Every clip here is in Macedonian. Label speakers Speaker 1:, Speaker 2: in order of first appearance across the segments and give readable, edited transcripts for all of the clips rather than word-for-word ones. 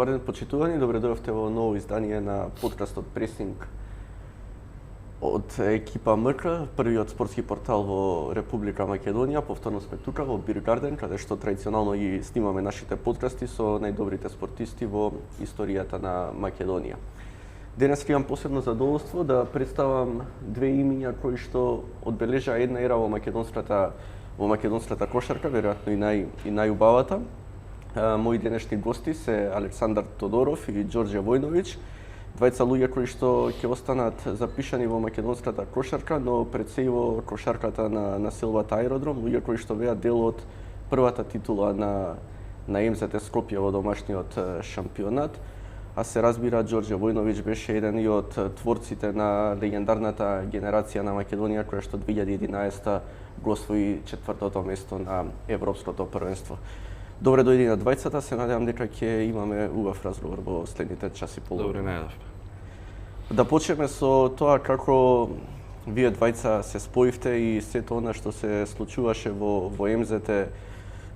Speaker 1: Добар ден, почитувани, добре дојдовте во ново издание на подкастот Пресинг од екипа МК, првиот спортски портал во Република Македонија. Повторно сме тука во Бир Гарден, каде што традиционално ги снимаме нашите подкасти со најдобрите спортисти во историјата на Македонија. Денес имам посебно задоволство да представам две имиња кои што одбележаа една ера во македонската кошарка, веројатно и најубавата. Мои денешни гости се Александар Тодоров и Ѓорѓе Војновиќ, двајца луѓе кои што ќе останат запишани во македонската кошарка, но пред се и во кошарката на Силвата аеродром, луѓе кои што беа дел од првата титула на МЗТ Скопје во домашниот шампионат. А се разбира, Ѓорѓе Војновиќ беше еден и од творците на легендарната генерација на Македонија, која што 2011 го освои четвртото место на Европското првенство. Добре дојди на двајцата, се надевам дека ќе имаме убав разговор во следните час и половина.
Speaker 2: Добре најдов.
Speaker 1: Да почнеме со тоа како вие двајца се споивте и сето она што се случуваше во МЗТ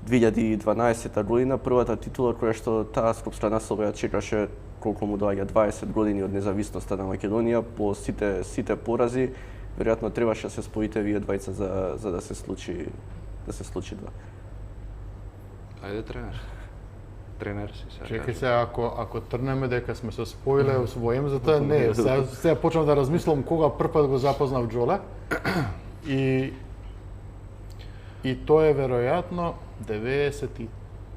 Speaker 1: 2012 година, првата титула која што таа скопска населба ја чекаше колку му доаѓа 20 години од независноста на Македонија, по сите порази, веројатно требаше да се споите вие двајца за да се случи тоа.
Speaker 2: Ајде тренер. Тренер си сега.
Speaker 3: Чекај се, ако трнеме дека сме се споиле во МЗТ, не, сега почнав да размислам кога првпат го запознав Џоле. И тоа е веројатно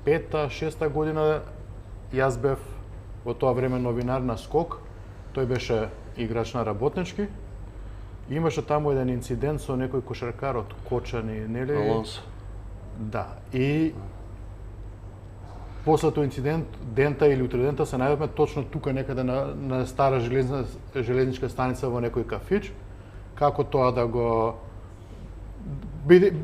Speaker 3: 95-6 година. Јас бев во тоа време новинар на Скок. Тој беше играч на Работнички. Имаше таму еден инцидент со некој кошаркар од Кочани, нели?
Speaker 2: Алонсо.
Speaker 3: Да. И после тој инцидент, дента или утредента се најдовме точно тука некаде на стара железничка станица во некој кафич. Како тоа да го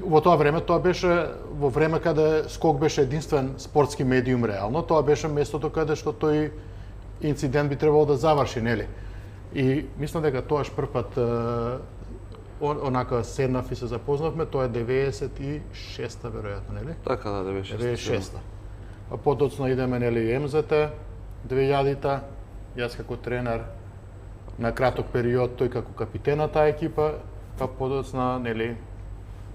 Speaker 3: во тоа време, тоа беше во време каде Скок беше единствен спортски медиум реално, тоа беше местото каде што тој инцидент би требало да заврши, нели? И мислам дека тоаш првпат онака седнав и се запознавме, тоа е 96-та веројатно, нели?
Speaker 2: Така да,
Speaker 3: 96-та. А подоцна идеме, нели, МЗТ 2000-та, јас како тренер на краток период, тој како капитен на таа екипа, па подоцна, нели,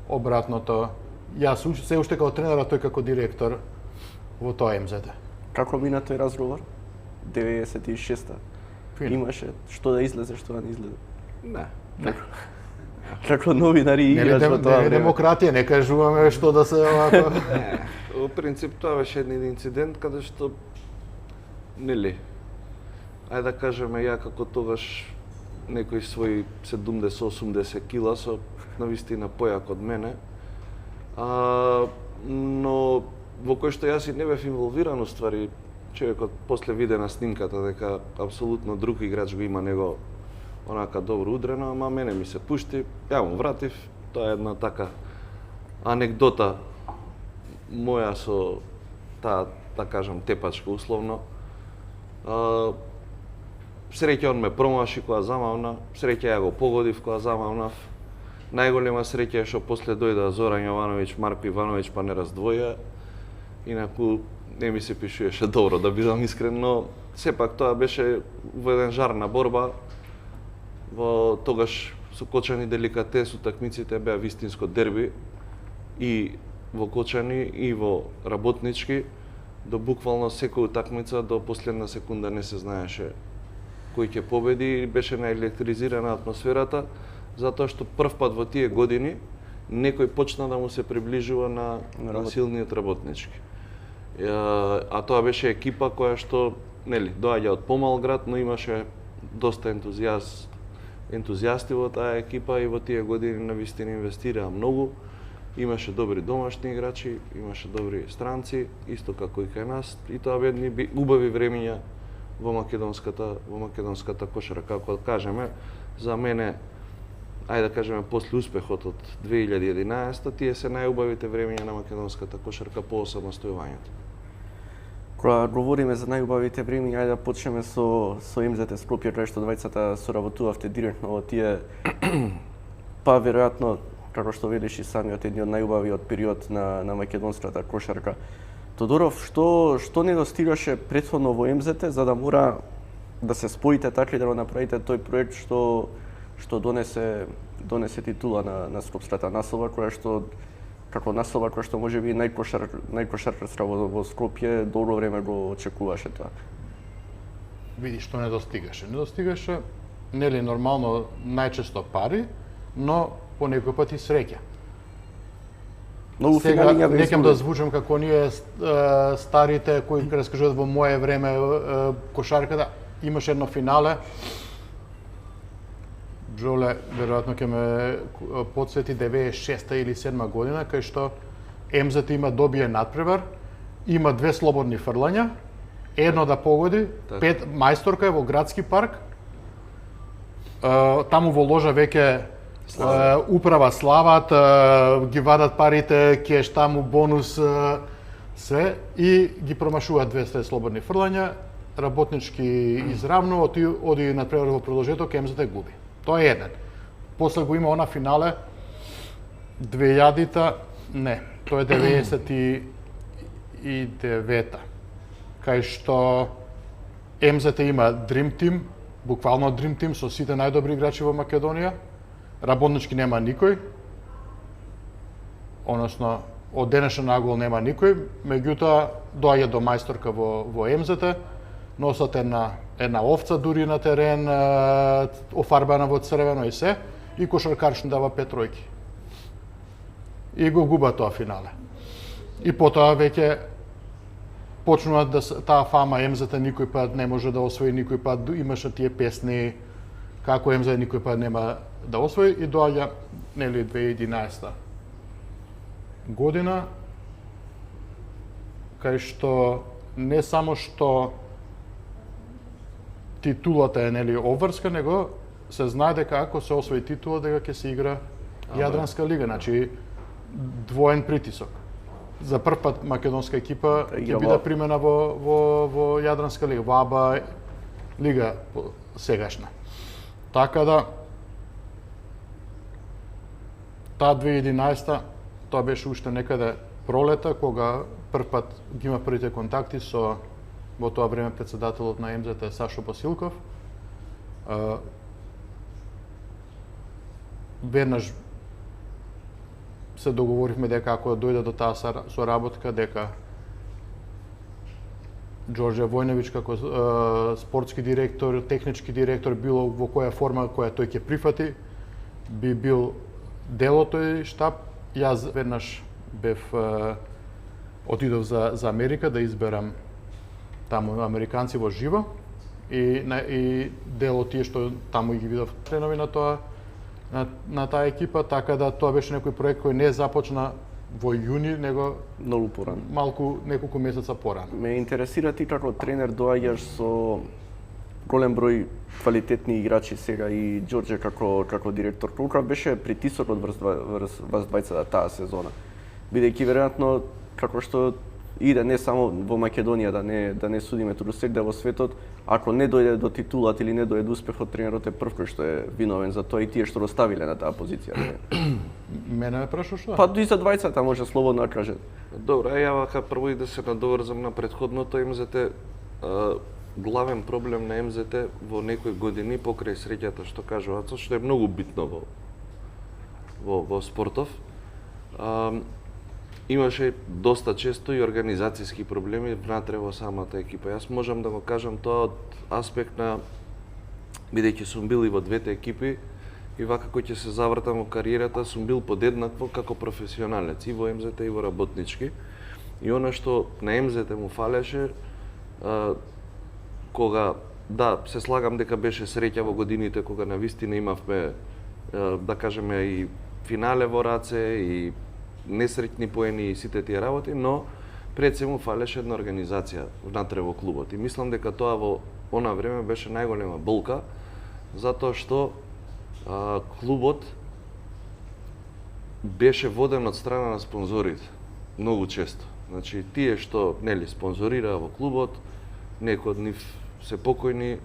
Speaker 3: обратното, јас се уште како тренер, а тој како директор во тоа МЗТ.
Speaker 1: Како мина тој разговор? 96-та. Имаше што да излезе, што да не излезе?
Speaker 2: Не.
Speaker 1: Како новинари играч во тоа време.
Speaker 3: Демократија, не кажуваме што да се овако.
Speaker 2: Не. Во принцип тоа беше еден инцидент каде што нели ајде да кажеме ја како тогаш некој свој 70-80 кила со навистина појак од мене. Но во кој што јас и не бев инволвиран, уствари човекот после виде на снимката дека апсолутно друг играч го има него онака добро удрено, ама мене ми се пушти, ја му вратив, тоа е една така анекдота моја со таа, да кажам, тепачка условно. Среќа он ме промаши кога замавна, среќа ја го погодив кога замавнав. Најголема среќа е што после дојда Зоран Јовановиќ, Марко Ивановиќ, па не раздвоја. Инаку не ми се пишуваше добро, да бидам искрен, но сепак тоа беше во еден жар на борба. Во тогаш со Кочани деликатес утакмиците беа вистинско дерби и во Кочани и во Работнички, до буквално секоја утакмица до последна секунда не се знаеше кој ќе победи и беше наелектризирана атмосферата, затоа што првпат во тие години некој почна да му се приближува на силниот Работнички. А тоа беше екипа која што, нели, доаѓа од помал град, но имаше доста ентузијасти во таа екипа и во тие години навистина инвестираа многу. Имаше добри домашни играчи, имаше добри странци, исто како и кај нас, и тоа бе едни убави времиња во македонската кошарка. Како да кажеме, за мене, ајде да кажеме, после успехот од 2011, тие се најубавите времиња на македонската кошарка по осамостојувањето.
Speaker 1: Кога говориме за најубавите времиња, ајде да почнеме со МЗТ Скопје, кај што двајцата соработувавте директно во тие, па веројатно, како што велиш и самиот, едни од најубавиот период на македонската кошарка. Тодоров, што недостигаше претходно во МЗТ за да мора да се споите така и да направите тој проект што донесе титула на скопската наслова, која што како наслова која што можеби најкошаркарска во Скопје долго време го очекуваше тоа.
Speaker 3: Види што не достигаше. Не достигаше, нели нормално најчесто пари, но по некој пат и среќа.
Speaker 1: Многу
Speaker 3: Сега
Speaker 1: финали
Speaker 3: не ќе да звучам како ние старите кои раскажуваат во мое време кошарката, имаше едно финале. Джоле веројатно ќе ме потсети 96-та или 7 година кај што МЗТ има добие надпревар, има 2 слободни фрлања, едно да погоди, 5 мајсторка е во градски парк. Таму во ложа веќе управа слават, ги вадат парите, кеш таму бонус се и ги промашуваат 200 слободни фрлања, работнички изравно, оди на превар во продолжеток, МЗТ губи. Тоа е еден. После го има она финале 2000-та, не, тоа е 99-та. Кај што МЗТ има Dream Team, буквално Dream Team со сите најдобри играчи во Македонија. Работнички нема никој, односно од денешен нагол нема никој, меѓутоа доаѓа до мајсторка во МЗТ, носат една овца дури на терен, офарбана во црвено и се, и кошаркаршн дава 5 тројки. И го губа тоа финале. И потоа веќе почнуваат да таа фама МЗТ никој пат не може да освои, никој пат имаше тие песни како МЗТ никој пат нема да освои и доаѓа нели 2011 година кај што не само што титулата е нели обврска, него се знае дека ако се освои титула дека ќе се игра Јадранска лига, значи двоен притисок. За прв пат македонска екипа ќе биде примена во Јадранска лига, во АБА лига сегашна. Така да таа 2011 тоа беше уште некаде пролета кога прв пат ги има првите контакти со во тоа време претседателот на МЗТ Сашо Басилков. Веднаш се договоривме дека ако дојде до таа соработка дека Ѓорѓе Војневич како спортски директор, технички директор, било во која форма која тој ќе прифати, би бил дел од тој штаб. Јас веднаш отидов за Америка да изберам таму американци во живо и дел од тие што таму ги видов членови на на таа екипа, така да тоа беше некој проект кој не започна во јуни, него
Speaker 1: многу порано.
Speaker 3: Неколку месеца порано.
Speaker 1: Ме интересира ти како тренер доаѓаш со голем број квалитетни играчи сега и Ѓорѓе како директор. Колку беше притисокот врз вас двајцата таа сезона? Бидејќи веројатно како што иде не само во Македонија да не судиме туку сегде во светот, ако не дојде до титулат или не дојде до успехот, тренерот е прв кој што е виновен за тоа и тие што го ставиле на таа позиција.
Speaker 3: Мене ме прашуваш што?
Speaker 1: Па и за двајцата може слободно да каже.
Speaker 2: Добро, ја вака прво и да се надоврзам на претходното МЗТ. Главен проблем на МЗТ во некои години покрај среќата што кажува Ацо, што е многу битно во спортов. Имаше доста често и организацијски проблеми внатре во самата екипа. Јас можам да го кажам тоа од аспект на, бидејќи сум бил и во двете екипи, и вака кој ќе се завртам во кариерата, сум бил подеднакво како професионалец и во МЗТ и во работнички. И она што на МЗТ му фалеше, кога, да, се слагам дека беше среќа во годините кога навистина имавме, да кажеме, и финале во раце, и несреќни поени и сите тие работи, но пред се му фалеше една организација внатре во клубот. И мислам дека тоа во она време беше најголема болка, затоа што клубот беше воден од страна на спонзорите многу често. Значи тие што нели спонзорираа во клубот, некои од нив се покојни,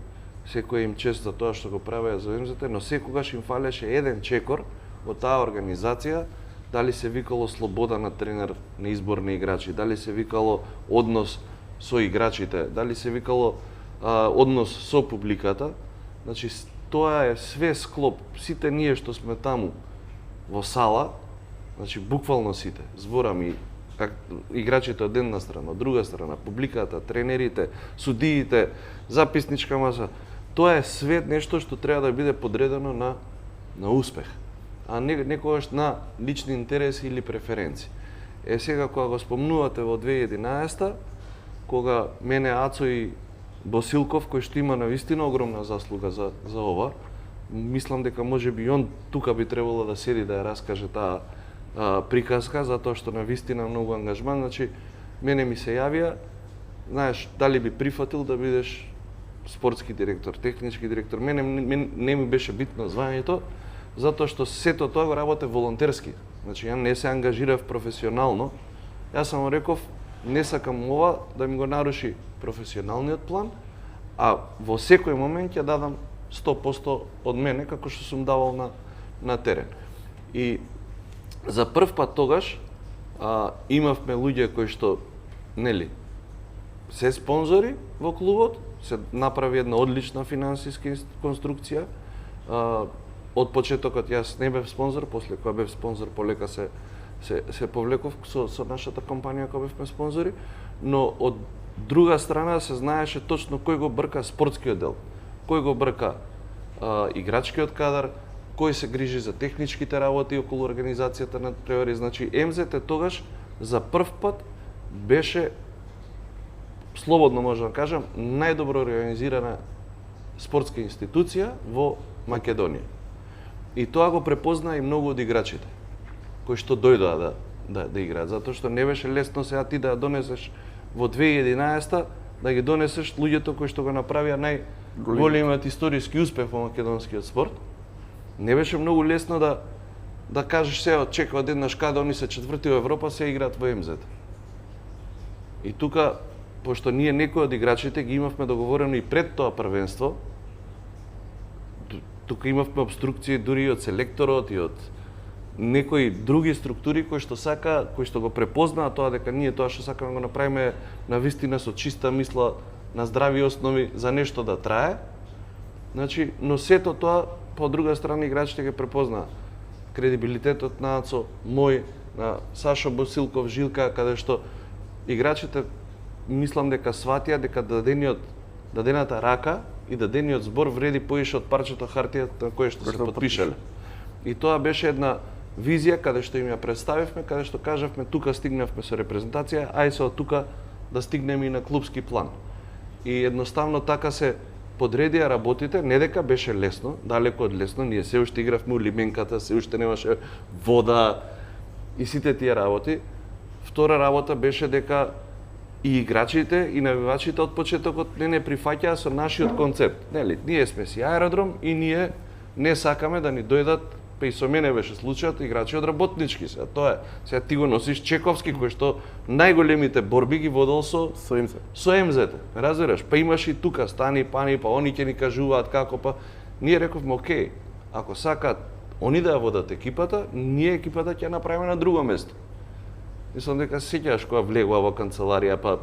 Speaker 2: секој им чест за тоа што го правеа за МЗТ, но секогаш им фалеше еден чекор во таа организација дали се викало слобода на тренер на избор на играчи, дали се викало однос со играчите, дали се викало однос со публиката. Значи, тоа е све склоп. Сите ние што сме таму во сала, значи буквално сите, зборам и играчите од една страна, од друга страна, публиката, тренерите, судиите, записничка маса, тоа е све нешто што треба да биде подредено на успех, а некогаш на лични интереси или преференции. Сега кога го спомнувате во 2011, кога мене Ацо и Босилков, кој што има навистина огромна заслуга за ова, мислам дека можеби он тука би требало да седи да ја раскаже таа приказка, затоа што навистина многу ангажман. Значи, мене ми се јавија, знаеш, дали би прифатил да бидеш спортски директор, технички директор. Мене не ми беше битно звањето, затоа што сето тоа го работев волонтерски. Значи, ја не се ангажирав професионално. Јас само реков, не сакам ова да ми го наруши професионалниот план, а во секој момент ќе дадам 100% од мене, како што сум давал на терен. И за прв пат тогаш имавме луѓе кои што, нели, се спонзори во клубот, се направи една одлична финансиска конструкција. Од почетокот јас не бев спонзор, после кога бев спонзор полека се повлеков со нашата компанија кога бевме спонзори, но од друга страна се знаеше точно кој го брка спортскиот дел, кој го брка играчкиот кадар, кој се грижи за техничките работи околу организацијата на тренери. Значи, МЗТ тогаш за прв пат беше, слободно можам да кажам, најдобро организирана спортска институција во Македонија. И тоа го препозна и многу од играчите кои што дојдоа да играат, затоа што не беше лесно сега ти да донесеш во 2011 да ги донесеш луѓето кои што го направија најголемиот историски успех во македонскиот спорт. Не беше многу лесно да кажеш сега чека одеднаш каде они се четврти во Европа, се играат во МЗТ. И тука, пошто ние некои од играчите ги имавме договорено и пред тоа првенство, тука имавме обструкции дури и од селекторот и од некои други структури кои што го препознаа тоа дека ние тоа што сакаме да го направиме навистина со чиста мисла, на здрави основи за нешто да трае. Значи, но сето тоа по друга страна играчите ги препознаа. Кредибилитетот на Ацо, мој, на Сашо Босилков, Жилка, каде што играчите мислам дека сватија дека дадената рака и дадениот збор вреди поише од парчето хартија на кое што се потпишале. И тоа беше една визија каде што им ја представивме, каде што кажавме тука стигнавме со репрезентација, ај се од тука да стигнеме и на клубски план. И едноставно така се подредија работите, не дека беше лесно, далеко од лесно, ние се уште игравме у лименката, се уште немаше вода и сите тие работи. Втора работа беше дека и играчите и навивачите од почетокот не прифаќаа со нашиот концепт. Нели, ние сме си аеродром и ние не сакаме да ни дојдат, па и со мене беше случајот, играчи од работнички. Сега тоа е. Сега ти го носиш Чековски кој што најголемите борби ги водел со МЗТ. Разбираш? Па имаш и тука стани, пани, па они ќе ни кажуваат како, па ние рековме окей, ако сакаат они да ја водат екипата, ние екипата ќе направиме на друго место. Мислам дека се сеќаваш кога влегува во канцеларија, па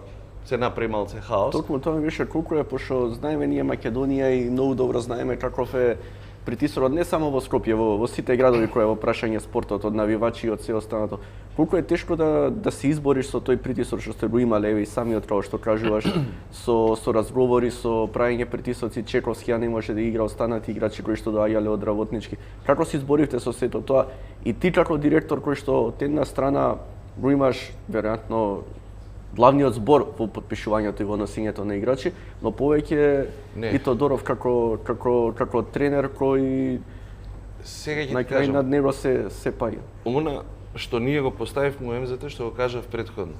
Speaker 2: се направи малце хаос.
Speaker 1: Токму тоа ми беше колку е, пошто знаеме ние Македонија и многу добро знаеме каков е притисокот не само во Скопје, во сите градови кои е во прашање спортот, од навивачи и од се останато. Колку е тешко да се избориш со тој притисок што сте го имале и самиот како што кажуваш со разговори, со правење притисоци, Чековски не може да игра, останати играчи кои што доаѓале од работнички. Како се изборивте со сето тоа? И ти како директор кој што од една страна го имаш веројатно главниот збор во потпишувањето и во носењето на играчи, но повеќе и Тодоров како тренер кој на крај на него се паѓа.
Speaker 2: Она што ние го поставивме во МЗТ, што го кажав претходно.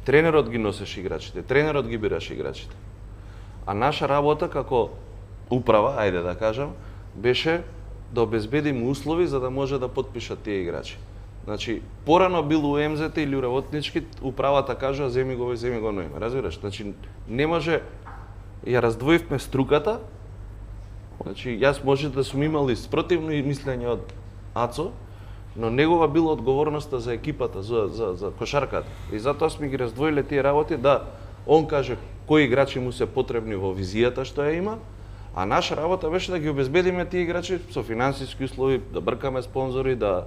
Speaker 2: Тренерот ги носеше играчите, тренерот ги бираше играчите. А наша работа како управа, ајде да кажам, беше да обезбедиме услови за да може да потпишат тие играчи. Значи, порано бил у МЗТ или у работнички, управата кажува земи го на име, разбираш? Значи, не може, ја раздвоивме струката, значи, јас може да сум имал и спротивно мислење од Ацо, Но негова била одговорноста за екипата, за кошарката. И затоа сме ги раздвоиле тие работи, да он каже кои играчи му се потребни во визијата што ја има, а наша работа беше да ги обезбедиме тие играчи со финансиски услови, да бркаме спонзори, да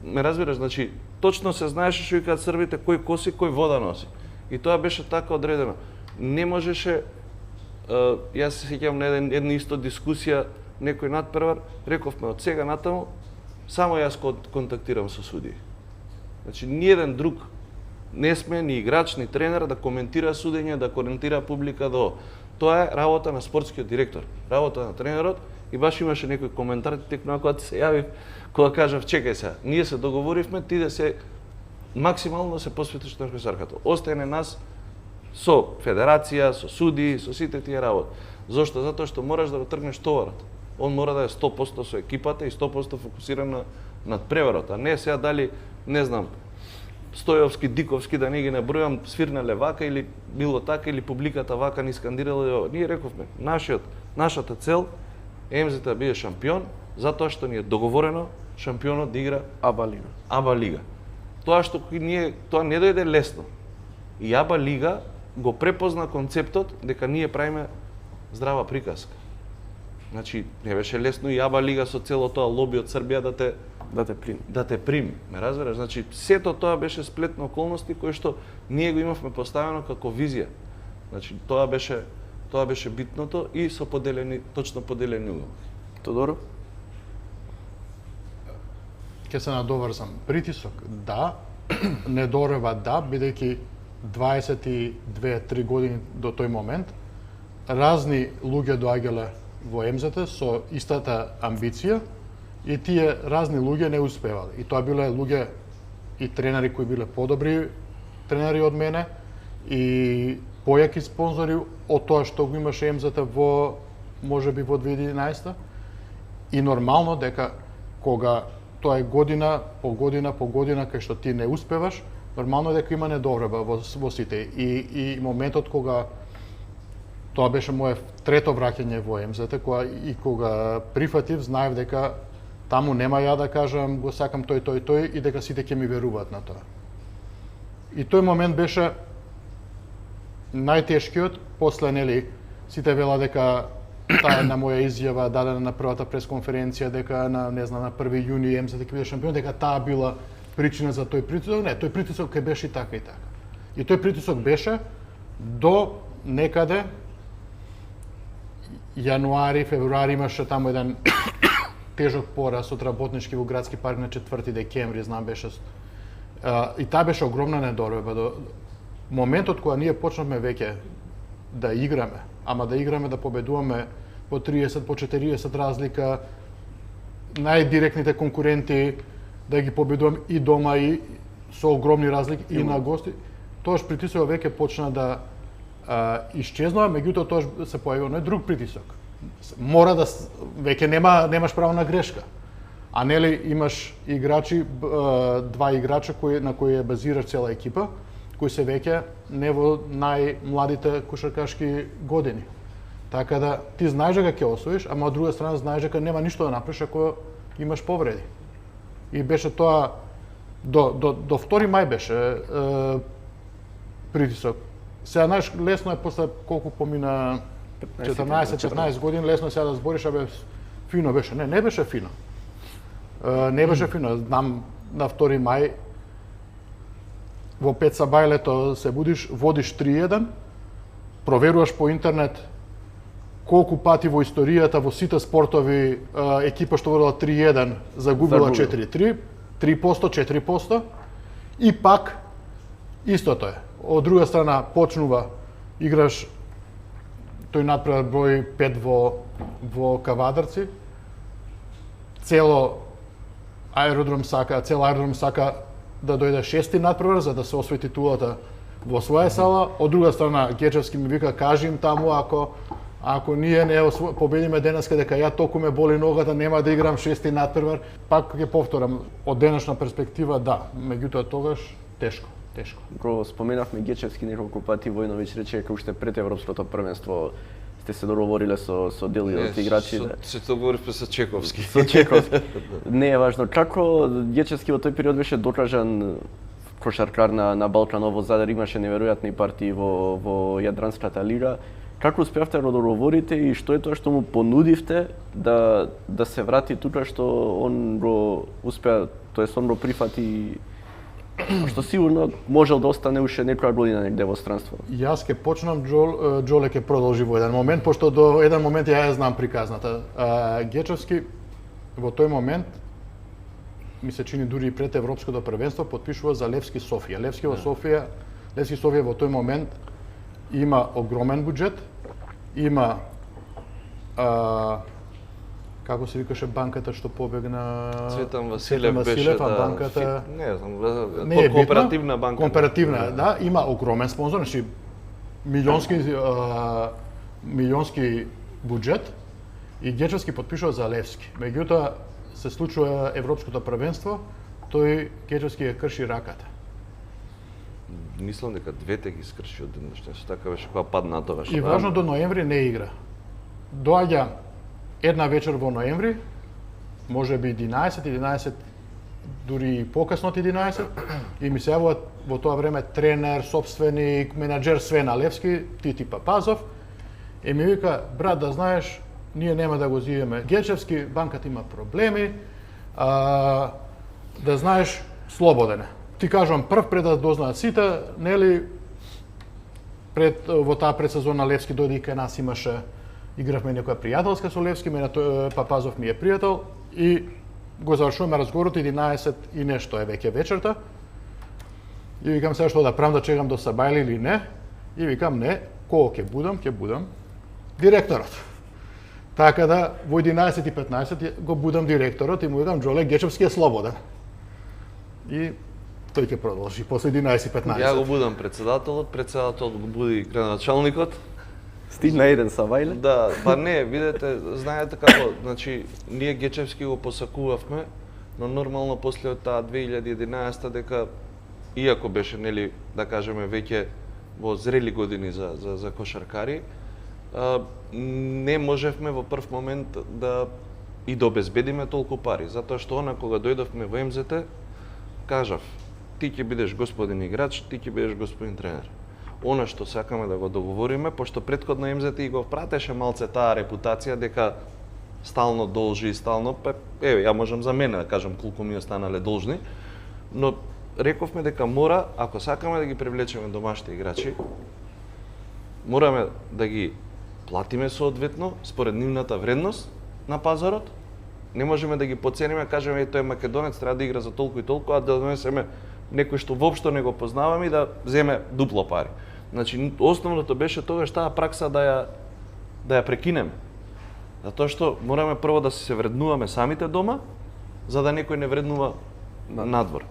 Speaker 2: ме разбираш, значи точно се знаеше што викаат србите кој коси, кој вода носи. И тоа беше така одредено. Не можеше, јас се сеќавам на една исто дискусија, некој надпревар, рековме од сега натаму само јас контактирам со судии. Значи ниеден друг не сме ни играч, ни тренер да коментира судење, да коментира публика до. Тоа е работа на спортскиот директор, работа на тренерот. И баш имаше некој коментар текно кога се јавив, кога кажав чекај се, ние се договоривме ти да се максимално се посветиш на кошарката. Остане нас со федерација, со судии, со сите тие работи. Зошто? Затоа што мораш да го тргнеш товарот. Он мора да е 100% со екипата и 100% фокусиран на преварот, а не сега дали, не знам, Стојовски, Диковски, да не ги набројам, свирнале вака или било така, или публиката вака ни скандирале. Ние рековме, нашата цел МЗ да биде шампион, затоа што ни е договорено шампионот да игра АБА лига. Тоа што тоа не дојде лесно. И АБА лига го препозна концептот дека ние правиме здрава приказка. Значи, не беше лесно и АБА лига со цело тоа лоби од Србија да те прими. Ме разбераш? Значи, сето тоа беше сплет на околности кои што ние го имавме поставено како визија. Значи, тоа беше битното и со точно поделени угол.
Speaker 1: Тодоро?
Speaker 3: Ке се надоврзам. Притисок, да. Недорева, да, бидејќи 22-3 години до тој момент разни луѓе доаѓале во МЗТ со истата амбиција и тие разни луѓе не успевале. И тоа биле луѓе и тренери кои биле подобри тренери од мене и појаки спонзори од тоа што го имаше МЗТ во можеби во 2011 и нормално дека кога тоа е година по година кај што ти не успеваш, нормално дека има недовреба во сите и моментот кога тоа беше моје трето враќање во МЗТ, кога прифатив, знаев дека таму нема ја да кажам го сакам тој и дека сите ќе ми веруваат на тоа. И тој момент беше најтешкиот, после нели сите вела дека таа една моја изјава дадена на првата пресконференција дека на 1 јуни МЗТ ќе биде шампион, дека таа била причина за тој притисок. Не, тој притисок ќе беше и така и така. И тој притисок беше до некаде јануари, февруари имаше таму еден тежок пораз од работнички во градски парк на 4 декември, знам беше. И таа беше огромна недоверба. До моментот кога ние почнавме веќе да играме, ама да играме да победуваме по 30, по 40 разлика, најдиректните конкуренти да ги победуваме и дома и со огромни разлики и на гости, тоаш притисокот веќе почна да исчезнува, меѓутоа тоа се појавил друг притисок. Мора да веќе немаш право на грешка. А нели имаш играчи, два играча на кои е базираш цела екипа, кои се веќе не во најмладите кошаркашки години. Така да ти знаеш дека ќе освоиш, ама од друга страна знаеш дека нема ништо да направиш ако имаш повреди. И беше тоа до 2 мај беше притисок. Сега знаеш лесно е после колку помина 14-15 години, лесно е сега да збориш, абе фино беше. Не беше фино. Не беше фино. Знам на 2 мај во Пеца Бајлето се будиш, водиш 3-1, проверуваш по интернет колку пати во историјата во сите спортови екипа што водела 3-1 загубила 4-3, 3%, 4%, и пак истото е. Од друга страна почнува, играш тој надпревар број 5 во Кавадарци, цел аеродром сака да дојде 6-ти надпревар за да се освои титулата во своја сала. Од друга страна Гечевски ми вика кажи им таму ако ние не победиме денеска дека ја толку ме боли ногата, нема да играм 6-ти надпревар. Пак ќе повторам, од денешна перспектива да, меѓутоа тогаш тешко.
Speaker 1: Го споменавме Гечевски неколку пати, Војновиќ рече дека уште пред европското првенство сте се договориле со дел од играчи.
Speaker 2: Се договоривме со Чековски.
Speaker 1: Со Чековски. Не е важно. Како Гечевски во тој период беше докажан кошаркар на Балкан, во Задар имаше неверојатни партии во Јадранската лига. Како успеавте да договорите и што е тоа што му понудивте да се врати тука што он го успеа, тоест он го прифати, што сигурно можел да остане уште некоја година негде во странство.
Speaker 3: Јас ќе почнам, Џоле ќе продолжи во еден момент, пошто до еден момент ја знам приказната. Гечевски во тој момент, ми се чини дури и пред Европското првенство, потпишува за Левски Софија. Левски Софија во тој момент има огромен буџет, има како се викаше банката што побегна
Speaker 2: Цветан Василев беше
Speaker 3: банката,
Speaker 2: не знам, кооперативна банка.
Speaker 3: Кооперативна, да, има огромен спонзор, значи милионски буџет и Гечевски потпишува за Левски. Меѓутоа се случува Европското првенство, тој Гечевски ја крши раката.
Speaker 2: Мислам дека двете ги скрши од денешниот, така беше кога падна тогаш.
Speaker 3: И важно до ноември не игра. Доаѓа една вечер во ноември, може би 11, дури и покасно од 11, и ми се јавува во тоа време тренер, сопственик, менаџер све на Левски, Тити Папазов, и ми вика, брат, да знаеш, ние нема да го зиеме Гечевски, банката има проблеми, да знаеш, слободен е. Ти кажувам прв пред да дознаат сите, нели во таа предсезона Левски дојде и кај нас имаше, игравме некоја пријателска со Левски, мене Папазов ми е пријател и го завршуваме разговорот 11 и нешто е веќе вечерта. И викам сега што да правам, да чекам до Сабајли или не? И викам не, кога ќе будам директорот. Така да во 11:15 го будам директорот и му викам Џоле Гечевски е слободен. И тој ќе продолжи после 11:15.
Speaker 2: Ја го будам председателот го буди градоначалникот.
Speaker 1: Стигна еден Савајле?
Speaker 2: Да, па не, видете, знаете како, значи ние Гечевски го посакувавме, но нормално после таа 2011 дека иако беше нели да кажеме веќе во зрели години за кошаркари, не можевме во прв момент да и да обезбедиме толку пари, затоа што она кога дојдовме во МЗТ, кажав, ти ќе бидеш господин играч, ти ќе бидеш господин тренер. Она што сакаме да го договориме, пошто претходно МЗТ и го пратеше малце таа репутација дека стално должи, стално, еве, ја можам за мене да кажам колку ми останале должни, но рековме дека мора, ако сакаме да ги привлечеме домашните играчи, мораме да ги платиме соодветно според нивната вредност на пазарот. Не можеме да ги поцениме, кажеме тој македонец треба да игра за толку и толку, а да донесеме некој што воопшто не го познаваме и да земе дупло пари. Значи, основното беше тогаш таа пракса да ја прекинеме. Затоа што мораме прво да се вреднуваме самите дома, за да некој не вреднува надвор.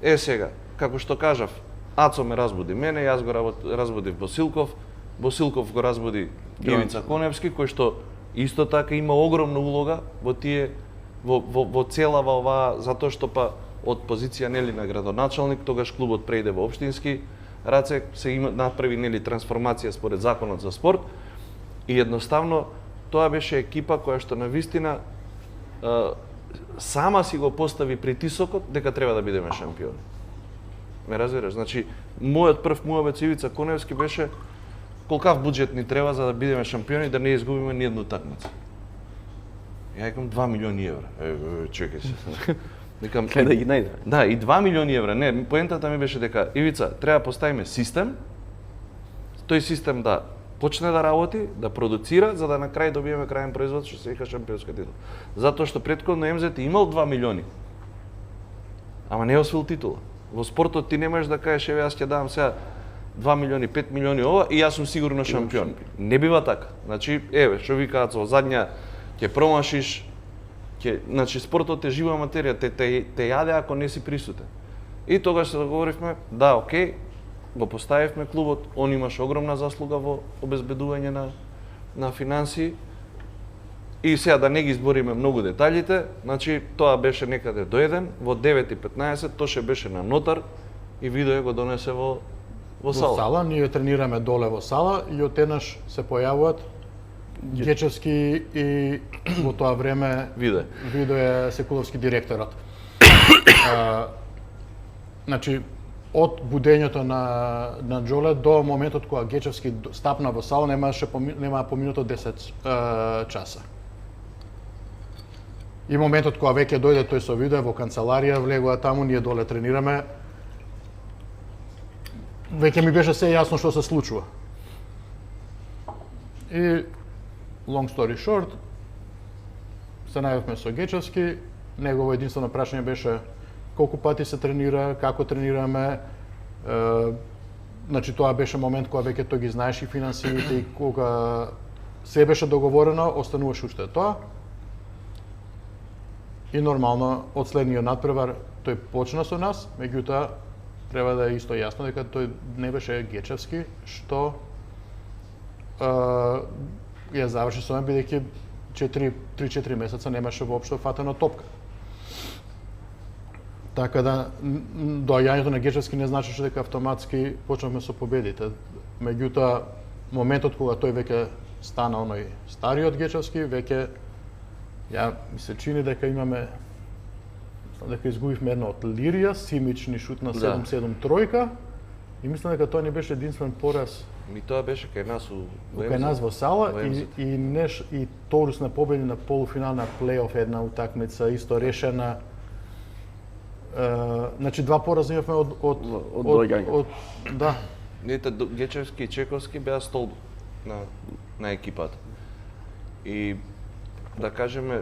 Speaker 2: Сега, како што кажав, Ацо ме разбуди мене, јас го разбудив Босилков, Босилков го разбуди Ивица Коневски, кој што исто така има огромна улога во целава оваа, затоа што па од позиција нели на градоначалник, тогаш клубот преиде во општински раце, се направи нели трансформација според законот за спорт и едноставно тоа беше екипа која што навистина сама си го постави притисокот дека треба да бидеме шампиони. Ме разбираш? Значи, мојот прв муабет со Ивица Коневски беше колкав буџет ни треба за да бидеме шампиони да не изгубиме ни едну такмица. Ја викам 2 милиони евра. Чекај се. Викам,
Speaker 1: кај да ги најде.
Speaker 2: Да, и 2 милиони евра. Не, поентата ми беше дека Ивица треба поставиме систем. Тој систем да почне да работи, да продуцира, за да на крај добиеме крајен производ што се вика шампионска титула. Затоа што претходно МЗТ имал 2 милиони. Ама не освоил титула. Во спортот ти не можеш да кажеш еве јас ќе давам сега 2 милиони, 5 милиони ова и јас сум сигурно шампион. Не бива така. Значи, еве, што викаат со задња ќе промашиш, значи спортот е жива материја, те јаде ако не си присутен. И тогаш се договоривме, да, окей, го поставивме клубот, он имаше огромна заслуга во обезбедување на финансии. И сега да не ги избориме многу деталите, значи тоа беше некаде до 1, во 9:15 Тоше беше на нотар и Видој го донесе во сала.
Speaker 3: Во сала, ние тренираме доле во сала и од еднаш се појавуваат Гечевски и во тоа време Видо е Секуловски директорот. Значи, од будењето на Џоле до моментот кога Гечевски стапна во сала нема поминато 10 часа. И моментот кога веќе дојде тој со Видо во канцеларија, влегува таму, ние доле тренираме. Веќе ми беше се јасно што се случува. И long story short, се најавме со Гечевски, негово единствено прашање беше колку пати се тренира, како тренираме. Значи тоа беше момент кога веќе тој ги знаеше финансиите и кога се беше договорено, остануваше уште тоа. И нормално од следниот надпревар тој почна со нас, меѓутоа треба да е исто јасно дека тој не беше Гечевски што ја заврши со мене бидејќи 3-4 месеца немаше воопшто фатена топка. Така да доаѓањето на Гечевски не значеше дека автоматски почнавме со победите. Меѓутоа моментот кога тој веќе стана оној стариот Гечевски, веќе ми се чини дека дека изгубивме едно од Лирија, Симич ни шутна 7-7 тројка и мислам дека тоа не беше единствен пораз.
Speaker 2: Тоа беше кај нас
Speaker 3: кај нас во сала и Торус на победи на полуфинал на плейоф една утакмица исто решена. Значи два пораза имавме од
Speaker 1: доаѓање.
Speaker 3: Да.
Speaker 2: Гечевски и Чековски беа столб на екипата. И да кажеме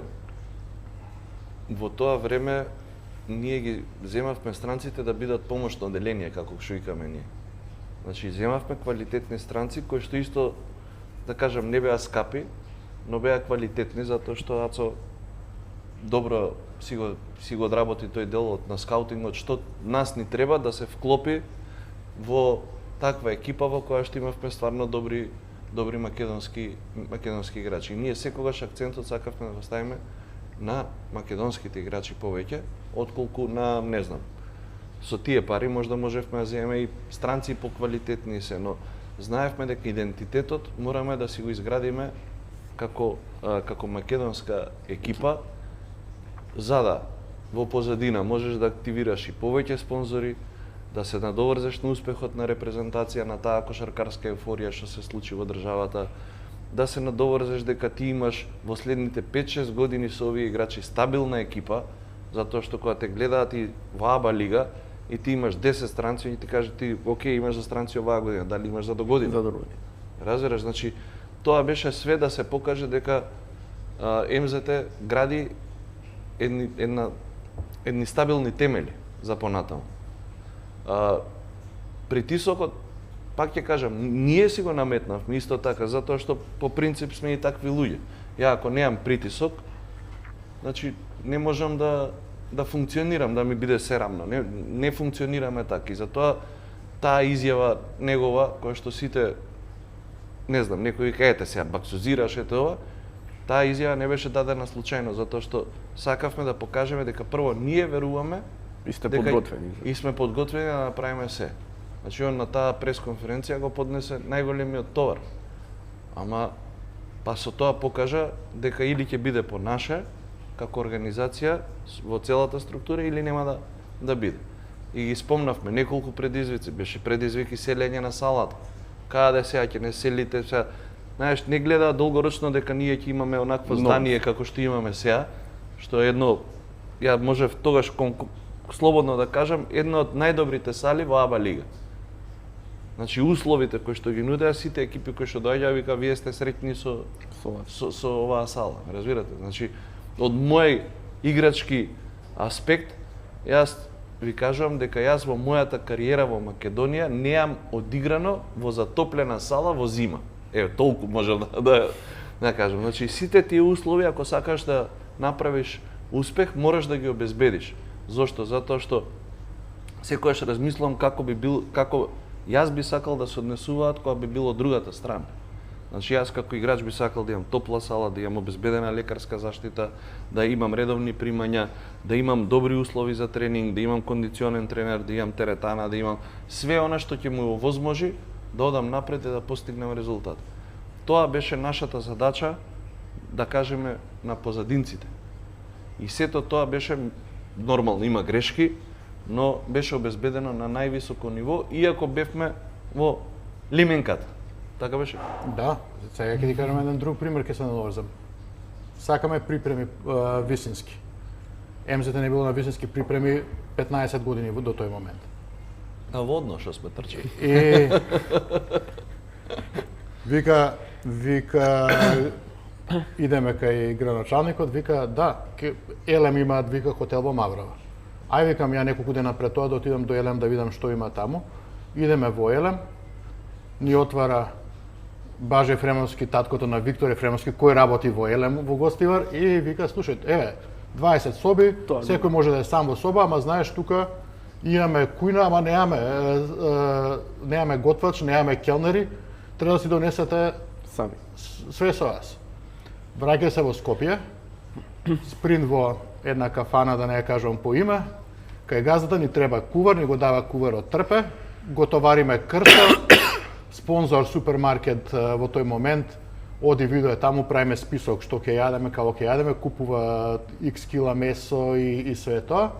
Speaker 2: во тоа време ние ги земавме странците да бидат помошно одделение, како што викаме ние. Значи, земавме квалитетни странци кои што исто, да кажам, не беа скапи, но беа квалитетни затоа што Ацо добро си го одработи тој дел на скаутингот, што нас ни треба да се вклопи во таква екипа во која што имавме стварно добри македонски играчи. И ние секогаш акцентот сакавме да го ставиме на македонските играчи повеќе, отколку на, не знам, со тие пари можевме да земеме и странци поквалитетни се, но знаевме дека идентитетот мораме да си го изградиме како македонска екипа, за да во позадина можеш да активираш и повеќе спонзори, да се надоврзеш на успехот на репрезентација на таа кошаркарска еуфорија што се случи во државата, да се надоврзеш дека ти имаш во следните 5-6 години со овие играчи стабилна екипа, затоа што кога те гледаат и во АБА лига и ти имаш 10 странци и ти каже ти, окей, имаш за странци оваа година, дали имаш за до година?
Speaker 1: За до година.
Speaker 2: Разбираш, значи тоа беше све да се покаже дека МЗТ гради едни стабилни темели за понатаму. Притисокот, пак ќе кажам, ние си го наметнавме исто така, затоа што по принцип сме и такви луѓе. Ја ако немам притисок, значи не можам да функционирам, да ми биде се рамно. Не функционираме така и затоа таа изјава негова, која што сите, не знам, некои вика, ете сега, баксузираш, ете ова, таа изјава не беше дадена случајно, затоа што сакавме да покажеме дека прво ние веруваме
Speaker 1: и сте подготвени.
Speaker 2: И сме подготвени да направиме се. Значи он на таа пресконференција го поднесе најголемиот товар. Ама па со тоа покажа дека или ќе биде по наше како организација во целата структура или нема да биде. И ги спомнавме неколку предизвици, беше предизвик и селење на салата. Каде сега ќе не селите сега? Знаеш, не гледа долгорочно дека ние ќе имаме онакво здание како што имаме сега, што е едно, ја можев тогаш слободно да кажам, едно од најдобрите сали во АБА лига. Значи условите кои што ги нудеа сите екипи кои што доаѓаа, вика вие сте среќни со оваа сала, разбирате? Значи од мој играчки аспект јас ви кажувам дека јас во мојата кариера во Македонија неам одиграно во затоплена сала во зима. Еве толку можам да кажам. Значи сите тие услови ако сакаш да направиш успех, мораш да ги обезбедиш. Зошто? Затоа што секогаш размислувам како јас би сакал да се однесуваат кога би било другата страна. Значи јас како играч би сакал да имам топла сала, да имам обезбедена лекарска заштита, да имам редовни примања, да имам добри услови за тренинг, да имам кондиционен тренер, да имам теретана, да имам све она што ќе му овозможи да одам напред и да постигнем резултат. Тоа беше нашата задача, да кажеме, на позадинците. И сето тоа беше нормално, има грешки, но беше обезбедено на највисоко ниво, иако бевме во лименката. Така беше?
Speaker 3: Да, сега ќе ти кажам еден друг пример, ќе се наврзам. Сакаме припреми висински. МЗТ не било на висински припреми 15 години до тој момент.
Speaker 2: А водно што сме трчали.
Speaker 3: И вика идеме кај градоначалникот, вика да, Елем имаат вика хотел во Маврова. Ај викам ја неколку дена пред тоа да отидам до Елем да видам што има таму. Идеме во Елем, ни отвара Баже Фремовски, таткото на Виктор Ефремовски, кој работи во Елем во гостивар и вика слушајте, еве 20 соби, секој може да е сам во соба, ама знаеш тука имаме кујна, ама немаме готвач, немаме келнери, треба да си донесете
Speaker 1: сами.
Speaker 3: Све со вас. Враќа се во Скопје, спринт во една кафана, да не ја кажувам по име, кај газдата ни треба кувар, ни го дава кувар од трпе, го товариме крстел, спонзор супермаркет во тој момент, оди видое таму, правиме список што ќе јадеме, како ќе јадеме, купува X кила месо и све тоа.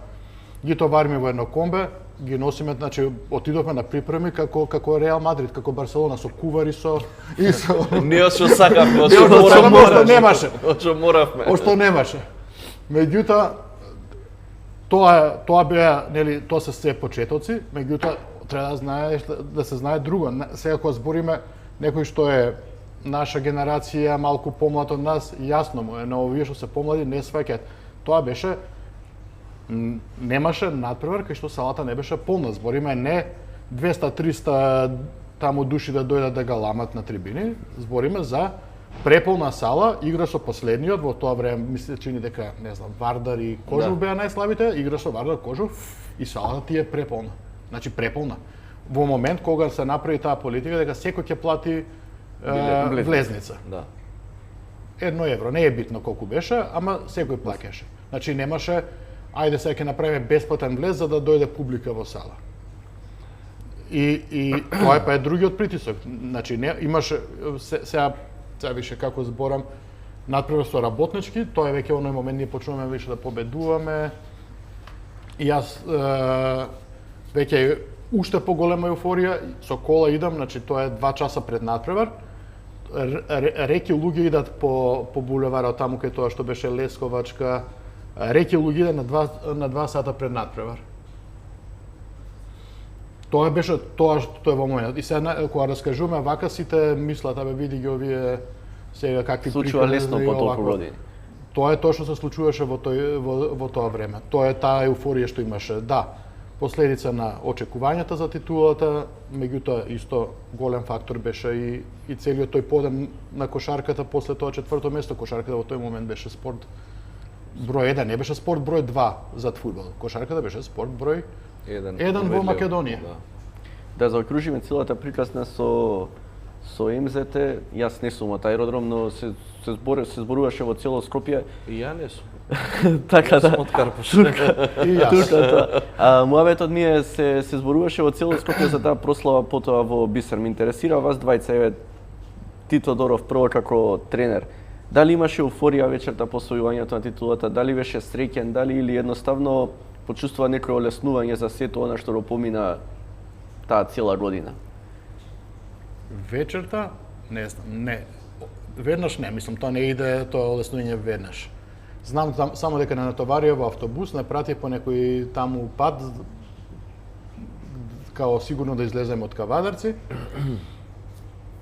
Speaker 3: Ги товариме во едно комбе, ги носиме, значи отидовме на припреми како Реал Мадрид, како Барселона со кувари со
Speaker 2: Ние што сакавме,
Speaker 3: што немаше.
Speaker 2: Што моравме.
Speaker 3: Што немаше. Меѓутоа тоа беа, нели, тоа се се почетоци, меѓутоа треба да се знае друго. Сега кога збориме некој што е наша генерација, малку помлад од нас, јасно му е, но овие што се помлади не сваќаат. Тоа беше немаше надпревар кај што салата не беше полна. Збориме не 200-300 таму души да дојдат да ga ламат на трибини, збориме за преполна сала, игра со последниот, во тоа време мислите чини дека, не знам, Вардар и Кожув беа најслабите, игра со Вардар, Кожув и салата ти е преполна. Значи преполна. Во момент кога се направи таа политика дека секој ќе плати влезница.
Speaker 2: Да.
Speaker 3: €1, не е битно колку беше, ама секој плаќаше. Значи немаше ајде сега ќе направиме бесплатен влез за да дојде публика во сала. И тоа е па е другиот притисок. Значи не имаше сега више како зборам надпревар со работнички, тоа е веќе оној момент ние почнуваме више да победуваме. И јас веќе уште поголема еуфорија, со кола идам, значи тоа е 2 часа пред надпревар. Реки луѓе идат по булеварот таму кај тоа што беше Лесковачка. Реки луѓе идат на 2 сата пред надпревар. Тоа беше тоа што е во моментот. И сега кога раскажуваме вака сите мислат, абе види ги овие сега какви
Speaker 1: случува лесно по толку години.
Speaker 3: Тоа е тоа што се случуваше во тоа време. Тоа е таа еуфорија што имаше. Да, последица на очекувањата за титулата, меѓутоа исто голем фактор беше и целиот тој подем на кошарката после тоа 4-то место. Кошарката во тој момент беше спорт број 1, не беше спорт број 2 зад фудбал. Кошарката беше спорт број 1 во Македонија.
Speaker 1: Да заокружиме целата приказна со МЗТ, јас не сум од аеродром, но се зборуваше во цело Скопје.
Speaker 2: И ја не сум.
Speaker 1: Така да.
Speaker 2: Од Карпаш.
Speaker 3: И јас.
Speaker 1: Муабетот ми е се зборуваше во цело Скопје за таа прослава потоа во Бисер. Ме интересира вас двајца, еве Тито Доров прво како тренер. Дали имаше еуфорија вечерта по освојувањето на титулата, дали беше среќен, дали или едноставно почувствува некој олеснување за сето она што го помина таа цела година?
Speaker 3: Вечерта, не знам, не. Веднаш не, мислам, тоа не иде тоа олеснување веднаш. Знам само дека на натоварија во автобус, не прати по некој таму пат, као сигурно да излеземе од Кавадарци.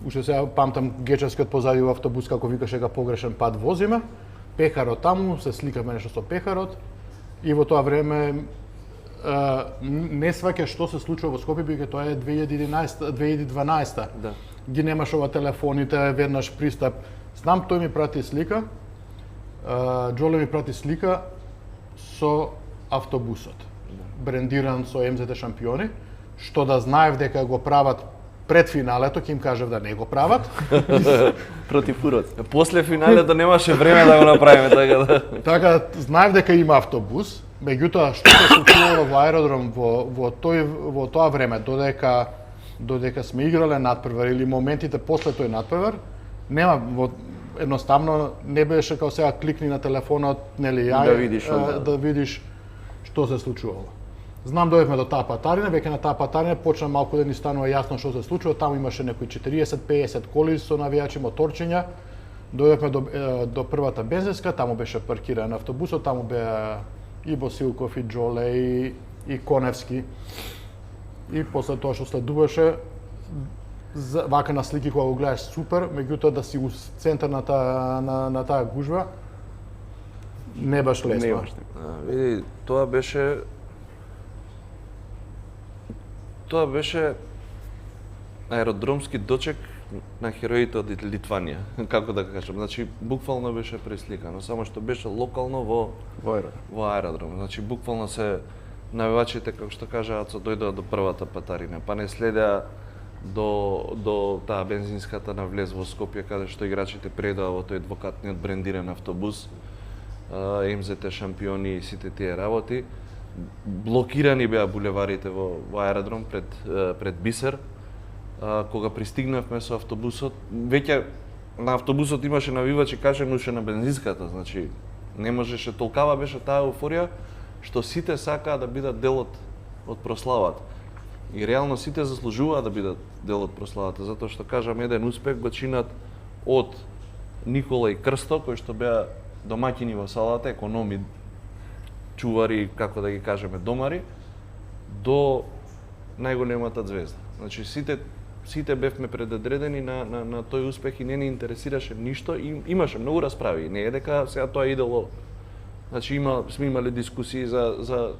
Speaker 3: Уште сега памтам Гечевскиот позади во автобус како викаше дека погрешен пат возиме. Пехарот таму, се сликаме нешто со пехарот. И во тоа време не сваќа што се случува во Скопје, бидејќи тоа е 2012.
Speaker 1: Да.
Speaker 3: Ги немаш ова телефоните, веднаш пристап. Знам, тој ми прати слика, Џоле ми прати слика со автобусот, брендиран со МЗТ шампиони, што да знаев дека го прават пред финалето, ќе им кажев да не го прават.
Speaker 1: Против Уроц.
Speaker 2: После финалето немаше време да го направиме, така да.
Speaker 3: Така, знаев дека има автобус, меѓутоа што се случувало во аеродром во тоа време, додека сме играле надпревар или моментите после тој надпревар, Нема едноставно не беше како сега кликни на телефонот, нели ја да видиш што се случувало. Знам дојдовме до таа патарина, веќе на таа патарина почна малку да ни станува јасно што се случува, таму имаше некои 40-50 коли со навијачи, моторчиња. Дојдовме до првата бензинска, таму беше паркиран автобусот, таму беа и Босилков, и Джоле, и Коневски. И после тоа што следуваше, вака на слики кога го гледаш супер, меѓутоа да си у центар на таа гужва не баш лесно.
Speaker 2: Види, тоа беше аеродромски дочек на хероите од Литванија, како да кажам. Значи, буквално беше пресликано, само што беше локално во аеродром. Значи, буквално се навивачите, како што кажа Ацо, дојдоа до првата патарина, па не следеа до таа бензинската на влез во Скопје, каде што играчите предоа во тој двокатниот брендиран автобус, МЗТ шампиони и сите тие работи. Блокирани беа булеварите во аеродром пред Бисер. Кога пристигнавме со автобусот, веќе на автобусот имаше навивачи качени уште на бензинската, значи не можеше, толкава беше таа еуфорија што сите сакаа да бидат дел од прославата. И реално сите заслужуваат да бидат дел од прославата, затоа што кажам еден успех го чинат од Никола и Крсто, кои што беа домаќини во салата, економи, чувари, како да ги кажеме, домари, до најголемата звезда. Значи сите бевме предодредени на тој успех и не ни интересираше ништо. Имаше многу расправи, не е дека сега тоа идело. Значи сме имале дискусии за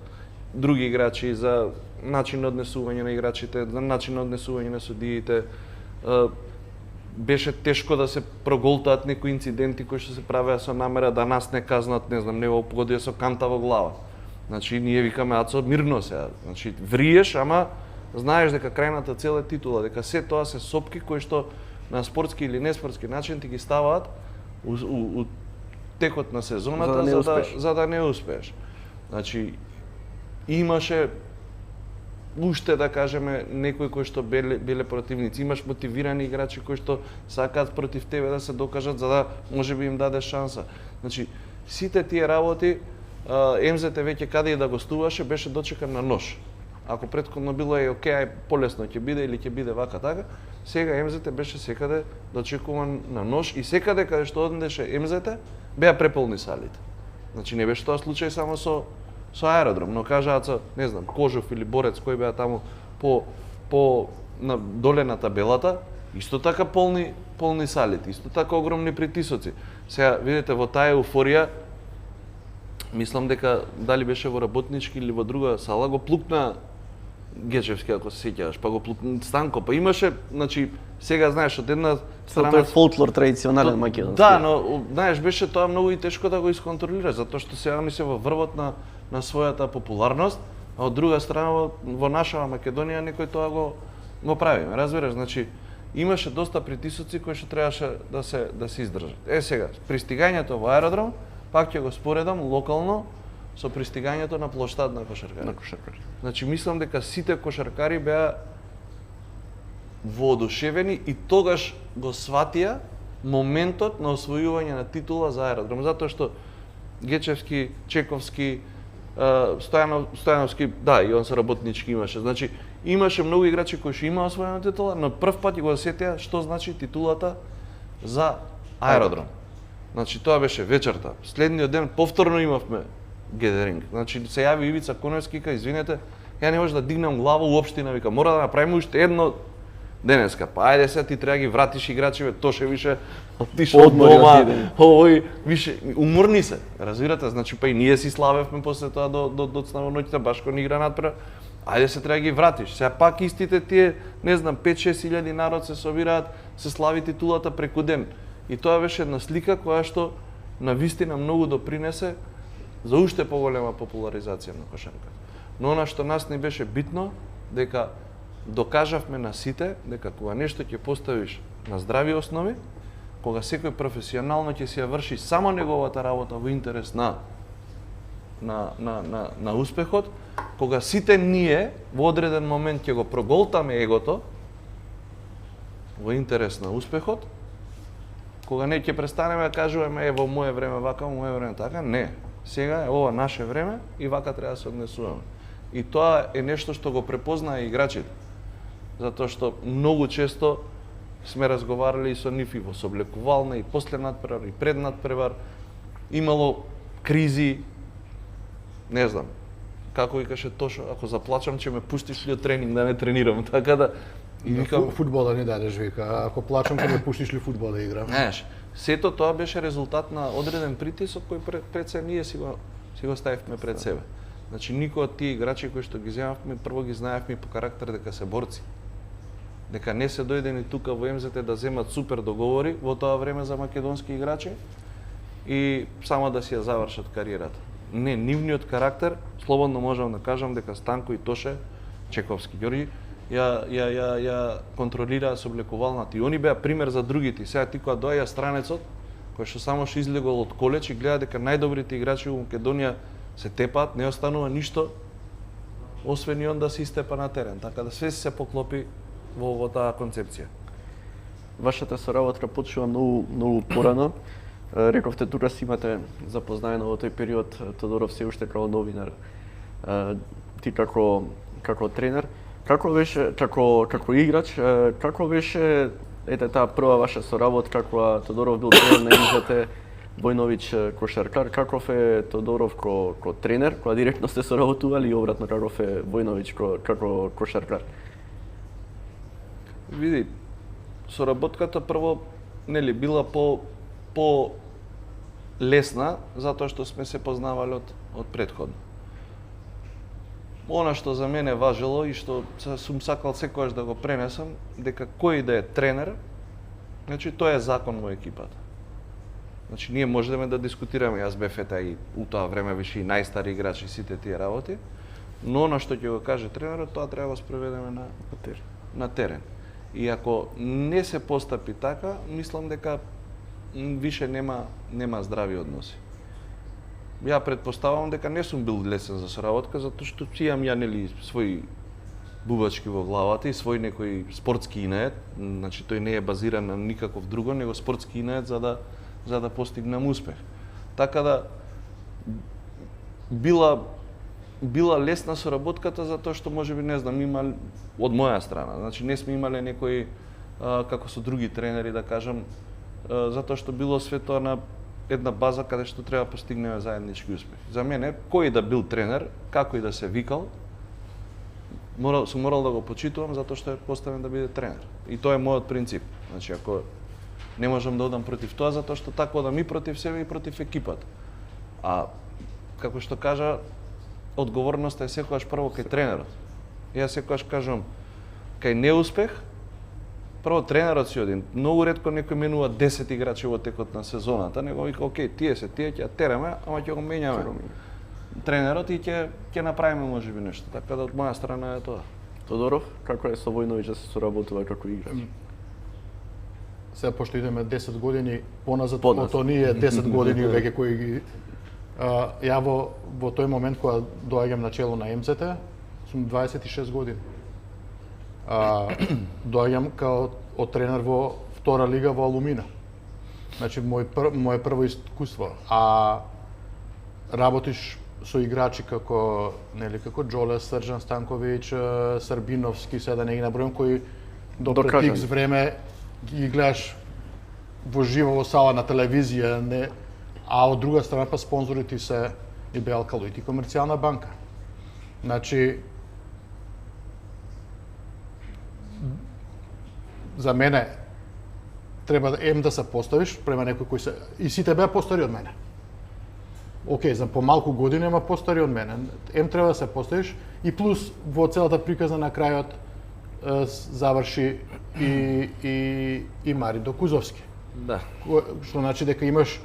Speaker 2: други играчи, за начин на однесување на играчите, за начин на однесување на судиите. Беше тешко да се проголтаат некои инциденти кои што се правеа со намера да нас не казнат, не знам, него погодија со канта во глава. Значи ние викаме Ацо мирно сега. Значи вриеш, ама знаеш дека крајната цел е титула, дека се тоа се сопки кои што на спортски или неспортски начин ти ги ставаат у текот на сезоната за да не успееш. Значи имаше уште да кажеме некои кои што биле противници, имаш мотивирани играчи кои што сакаат против тебе да се докажат за да можеби им даде шанса. Значи сите тие работи МЗТ веќе каде и да гостуваше беше дочекан на нож. Ако претходно било окей, полесно ќе биде или ќе биде вака така, сега МЗТ беше секаде дочекуван на нож и секаде каде што одеше МЗТ беа преполни салите. Значи не беше тоа случај само со аеродром, но кажаат не знам, Кожов или Борец кој беа таму по на доле на табелата, исто така полни салите, исто така огромни притисоци. Сега видите во таа еуфорија, мислам дека дали беше во работнички или во друга сала го плукна Гечевски, ако се сеќаваш, па го плукна Станко, па имаше, значи сега знаеш од една страна
Speaker 1: тој фолклор традиционален македонски.
Speaker 2: Да, но знаеш беше тоа многу и тешко да го исконтролира, затоа што сега ми се во врвот на својата популарност, а од друга страна во нашава Македонија некој тоа го прави. Разбираш, значи имаше доста притисоци кои што требаше да се издржат. Сега, пристигањето во аеродром, пак ќе го споредам локално со пристигањето на плоштад на кошаркари. Значи мислам дека сите кошаркари беа воодушевени и тогаш го сватија моментот на освојување на титула за аеродром, затоа што Гечевски, Чековски, Стојановски, да, и он се работнички имаше. Значи имаше многу играчи кои што имаа освоена титула, но прв пат го сетеа што значи титулата за аеродром. Значи тоа беше вечерта. Следниот ден повторно имавме гедеринг. Значи се јави Ивица Коневски, ка извинете, ја не можам да дигнам глава уопштина, вика мора да направиме уште едно денеска. Па ајде сега ти треба ги вратиш играчиве, Тоше више отишол од дома. Овој више уморни се. Разбирате, значи па и ние си славевме после тоа до доцна во ноќта баш кога ни игра надпред. Ајде се треба ги вратиш. Сега пак истите тие, не знам, 5-6 илјади народ се собираат, се слави титулата преку ден. И тоа беше една слика која што навистина многу допринесе за уште поголема популаризација на кошарката. Но она што нас не беше битно, дека докажавме на сите дека кога нешто ќе поставиш на здрави основи, кога секој професионално ќе си ја врши само неговата работа во интерес на успехот, кога сите ние во одреден момент ќе го проголтаме егото во интерес на успехот, Кога не ќе престанеме да кажуваме во мое време вака, во мое време така, не. Сега е ова наше време и вака треба да се однесуваме. И тоа е нешто што го препознаа играчите. Затоа што многу често сме разговарали и со нив и во соблекувална, и после надпревар, и пред надпревар. Имало кризи, не знам, како викаше Тошо, ако заплачам ќе ме пуштиш ли од тренинг да не тренирам, така да...
Speaker 3: И викам, фудбал да не дадеш, вика, ако плачам ќе ме пуштиш ли фудбал да играм?
Speaker 2: Знаеш, сето тоа беше резултат на одреден притисок кој пред се ние си го ставивме пред себе. Значи никој од тие играчи кои што ги земавме, прво ги знаевме по карактер дека се борци. Дека не се дојдени тука во МЗТ да земат супер договори во тоа време за македонски играчи и само да си ја завршат кариерата. Не, нивниот карактер, слободно можам да кажам дека Станко и Тоше, Чековски Ѓорѓи, ја контролираа соблекувалната и они беа пример за другите. Сега ти кога доаѓа странецот, кој што само што излегол од колеж и гледа дека најдобрите играчи во Македонија се тепаат, не останува ништо освен и он да се истепа на терен. Така да све се поклопи во таа концепција.
Speaker 1: Вашата соработка почува многу порано. Рековте тука си имате запознаено во тој период Тодоров се уште како новинар. Ти како тренер, како беше како играч, како беше таа прва ваша соработка кога Тодоров бил тренер на МЗТ, Војновиќ кошаркар, каков е Тодоров како тренер, кога директно сте соработували и обратно каков е Војновиќ како кошаркар?
Speaker 2: Види, соработката прво нели била по лесна затоа што сме се познавали од претходно. Она што за мене важело и што сум сакал секогаш да го пренесам, дека кој да е тренер, значи тоа е закон во екипата. Значи ние можеме да дискутираме, јас бев и у тоа време више и најстари играчи сите тие работи, но она што ќе го каже тренерот, тоа треба да го спроведеме на терен. И ако не се постапи така, мислам дека више нема здрави односи. Ја претпоставувам дека не сум бил лесен за соработка, затоа што си имам ја нели свои бубачки во главата и свој некој спортски инает, значи тој не е базиран на никаков друго, него спортски инает за да постигнем успех. Така да била лесна соработката затоа што можеби не знам има од моја страна. Значи не сме имале некои како со други тренери да кажам, затоа што било све тоа на една база каде што треба постигнеме заеднички успех. За мене кој да бил тренер, како и да се викал, сум морал да го почитувам затоа што е поставен да биде тренер. И тоа е мојот принцип. Значи ако не можам да одам против тоа затоа што така одам и против себе и против екипата. А како што кажа, одговорноста е секогаш прво кај тренерот. Јас секогаш кажам, кај неуспех, прво тренерот си один. Многу ретко некој менува 10 играчи во текот на сезоната, него вика, окей, тие ќе тереме, ама ќе го менјаме. Тренерот и ќе направиме можеби нешто. Така да од моја страна е тоа.
Speaker 1: Тодоров, како е со Војновиќ да се соработува како играч?
Speaker 3: Сега пошто идеме 10 години поназад, тоа ние 10 години веќе кои ги ја во тој момент кога доаѓам на чело на МЗТ, сум 26 години. Доаѓам као тренер во втора лига во Алумина. Значи моje прво искуство. А работиш со играчи како Џоле, Срџан Станковиќ, Србиновски, сега да не ги набројам, кои до пред икс време ги гледаш во живо во сала на телевизија, а од друга страна па спонзорите се и Белкалоид и Комерцијална банка. Значи за мене треба да се поставиш према некој кој се и сите беа постари од мене. Океј, за помалку години, ама постари од мене. Треба да се поставиш и плюс во целата приказна на крајот заврши и Маридо Кузовски.
Speaker 2: Да.
Speaker 3: Што значи дека имаш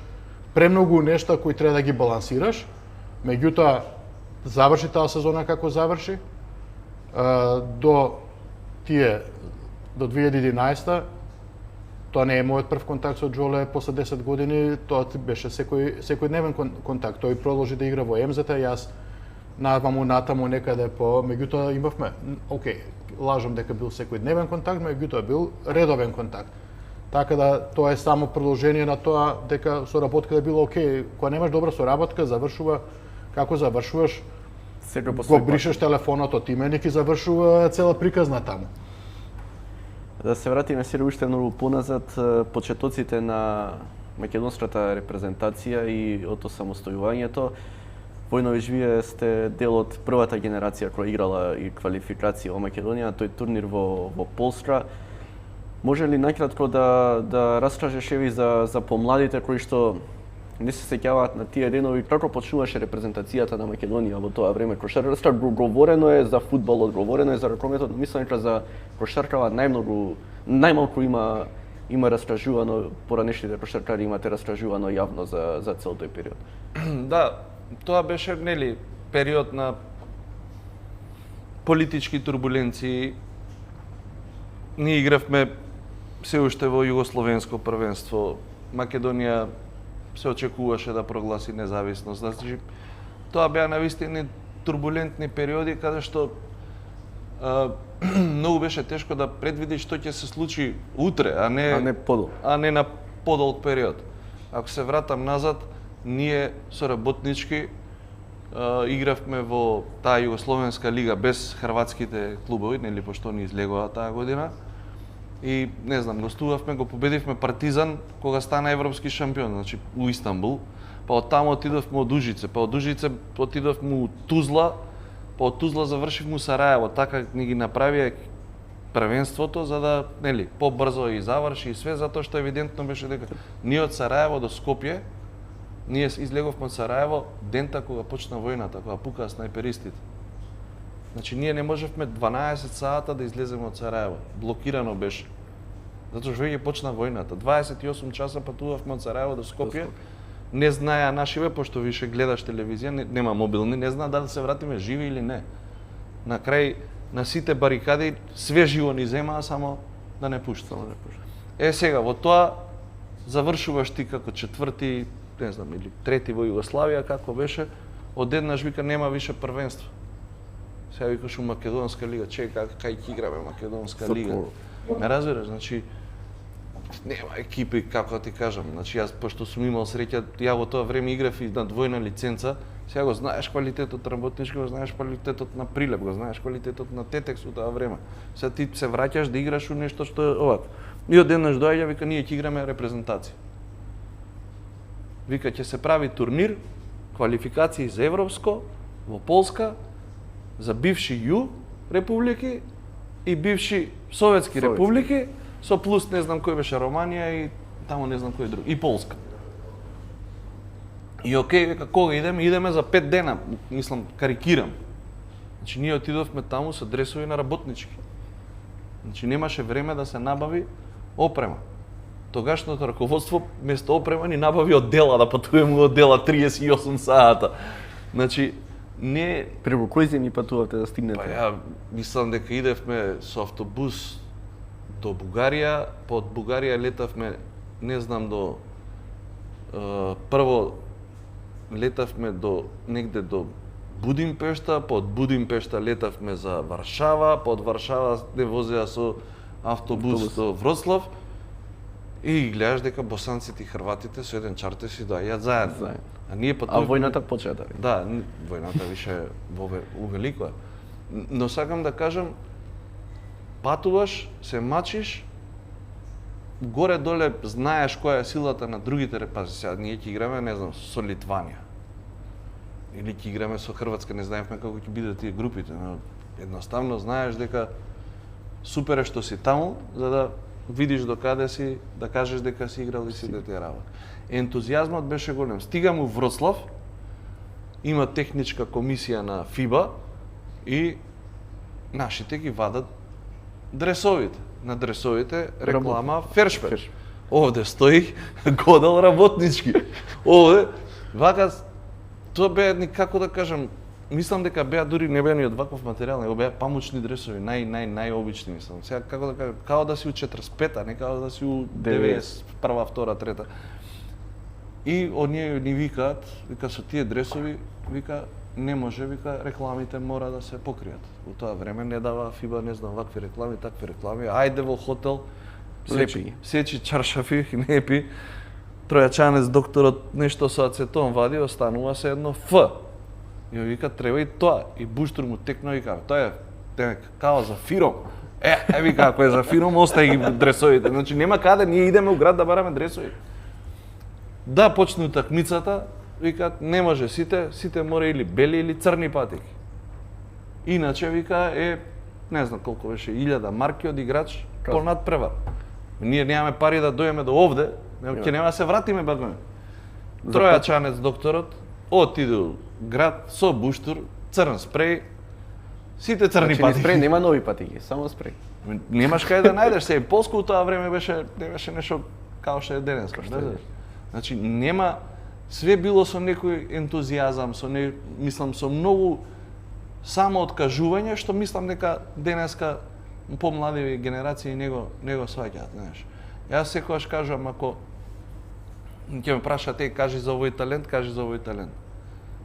Speaker 3: премногу нешта кои треба да ги балансираш, меѓутоа заврши таа сезона како заврши, до 2011 тоа не е мојот прв контакт со Џоле после 10 години, тоа беше секојдневен контакт. Тој продолжи да игра во МЗТ, јас натаму некаде меѓутоа имавме, океј, лажам дека бил секојдневен контакт, меѓутоа бил редовен контакт. Така да тоа е само продолжение на тоа дека соработката било окей. Кога немаш добра соработка, завршува како завршуваш,
Speaker 1: Секој по
Speaker 3: го
Speaker 1: свој
Speaker 3: бришеш телефонот од именик и завршува цела приказна таму.
Speaker 1: Да се вратиме сега уште многу поназад, почетоците на македонската репрезентација и од самостојувањето. Војнович, вие сте дел од првата генерација која играла и квалификација во Македонија, тој турнир во Полска. Може ли најкратко да раскажеш еви за помладите кои што не се сеќаваат на тие денови, како почнуваше репрезентацијата на Македонија во тоа време? Кошарката говорено е за фудбалот, говорено е за ракометот, но мислам дека за кошаркава најмалку има раскажувано, поранешните кошаркари имате раскажувано јавно за цел тој период.
Speaker 2: Да, тоа беше период на политички турбуленции. Ние игравме се уште во југословенско првенство. Македонија се очекуваше да прогласи независност. Значи, тоа беа навистина турбулентни периоди каде што многу беше тешко да предвидиш што ќе се случи утре, а не на подолг период. Ако се вратам назад, ние соработнички игравме во таа југословенска лига без хрватските клубови, нели пошто ни излегоа таа година. И не знам, гостувавме, го победивме Партизан кога стана европски шампион, значи у Истанбул. Па од таму отидовме од Ужице, па од Ужице отидовме у Тузла, па од Тузла завршивме у Сараево. Така ни ги направија првенството за да, нели, побрзо и заврши и све, затоа што евидентно беше дека ние од Сараево до Скопје, ние излеговме од Сараево дента кога почна војната, кога пукаа снайперистите. Значи, ние не можевме 12 сата да излеземе од Сараево. Блокирано беше. Затоа што веќе почна војната. 28 часа патувавме од Сараево до Скопје. Не знаеа нашиве, пошто више гледаш телевизија, нема мобилни, не знаа дали се вратиме живи или не. На крај на сите барикади све живо ни земаа, само да не пуштат. Сега, во тоа завршуваш ти како четврти, не знам, или трети во Југославија, како беше, одеднаш вика нема више првенство. Сега викаш у Македонска лига, кај ќе играме Македонска лига. Ме разбираш, значи нема екипи, како ти кажам. Значи јас пошто сум имал среќа, ја во тоа време играв и на двојна лиценца, сега го знаеш квалитетот работнички, го знаеш квалитетот на Прилеп, го знаеш квалитетот на Тетекс у тоа време. Сега ти се враќаш да играш у нешто што е овако. И одеднаш доаѓа, вика ние ќе играме репрезентација. Вика ќе се прави турнир, квалификации за европско во Полска, за бивши ју републики и бивши советски републики, со плюс не знам кој беше Романија и таму не знам кој друг, и Полска. И окей, века кога идеме? Идеме за 5 дена, мислам, карикирам. Значи ние отидовме таму со дресови на работнички. Значи немаше време да се набави опрема. Тогашното раководство место опрема ни набави оддела, да патуваме од оддела 38 сата. Значи не
Speaker 1: преку кој земји патувате да стигнете?
Speaker 2: Па ја мислам дека идевме со автобус до Бугарија, па од Бугарија летавме, не знам до прво летавме до негде до Будимпешта, па од Будимпешта летавме за Варшава, па од Варшава не возеа со автобус до Вроцлав. И гледаш дека босанците и хрватите со еден чартер си доаѓаат заедно. А ние патуваме.
Speaker 1: А војната почета.
Speaker 2: Да, војната више увеликува. Но сакам да кажам, патуваш, се мачиш, горе-доле знаеш која е силата на другите репази. Сега ние ќе играме, не знам, со Литванија. Или ќе играме со Хрватска, не знаевме како ќе бидат тие групите, но едноставно знаеш дека супер е што си таму, за да видиш до каде си, да кажеш дека си играл и си да ти работа. Ентузијазмот беше голем. Стигам у Вроцлав, има техничка комисија на ФИБА и нашите ги вадат дресовите. На дресовите реклама Фершпер. Овде стои Годал работнички. Овде, вака, тоа беа, како да кажам, мислам дека беа дури не беа ни од ваков материјал, него беа памучни дресови, најобични мислам. Сега како да кажам, као да си у 45-та, не као да си у 91-та, 2-та, 3-та. И оние ни викаат, вика со тие дресови, вика не може, вика рекламите мора да се покријат. У тоа време не дава ФИБА, не знам, вакви реклами, такви реклами. Ајде во хотел,
Speaker 1: Лепи ги.
Speaker 2: Сечи чаршафи, лепи. Тројачанец докторот нешто со ацетон вади, останува се едно Ф. И вика треба и тоа. И Буштур му текна и вика, тоа е као за фиром. Вика, ако е за фиром, остај ги дресовите. Значи нема каде, ние идеме у град да бараме дресови. Да почне утакмицата, викаат не може сите мора или бели или црни патики. Иначе вика не знам колку беше 1000 марки од играч по надпревар. Ние немаме пари да дојдеме до овде, ќе нема да се вратиме багаме. Тројачанец докторот отиде у град со Буштур, црн спреј, сите црни патики.
Speaker 1: Спреј нема нови патики, само спреј.
Speaker 2: Немаш кај да најдеш се. Полско у тоа време не беше нешто као што е денеска. Значи нема, све било со некој ентузијазам, мислам со многу самооткажување, што мислам дека денеска помлади генерации него сваќаат, знаеш. Јас секогаш кажам, ако ќе ме прашате, кажи за овој талент.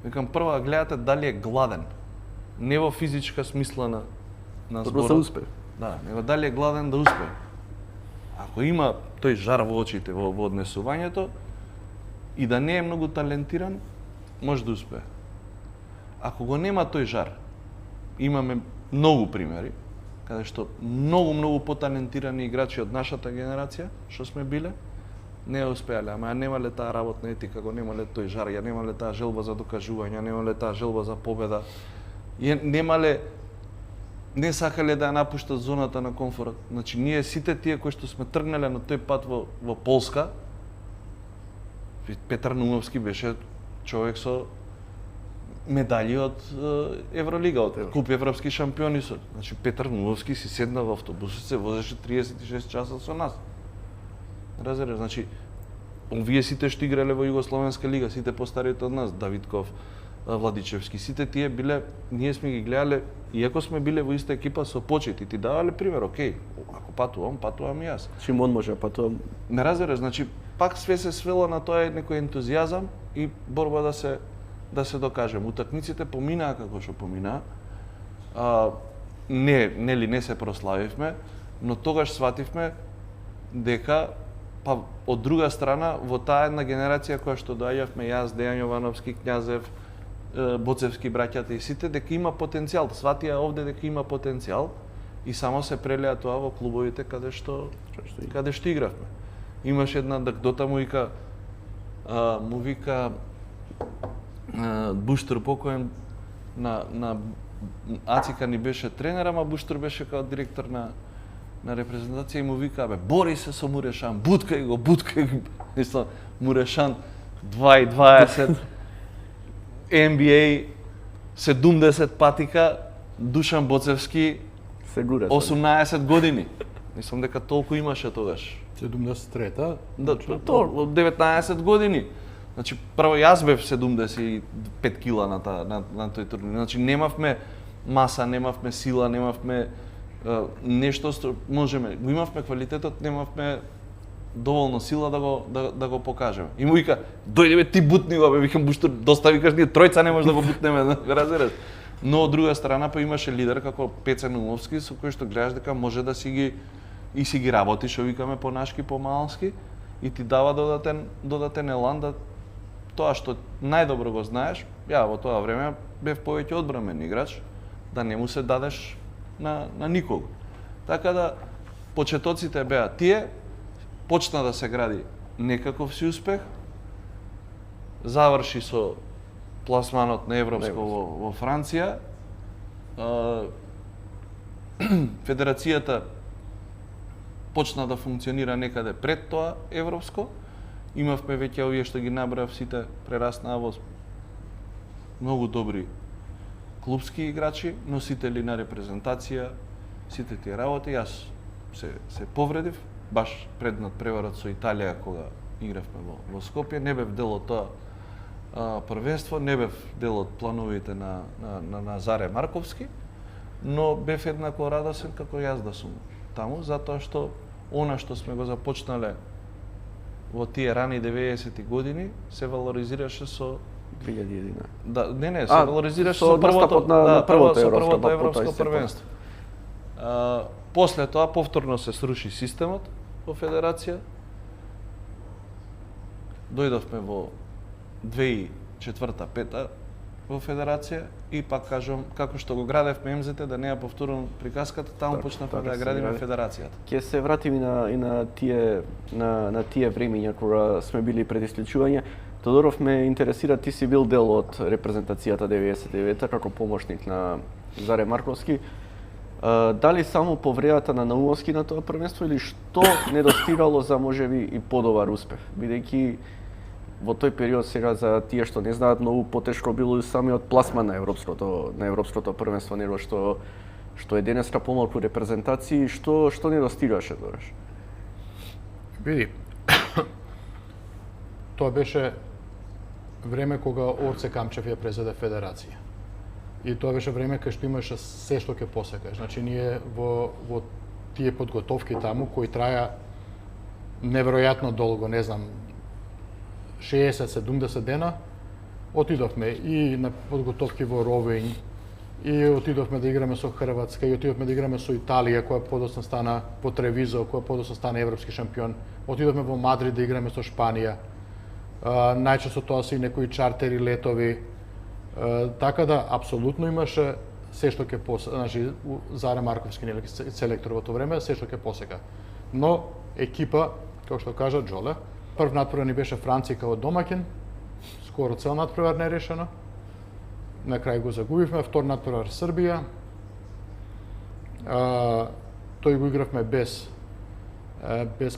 Speaker 2: Викам прво гледате дали е гладен. Не во физичка смисла на зборот.
Speaker 1: Да успе.
Speaker 2: Да, него дали е гладен да успе. Ако има тој жар во очите во однесувањето и да не е многу талентиран, може да успее. Ако го нема тој жар, имаме многу примери каде што многу поталентирани играчи од нашата генерација што сме биле не успеале, ама ја немале таа работна етика, го немале тој жар, ја немале таа желба за докажување, ја немале таа желба за победа, ја немале, не сакале да ја напуштат зоната на комфорт. Значи ние сите тие кои што сме тргнале на тој пат во Полска, Петар Нумовски беше човек со медали од Евролига, од Куп европски шампиони со. Значи Петар Нумовски си седна во автобусот, се возеше 36 часа со нас. Разбираш, значи овие сите што играле во Југословенска лига, сите постарите од нас, Давидков, Владичевски, сите тие биле, ние сме ги гледале, иако сме биле во иста екипа со почет и ти давале пример, окей, ако патувам и јас.
Speaker 1: Шимон може патувам.
Speaker 2: Не разбираш, значи пак све се свело на тоа некој ентузијазам и борба да се докажем. Утакмиците поминаа како што поминаа. Не се прославивме, но тогаш свативме дека од друга страна во таа една генерација која што доаѓавме јас, Дејан Јовановски, Књазев, Боцевски браќата и сите, дека има потенцијал. Сватија овде дека има потенцијал и само се прелеа тоа во клубовите каде што игравме. Имаше една анекдота, му вика Буштур покоен на Ацика ни беше тренер, ама Буштур беше као директор на репрезентација и му вика, бори се со Мурешан, буткај го. Мислам, Мурешан 2,20, NBA 70 патика, Душан Боцевски 18 години. Мислам дека толку имаше тогаш.
Speaker 3: 73-та?
Speaker 2: Да, 19 години. Значи, прво јас бев 75 кила на тој турнир. Значи, немавме маса, немавме сила, немавме нешто што можеме. Имавме квалитетот, немавме доволно сила да го покажеме. И му вика, дојде ти бутни го, викам Буштур, доста викаш, ние тројца не може да го бутнеме, разбираш. Но од друга страна па имаше лидер како Пеце Нумовски, со кој што гледаш дека може да си ги работи, што викаме по-нашки, по-малски, и ти дава додатен елан да тоа што најдобро го знаеш. Ја во тоа време бев повеќе одбранен играч, да не му се дадеш на никого. Така да почетоците беа тие, почна да се гради некаков си успех, заврши со пласманот на Европско во Франција. Федерацијата почна да функционира некаде пред тоа Европско. Имавме веќе овие што ги набрав, сите прераснаа во многу добри клубски играчи, носители на репрезентација, сите тие работи. Јас се повредив, баш пред надпреварот со Италија кога игравме во Скопје. Не бев дел од тоа првенство, не бев дел од плановите на Назаре Марковски, но бев еднакво радосен како јас да сум таму, затоа што она што сме го започнале во тие рани 90-ти години се валоризираше со
Speaker 1: 2011.
Speaker 2: Да, не, се валоризираше со првото европско првенство. После тоа повторно се сруши системот во федерација. Дојдовме во 2004-2005 во федерација и пак кажам, како што го градевме МЗТ, да не ја повторувам приказката, таму почнавме да ја градиме федерацијата.
Speaker 1: Ќе се вратиме и на тие времиња кога сме били пред исклучување. Тодоров ме интересира, ти си бил дел од репрезентацијата 99-та како помошник на Заре Марковски. Дали само повредата на Наумовски на тоа првенство или што недостигало за можеби и подобар успех? Бидејќи во тој период сега за тие што не знаат многу потешко било и самиот пласман на европското првенство, него што е денеска помалку репрезентации, што недостигаше тогаш?
Speaker 3: Види, тоа беше време кога Орце Камчев ја презеде федерација. И тоа беше време кај што имаше се што ќе посекаш. Значи ние во тие подготовки таму кои траја неверојатно долго, не знам, 60-70 дена, отидовме и на подготовки во Ровењ, и отидовме да играме со Хрватска, и отидовме да играме со Италија, која подоцна стана во Тревизо, која подоцна стана европски шампион. Отидовме во Мадрид да играме со Шпанија. Најчесто тоа се и некои чартери летови. Така да апсолутно имаше се што ќе посека, значи Заре Марковски нели селектор во тоа време, се што ќе посека. Но екипа, како што кажа Џоле, прв натпревар ни беше Франција како домаќин, скоро цел натпревар не решено. На крај го загубивме, втор натпревар Србија. Тој го игравме без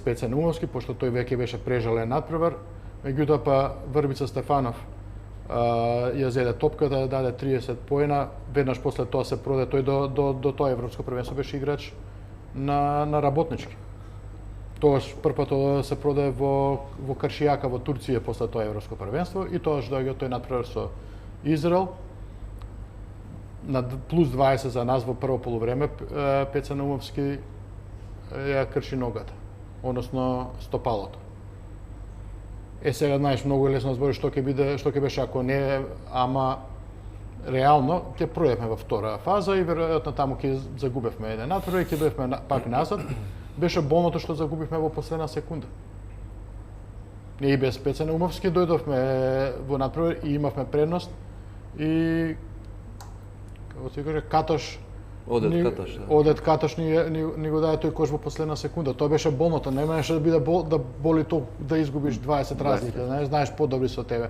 Speaker 3: Пеце Наумовски, пошто тој веќе беше прежален натпревар. Меѓутоа па Врбица Стефанов ја зеде топката, даде 30 поена, веднаш после тоа се проде, тој до тоа европско првенство беше играч на работнички. Тоаш првпат се проде во Каршијака во Турција после тоа европско првенство и тоаш доаѓа тој натпревар со Израел на плюс 20 за нас во прво полувреме. Пеца Наумовски ја крши ногата, односно стопалото. Сега знаеш многу лесно збори што ќе беше ако не, ама реално ќе пројдевме во втора фаза и веројатно таму ќе загубевме еден натпревар и ќе дојдевме пак назад. Беше болното што загубивме во последна секунда. Ние и без Пеца Наумовски дојдовме во натпревар и имавме предност и како се каже Катош Одет Катош ни го даде тој кош во последна секунда. Тоа беше болното, немаше да биде да боли тоа да изгубиш 20 разлика, не знаеш подобри со тебе.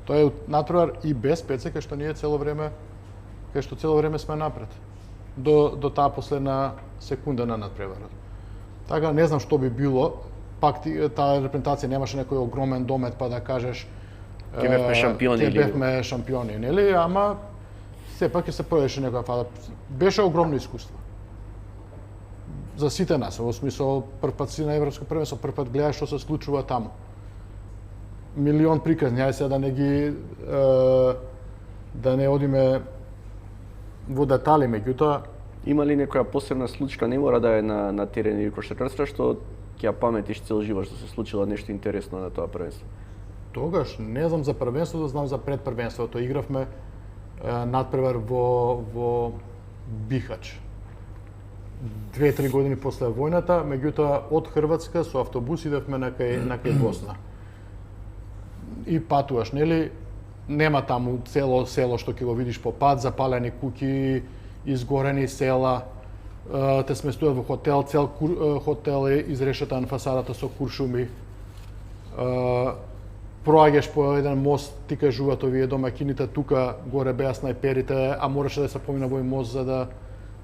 Speaker 3: Тоа е натпревар и без Пеце кај што ние цело време сме напред. До таа последна секунда на натпреварот. Така не знам што би било, пак таа репрезентација немаше некој огромен домет па да кажеш
Speaker 1: ќе бевме
Speaker 3: шампиони, нели, ама сепак ќе се пројдеше некоја фаза. Беше огромно искуство. За сите нас, во смисол прв пат си на европско првенство, прв пат гледаш што се случува таму. Милион приказни, ајде сега да не одиме во детали, меѓутоа
Speaker 1: има ли некоја посебна случка, не мора да е на терен или кошаркарство, што ќе ја паметиш цел живот што се случило нешто интересно на тоа првенство?
Speaker 3: Тогаш не знам за првенството, знам за предпрвенството. Игравме надпревар во Бихач. 2-3 години после војната, меѓутоа од Хрватска со автобус идевме на кај Босна. И патуваш, нели? Нема таму цело село што ќе го видиш по пат, запалени куќи, изгорени села, те сместуваат во хотел, цел хотел е изрешетан фасадата со куршуми. Проаѓаш по еден мост, ти кажуваат овие домаќините, тука горе беа снајперите, а мораше да се помина во мост за да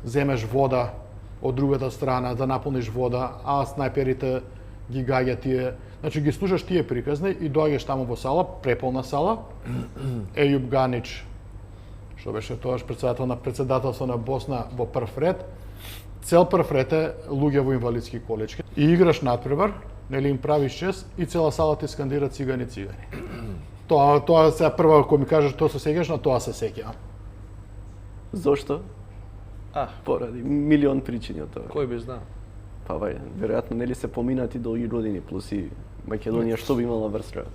Speaker 3: земеш вода од другата страна, да наполниш вода, а снајперите ги гаѓа тие. Значи ги слушаш тие приказни и доаѓаш таму во сала, преполна сала. Ејуб Ганич, што беше тоаш председател на председателство на Босна во прв ред, цел прв ред е луѓе во инвалидски колички. И играш надпревар, нели им правиш чест и цела сала ти скандира цигани, цигани. Тоа сега прво кој ми кажеш тоа се сеќаш, на тоа се сеќавам.
Speaker 1: Зошто? Поради милион причини од тоа.
Speaker 2: Кој би знал?
Speaker 1: Веројатно нели се поминати долги години плюс и Македонија што би имала врска?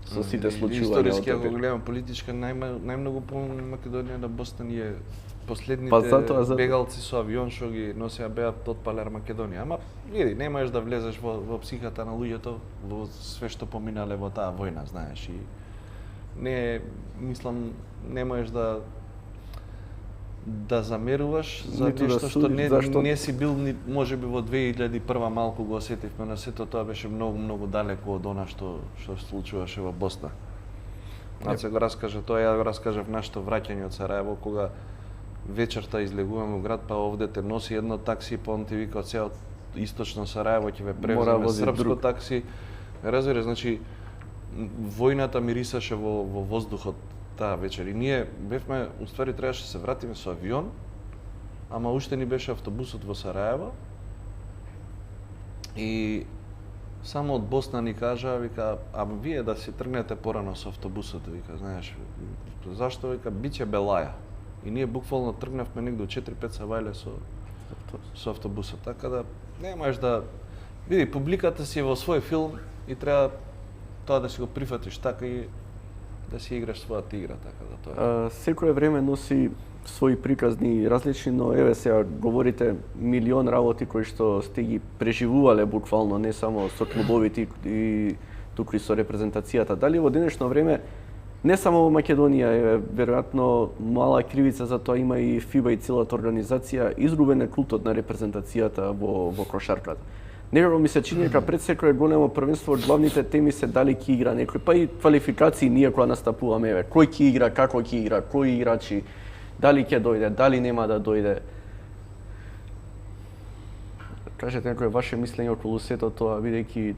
Speaker 1: со сите случувања.
Speaker 2: Историски, ако гледам политичка, најмногу помнам Македонија на Босна е последните бегалци со авион што ги носеа беа од Палер Македонија. Ама види, не можеш да влезеш во психата на луѓето во све што поминале во таа војна, знаеш, и не мислам не можеш да замеруваш за нешто што не си бил можеби во 2001 малку го осетивме, на сето тоа беше многу далеко од она што се случуваше во Босна. Се го раскажа тоа, ја го раскажав нашето враќање од Сараево, кога вечерта излегуваме во град, па овде те носи едно такси, па он ти вика од сеот источно Сараево ќе ве превземе српско такси. Разбира, значи војната мирисаше во воздухот таа вечер. И ние бевме, уствари требаше се вратиме со авион, ама уште ни беше автобусот во Сараево. И само од Босна ни кажа, вика, а вие да си тргнете порано со автобусот, вика, знаеш, зашто, вика, биче Белаја. И ние буквално тргнавме негде 4-5 савајле со автобусот. Така да не можеш да види, публиката си е во свој филм и треба тоа да си го прифатиш така и да си играш својата игра, така да тоа.
Speaker 1: Секое време носи своји приказни различни, но еве сега говорите милион работи кои што сте ги преживувале буквално, не само со клубовите и туку и со репрезентацијата. Дали во денешно време не само во Македонија е веројатно мала кривица за тоа има и ФИБА и целата организација, изгубен е култот на репрезентацијата во кошарката. Некако ми се чини дека пред секое големо првенство главните теми се дали ќе игра некој, па и квалификации ние кога настапуваме, еве, кој ќе игра, како ќе игра, кои играчи, дали ќе дојде, дали нема да дојде. Кажете некој ваше мислење околу сето тоа, бидејќи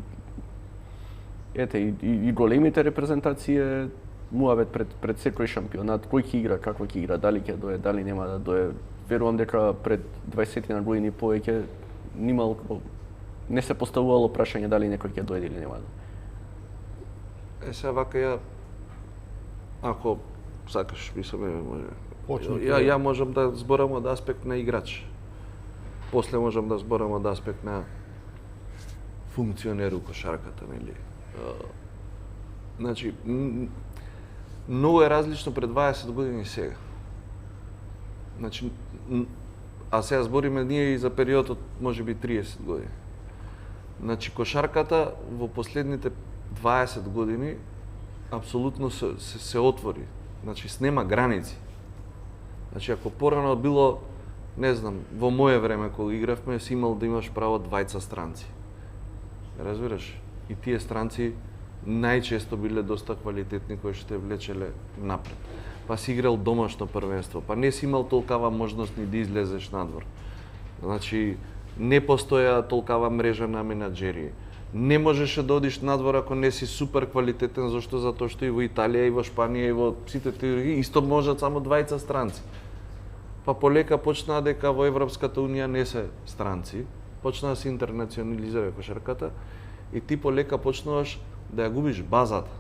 Speaker 1: ете и големите репрезентации муавет пред секој шампионат, кој ќе игра, како ќе игра, дали ќе дојде, дали нема да дојде. Верувам дека пред 20 на години повеќе не се поставувало прашање дали некој ќе дојде или нема.
Speaker 2: Сега вака ја, ако сакаш, мислам, ја можам да зборам од аспект на играч. После можам да зборам од аспект на функционер у кошарката, нели? Значи, многу е различно пред 20 години и сега. Значи, а сега збориме ние и за периодот можеби 30 години. Значи, кошарката во последните 20 години апсолутно се отвори. Значи, снема граници. Значи, ако порано било, не знам, во моје време кога игравме, си имал да имаш право двајца странци. Разбираш? И тие странци најчесто биле доста квалитетни кои што те влечеле напред. Па си играл домашно првенство, па не си имал толкава можност ни да излезеш надвор. Значи, не постоја толкава мрежа на менаџери. Не можеше да одиш надвор ако не си супер квалитетен, зашто? Затоа што и во Италија, и во Шпанија, и во сите тие исто можат само двајца странци. Па полека почнаа дека во Европската унија не се странци, почнаа да се интернационализира кошарката и ти полека почнуваш да ја губиш базата.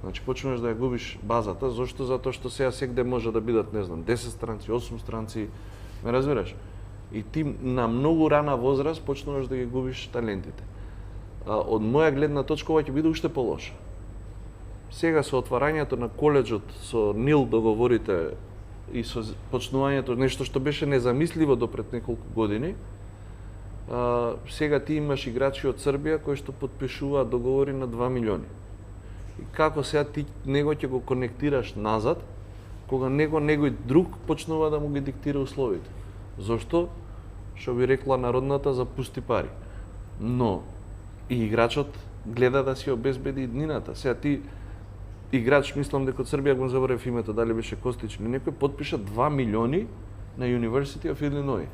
Speaker 2: Значи почнуваш да ја губиш базата, зашто? Затоа што сега секде може да бидат, не знам, 10 странци, 8 странци, ме разбираш? И ти на многу рана возраст почнуваш да ги губиш талентите. Од моја гледна точка ова ќе биде уште полошо. Сега со отварањето на коледжот, со НИЛ договорите и со почнувањето, нешто што беше незамисливо до пред неколку години, сега ти имаш играчи од Србија кои што потпишуваат договори на 2 милиони. И како сега ти него ќе го конектираш назад, кога негој друг почнува да му ги диктира условите. Зошто? Што би рекла народната, за пусти пари. Но и играчот гледа да си обезбеди иднината. Сега ти играч, мислам дека од Србија го заборев името, дали беше Костич или некој, потпиша 2 милиони на University of Illinois.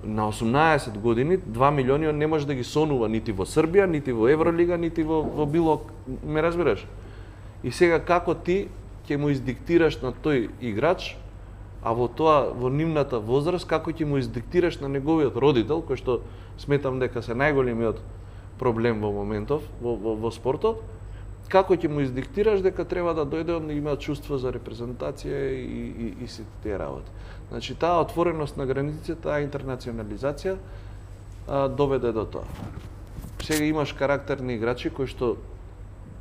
Speaker 2: На 18 години 2 милиони он не може да ги сонува нити во Србија, нити во Евролига, нити во било, ме разбираш? И сега како ти ќе му издиктираш на тој играч, а во тоа, во нивната возраст, како ќе му издиктираш на неговиот родител, кој што сметам дека се најголемиот проблем во моментов, во спортот, како ќе му издиктираш дека треба да дојде он да има чувство за репрезентација и сите тие работи. Значи, таа отвореност на границите, таа интернационализација доведе до тоа. сега имаш карактерни играчи кои што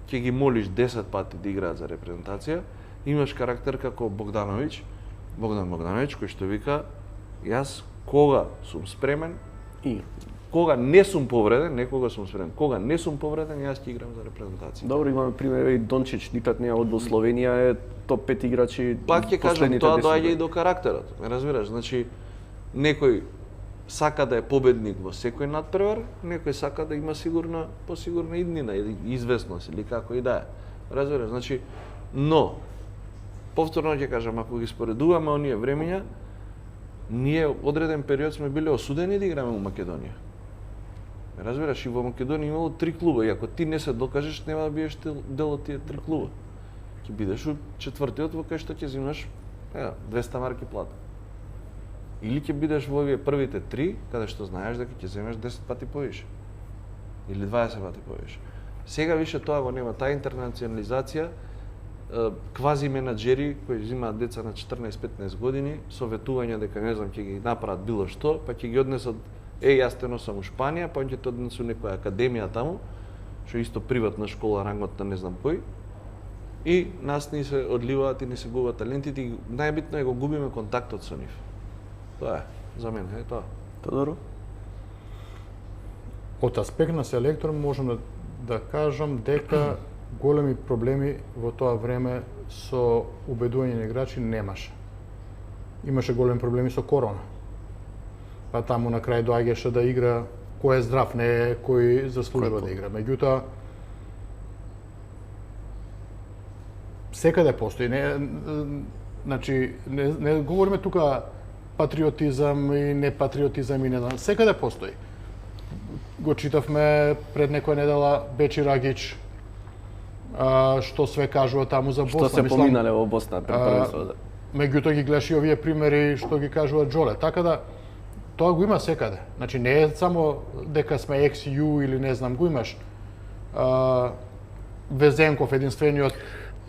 Speaker 2: ќе ги молиш 10 пати да играат за репрезентација, имаш карактер како Богдан Богдановиќ кој што вика јас кога сум спремен
Speaker 1: И
Speaker 2: кога не сум повреден, не кога сум спремен, кога не сум повреден, јас ќе играм за репрезентација.
Speaker 1: добро, имаме пример и Дончич, никад не е од Словенија, е топ 5 играчи.
Speaker 2: Пак ќе кажам,
Speaker 1: последните
Speaker 2: тоа
Speaker 1: 10
Speaker 2: доаѓа и
Speaker 1: години.
Speaker 2: до карактерот, ме разбираш? Значи, некој сака да е победник во секој надпревар, некој сака да има посигурна иднина, или известност, или како и да е. Разбираш? Значи, но, повторно ќе кажам, ако ги споредуваме оние времења, ние одреден период сме биле осудени да играме во Македонија. Разбираш, и во Македонија имало 3 клуба, и ако ти не се докажеш, нема да биеш дел од тие 3 клуба. Ќе бидеш у четвртиот во кај што ќе зимаш 200 марки плата. Или ќе бидеш во овие првите 3, каде што знаеш дека ќе земеш 10 пати повише. Или 20 пати повише. Сега више тоа го нема, таа интернационализација, квази менаџери кои земаат деца на 14-15 години, советување дека не знам ќе ги направат било што, па ќе ги однесат јас те носам у Шпанија, па ќе те однесу некоја академија таму, што е исто приватна школа, рангот на не знам кој. И нас ни се одливаат и ни се губат талентите и најбитно е го губиме контактот со нив. Тоа е, за мене е тоа.
Speaker 1: Тодоро?
Speaker 3: Од аспект на селектор можам да кажам дека големи проблеми во тоа време со убедување на играчи немаше. Имаше големи проблеми со корона. Па таму на крај доаѓаше да игра кој е здрав, не кој заслужува да игра. Меѓутоа, секаде постои. Значи, не говориме тука патриотизам и непатриотизам и не знам. Секаде постои. Го читавме пред некоја недела Бечи Рагич, што све кажува таму за Босна.
Speaker 1: Што се поминале во Босна пред првенството.
Speaker 3: Меѓутоа ги гледаш и овие примери што ги кажува Джоле. Така да, тоа го има секаде. Значи, не е само дека сме XU или не знам, го имаш. Везенков, единствениот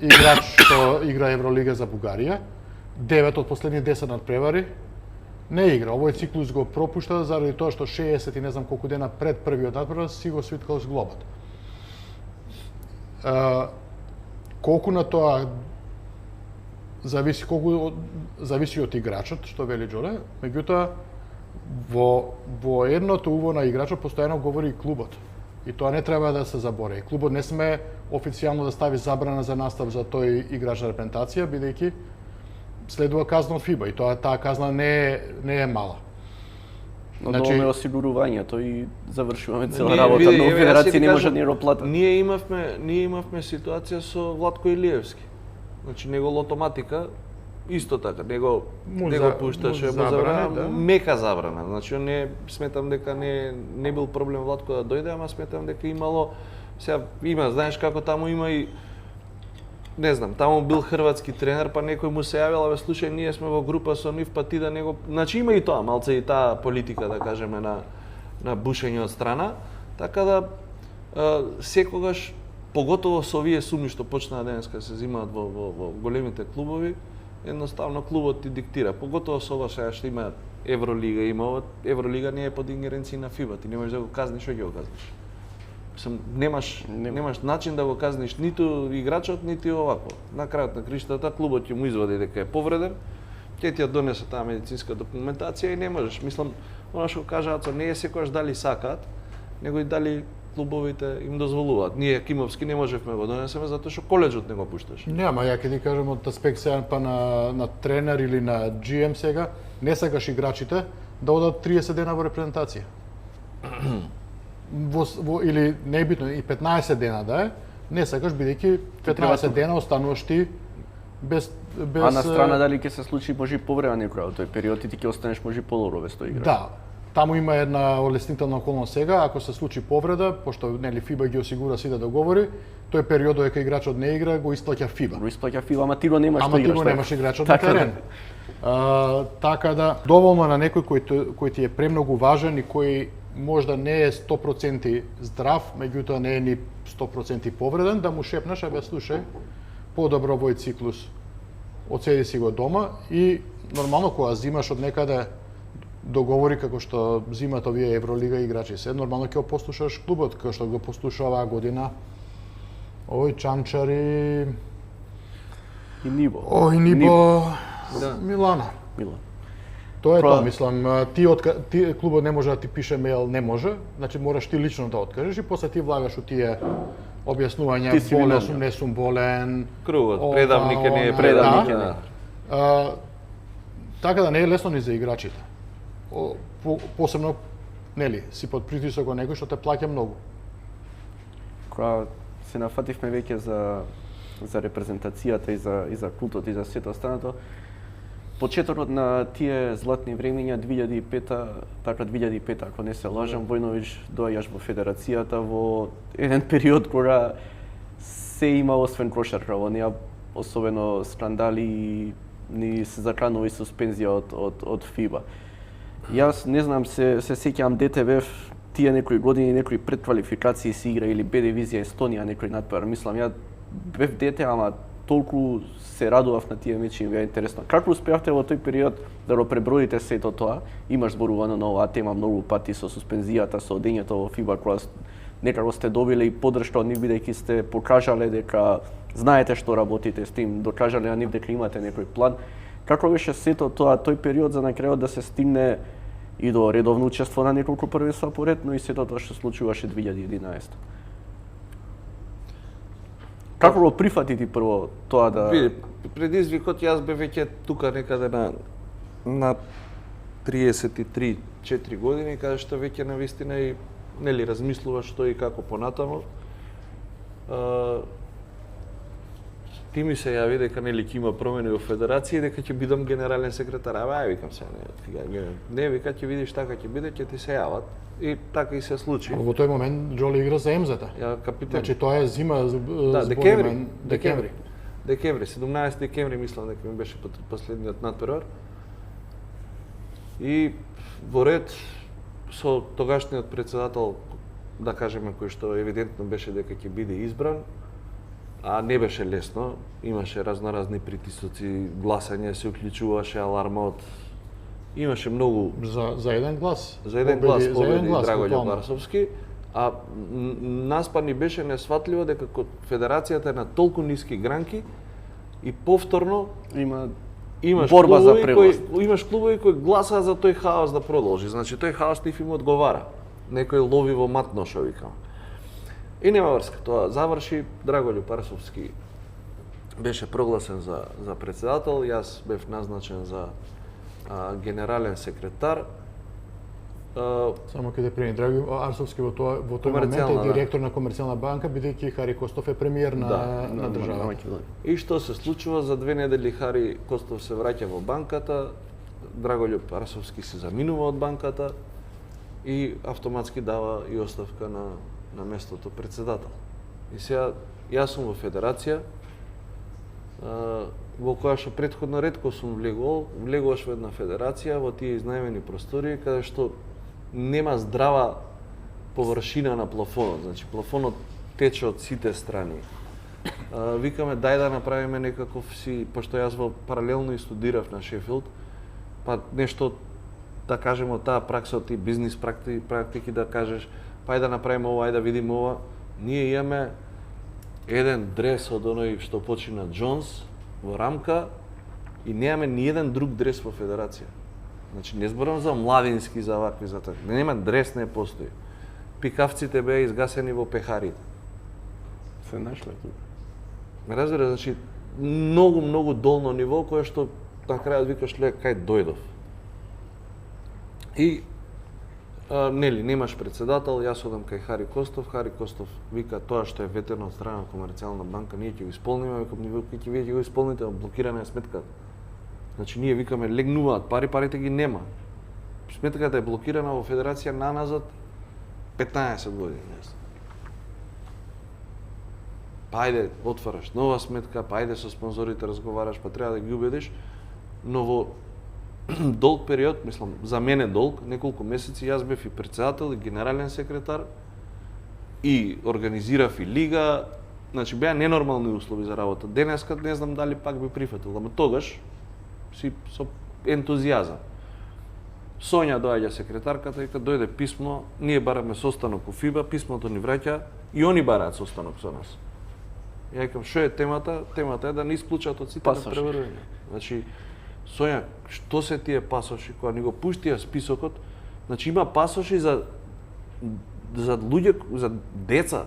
Speaker 3: играч што игра Евролига за Бугарија, 9 од последните 10 надпревари, не игра. Овој циклус го пропушта заради тоа што 60 и не знам колку дена пред првиот надпревар си го свиткал с глобот. Колку на тоа зависи од играчот, што вели Джоле, меѓутоа во едното уво на играчот постојано говори и клубот. И тоа не треба да се заборави. Клубот не сме официјално да стави забрана за настав за тој играч на репрезентација, бидејќи следува казна од ФИБА и таа казна не е мала.
Speaker 1: Но значи, тоа е осигурувањето и завршуваме цела работа, но федерација не може да ни плата.
Speaker 2: Ние имавме ситуација со Владко Илиевски. Значи него лотоматика исто така, него пушташе забрана, мека забрана. Значи не сметам дека не бил проблем Владко да дојде, ама сметам дека имало сега има, знаеш како таму има и не знам, таму бил хрватски тренер, па некој му се јавил, абе слушај, ние сме во група со нив, па ти да него, значи има и тоа, малце и таа политика да кажеме на бушење од страна, така да секогаш поготово со овие суми што почнаа денеска се зимаат во големите клубови, едноставно клубот ти диктира, поготово со ова сега што има Евролига, Евролига не е под ингеренција на ФИБА, ти не можеш да го казниш, што ќе го казниш. Немаш начин да го казниш ниту играчот, нити овако. На крајот на криштата клубот ќе му извади дека е повреден, ќе ти ја донесе таа медицинска документација и не можеш. Мислам, она што кажа Ацо, не е секогаш дали сакаат, него и дали клубовите им дозволуваат. Ние Кимовски не можевме го донесеме затоа што коледжот не го пушташе.
Speaker 3: Не, ама ја ќе ти кажам од аспект сега па на тренер или на GM сега, не сакаш играчите да одат 30 дена во репрезентација. Или не е битно, и 15 дена да е, не сакаш бидејќи 15 дена остануваш ти без
Speaker 1: А на страна дали ќе се случи може и повреда некоја од тој период и ти ќе останеш може и полуро без тој играч.
Speaker 3: Да. Таму има една олеснителна околност сега, ако се случи повреда, пошто нели ФИБА ги осигура сите договори, тој период дека играчот не игра го исплаќа ФИБА.
Speaker 1: Го исплаќа ФИБА, ама ти го немаш
Speaker 3: тој играч. Ама ти го немаш играчот на терен. Така да доволно на некој кој ти е премногу важен и кој можда не е 100% здрав, меѓутоа не е ни 100% повреден, да му шепнеш, абе слушај, подобро овој циклус, одседи си го дома и нормално кога зимаш од некаде договори како што зимат овие Евролига играчи. Се нормално ќе го послушаш клубот, како што го послуша оваа година. Ој Чанчари
Speaker 1: И Нибо.
Speaker 3: Да. Милана. Тоа е тоа, мислам, ти клубот не може да ти пише мејл, не може, значи мораш ти лично да откажеш и после ти влагаш у тие објаснувања, болен сум, не сум болен.
Speaker 2: Кругот, предавнике не е предавнике.
Speaker 3: Така да не е лесно ни за играчите. Посебно, нели, си под притисок од некој што те плаќа многу.
Speaker 1: Кога се нафативме веќе за репрезентацијата и за култот и за сето останато, почетокот на тие златни времења 2005, ако не се лажам, Војновиќ доаѓаш во федерацијата во еден период кога се има освен кошарка, во неа особено скандали и ни се заканува и суспензија од ФИБА. Јас не знам, се сеќавам дете бев тие некои години, некои предквалификации се игра или Б дивизија Естонија некој надпревар. Мислам, ја бев дете, ама толку се радував на тие мечи и ми е интересно. Како успеавте во тој период да го преброите сето тоа? Имаш зборувано на оваа тема многу пати со суспензијата, со одењето во ФИБА, кога некако сте добиле и поддршка од нив бидејќи сте покажале дека знаете што работите с тим, докажале на нив дека имате некој план. Како беше сето тоа, тој период за на крајот да се стигне и до редовно учество на неколку првенства поред, но и сето тоа што случуваше 2011? Како го прифати ти прво тоа да...
Speaker 2: Види, предизвикот јас бе веќе тука некаде на 33-4 години, каде што веќе навистина и нели размислуваш што и како понатаму. Ти ми се јави дека нели ќе има промени во федерација и дека ќе бидам генерален секретар. Ај викам се, не вика ќе видиш така ќе биде, ќе ти се јават. И така и се случи.
Speaker 3: Во тој момент Џоли игра за МЗ-та.
Speaker 2: Ја капитен.
Speaker 3: Значи тоа е зима,
Speaker 2: декември, 17 декември мислам дека ми беше последниот надпревар. И во ред со тогашниот председател, да кажеме, кој што евидентно беше дека ќе биде избран, а не беше лесно, имаше разноразни притисоци, гласање, се уклучуваше аларма од... Имаше многу...
Speaker 3: За еден глас.
Speaker 2: За еден глас победи Драголјо Барсовски, а нас па ни беше несватливо дека федерацијата е на толку ниски гранки и повторно имаш
Speaker 1: борба за превласт.
Speaker 2: Имаш клубови кои гласаат за тој хаос да продолжи. Значи тој хаос нив им одговара. Некој лови во матно, што викам. И нема врска, тоа заврши, Драголјо Парсовски беше прогласен за председател, јас бев назначен за генерален секретар.
Speaker 3: Само ќе да преми, Драголјо Арсовски во тој момент е директор на Комерцијална банка, бидејќи Хари Костов е премиер на државата.
Speaker 2: И што се случува, за 2 недели Хари Костов се враќа во банката, Драголјо Арсовски се заминува од банката и автоматски дава и оставка на местото председател. И сега, јас сум во федерација, во која што претходно ретко сум влегуваш во една федерација, во тие изнајмени простории, каде што нема здрава површина на плафонот, значи плафонот тече од сите страни. Викаме, дај да направиме некаков пошто јас паралелно и студирав на Шефилд, па нешто, да кажеме, од таа пракса, од тие бизнис практики, да кажеш, па ајде да направиме ова, ајде да видиме ова. Ние имаме еден дрес од оној што почина Джонс во рамка и немаме ни еден друг дрес во федерација. Значи, не зборам за младински, за вакви, за така. Нема дрес, не постои. Пикавците беа изгасени во пехарите.
Speaker 1: Се нашле тука.
Speaker 2: Разбира, значи, многу долно ниво, кое што на крајот викаш, ле, кај дојдов. И нели, немаш председател, јас одам кај Хари Костов вика тоа што е ветено од страна на Комерцијална банка, ние ќе го исполниме, вие ќе го исполните, блокирана е сметката. Значи, ние викаме, легнуваат парите ги нема. Сметката е блокирана во федерација наназад 15 години. Па ајде, отвараш нова сметка, па ајде со спонзорите разговараш, па треба да ги убедиш, но во долг период, мислам, за мене долг, неколку месеци, јас бев и председател, и генерален секретар, и организирав и лига, значи беа ненормални услови за работа. Денеска не знам дали пак би прифатил, ама тогаш си со ентузијазам. Сонја доаѓа секретарката и кога дојде писмо, ние бараме состанок у ФИБА, писмото ни враќа и они бараат состанок со нас. Ја викам, што е темата? Темата е да не исклучат од сите на преварување. Значи, Сонја, што се тие пасоши, кога ни го пуштија списокот, значи има пасоши за луѓе, за деца.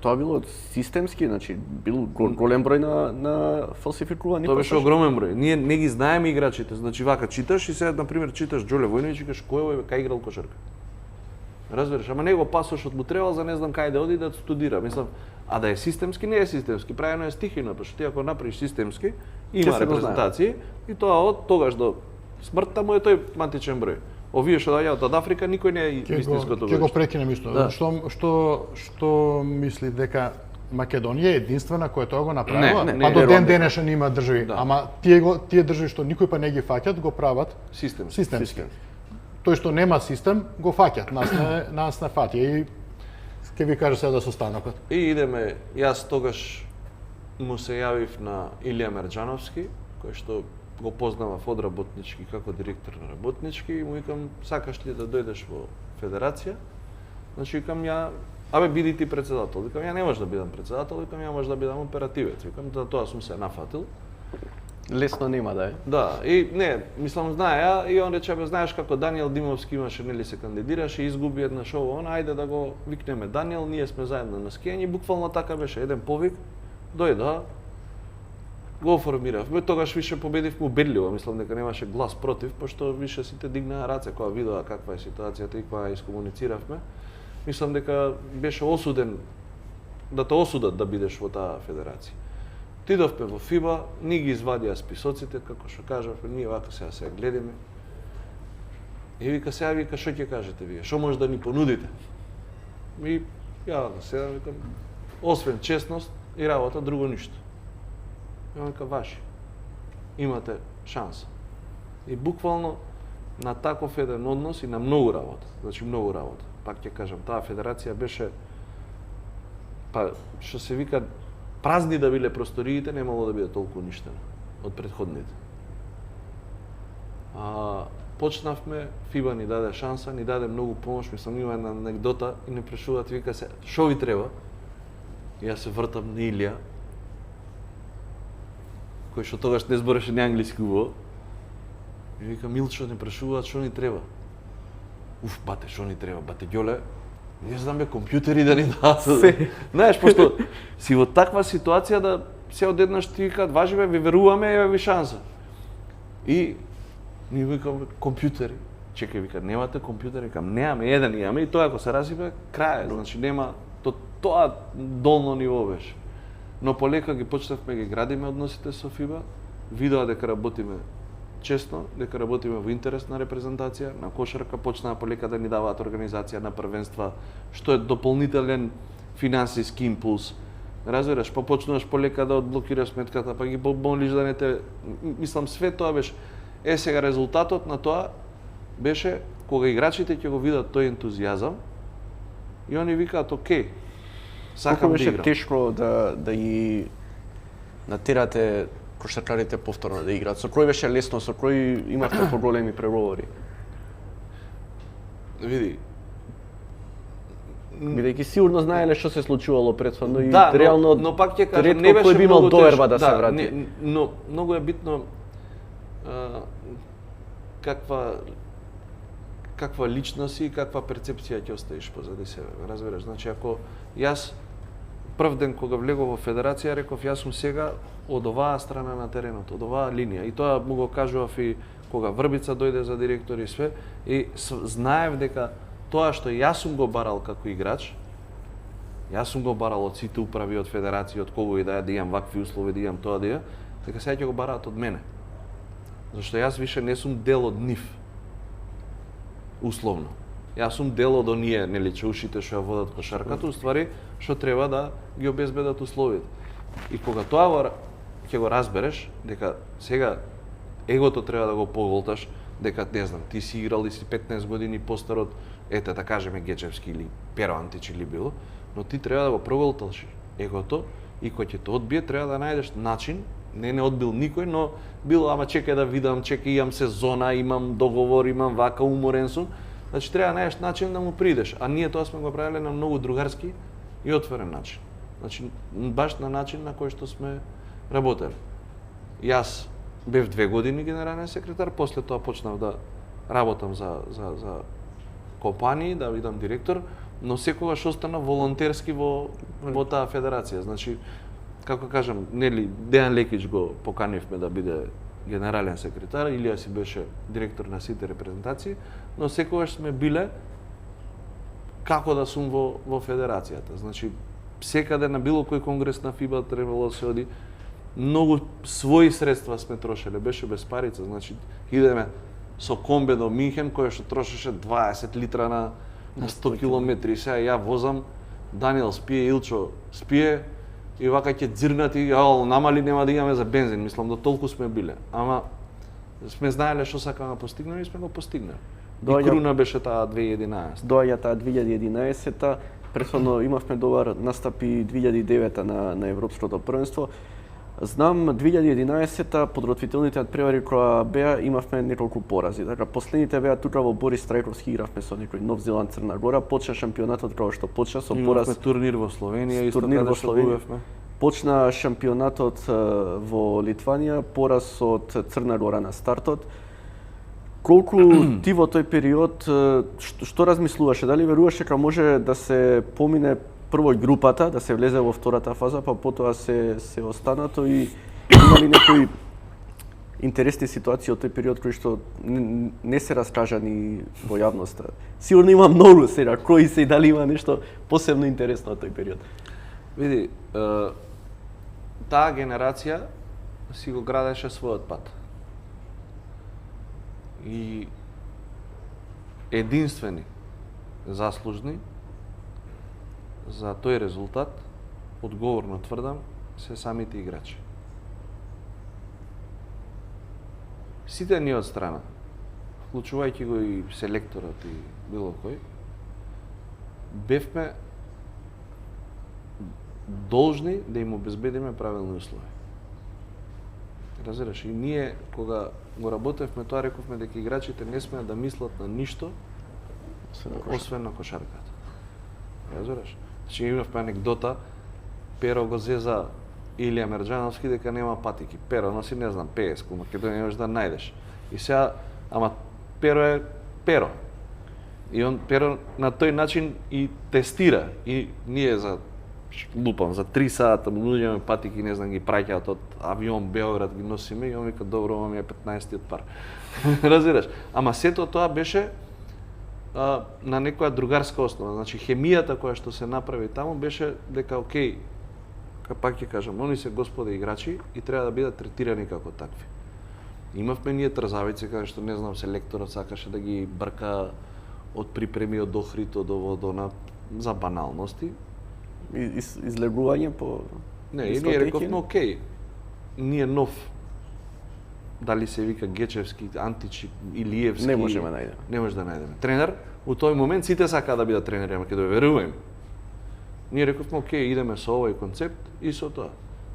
Speaker 1: Тоа било системски, значи бил голем број на фалсификувани
Speaker 2: Тоа беше огромен број. Ние не ги знаеме играчите. Значи вака читаш и сега на пример читаш Џоле Војновиќ и кажеш кој е кај играл кошарка. Разбираш, ама него пасошот му требал за не знам кај да оди да студира. Мислам, а да е системски, не е системски. Правено е стихино, пошто ти ако направиш системски, има репрезентации и тоа од тогаш до смртта му е тој мантичен број. Овие што доаѓаат од Африка, никој не е истинското број.
Speaker 3: Ќе го прекинем исто.
Speaker 2: Да.
Speaker 3: Што мисли дека Македонија е единствена која тоа го направила?
Speaker 2: Не,
Speaker 3: па до ден денешен има држави,
Speaker 2: Да.
Speaker 3: ама тие држави што никој па не ги фаќат, го прават системски. Тој што нема систем, го фаќат, нас не фаќа и ќе ви кажа сега да со станокот.
Speaker 2: И идеме, јас тогаш му се јавив на Илија Мерџановски, кој што го познавав од работнички како директор на работнички и му викам, сакаш ли да дојдеш во федерација? Значи викам ја, биди ти председател. Викам ја не можеш да бидам председател, викам ја може да бидам оперативец. Викам за тоа сум се нафатил.
Speaker 1: Лесно нема да е.
Speaker 2: Да, и не, мислам знаеа и он рече знаеш како Даниел Димовски имаше нели се кандидираше и изгуби еднаш ово, ајде да го викнеме Даниел, ние сме заедно на скијање, буквално така беше еден повик. Дојда, го формиравме, тогаш више победивме убедливо, мислам дека немаше глас против, пошто више сите дигнаа раце кога видоа каква е ситуацијата и кога искомунициравме. Мислам дека беше осуден да те осудат да бидеш во таа федерација. Отидовме во ФИБА, ни ги извадија списоците, како што кажавме, ние вака сега се гледаме. И вика сега, што ќе кажете вие? Што може да ни понудите? И ја сега викам, освен честност и работа, друго ништо. И он вика, ваши, имате шанса. И буквално на таков еден однос и на многу работа, значи многу работа. Пак ќе кажам, таа федерација беше, па што се вика, празни да биле просториите, немало да биде толку уништено од претходните. Почнавме, ФИБА ни даде шанса, ни даде многу помош, мислам има една анегдота и не прашуваат, вика се, шо ви треба? И јас се вртам на Илија, кој што тогаш не збореше ни англиски убаво. И вика, Милчо, не прашуваат шо ни треба. Уф, бате, шо ни треба? Бате, Ѓоле, не знам бе, компјутери да ни дадат. Знаеш, пошто си во таква ситуација да се одеднаш ти викаат, важи бе, ви веруваме, еве ви шанса. И ми викам, компјутери. Чекај, вика, немате компјутери? Викам, немаме, еден имаме и тоа ако се расипе, крај е, значи нема, тоа долно ниво беше. Но полека ги почнавме ги градиме односите со ФИБА, видоа дека работиме честно, дека работиме во интерес на репрезентација, на кошарка, почнаа полека да ни даваат организација на првенства, што е дополнителен финансиски импулс. Разбираш, па почнуваш полека да одблокираш сметката, па ги молиш да не те... Мислам, све тоа беше. Сега резултатот на тоа беше кога играчите ќе го видат тој ентузијазам и они викаат, окей, сакам да играм.
Speaker 1: Колку беше тешко да ги натерате кошаркарите повторно да играат? Со кој беше лесно, со кој имавте поголеми преговори?
Speaker 2: Види,
Speaker 1: Бидејќи сигурно знаеле што се случувало претходно и
Speaker 2: да,
Speaker 1: реално
Speaker 2: но пак ќе кажам, не
Speaker 1: кој
Speaker 2: беше
Speaker 1: би имал
Speaker 2: многу
Speaker 1: доверба
Speaker 2: тешко.
Speaker 1: да се врати.
Speaker 2: Но многу е битно каква личност си и каква перцепција ќе оставиш позади себе. Разбираш, значи ако јас прв ден кога влегов во федерација реков јас сум сега од оваа страна на теренот, од оваа линија и тоа му го кажував и кога Врбица дојде за директор и све и знаев дека тоа што јас сум го барал како играч, јас сум го барал од сите управи, од федерација, од кого и да имам вакви услови, да имам тоа да ја, дека сега ќе го бараат од мене. Зашто јас више не сум дел од нив. Условно. Јас сум дел од оние, нели, чаушите што ја водат кошарката, уствари што треба да ги обезбедат условите. И кога тоа ќе го разбереш дека сега егото треба да го поголташ, дека не знам, ти си играл и си 15 години постар од ете да кажеме Гечевски или Перо Антич или било, но ти треба да го проголташ егото и кој ќе те одбие треба да најдеш начин не одбил никој, но било ама чекај да видам, чекај имам сезона, имам договор, имам вака, уморен сум. Значи треба да најдеш начин да му придеш, а ние тоа сме го правеле на многу другарски и отворен начин. Значи баш на начин на кој што сме работеле. Јас бев 2 години генерален секретар, после тоа почнав да работам за компании, да бидам директор, но секогаш остана волонтерски во таа федерација. Значи, како кажам, нели Дејан Лекич го поканивме да биде генерален секретар, Илија си беше директор на сите репрезентации, но секогаш сме биле како да сум во федерацијата. Значи, секаде на било кој конгрес на ФИБА требало да се оди, многу своји средства сме трошеле, беше без парица, значи идеме со комбе до Минхен, кој што трошеше 20 литра на 100 километри, сега ја возам, Даниел спие, Илчо спие, и вака ќе дзирнати, намали нема да имаме за бензин, мислам да толку сме биле. Ама сме знаеле што сакаме да постигнеме и сме го постигнале. И круна беше таа 2011.
Speaker 1: Доаѓа таа 2011-та, претходно имавме добар настап и 2009-та на Европското првенство. Знам 2011-та подготвителните надпревари која беа имавме неколку порази. Така последните беа тука во Борис Трајковски игравме со некој Нов Зеланд, Црна Гора, почна шампионатот како што почна со пораз.
Speaker 2: Имавме турнир во Словенија, исто каде што губевме.
Speaker 1: Почна шампионатот во Литванија, пораз од Црна Гора на стартот. Колку ти во тој период што размислуваше? Дали веруваше дека може да се помине прво групата, да се влезе во втората фаза, па потоа се останато и има ли некои интересни ситуации од тој период кои што не се раскажани во јавноста? Сигурно има многу сега, кои се и дали има нешто посебно интересно од тој период?
Speaker 2: Види, таа генерација си го градеше својот пат. И единствени, заслужни за тој резултат, одговорно тврдам, се самите играчи. Сите ние од страна, вклучувајќи го и селекторот и било кој, бевме должни да им обезбедиме правилни услови. Разбираш, и ние кога го работевме тоа, рековме дека играчите не смеат да мислат на ништо освен на кошарката. Разбираш? Значи имавме анекдота, Перо го зеза Илија Мерџановски дека нема патики. Перо носи, не знам, ПС, Македонија не можеш да најдеш. И сега, ама Перо е Перо. И он Перо на тој начин и тестира. И ние за лупам, за 3 сата му нудиме патики, не знам, ги праќаат од авион Београд, ги носиме и он вика, добро, ова ми е 15-тиот пар. Разбираш? Ама сето тоа беше на некоја другарска основа. Значи, хемијата која што се направи таму беше дека, окей, пак ќе кажам, они се господа играчи и треба да бидат третирани како такви. Имавме ние трзавици, каде што, не знам, селекторот сакаше да ги брка од припреми од охрито до водона за баналности.
Speaker 1: Излегување по...
Speaker 2: Не, и ние рековме, окей, ние нов, дали се вика Гечевски, Античи, Илиевски...
Speaker 1: Не можеме да најдеме.
Speaker 2: Не може да најдеме. Тренер, у тој момент сите сакаа да бидат тренери, ама ќе да веруваме. Ние рековме, окей, идеме со овој концепт и со тоа.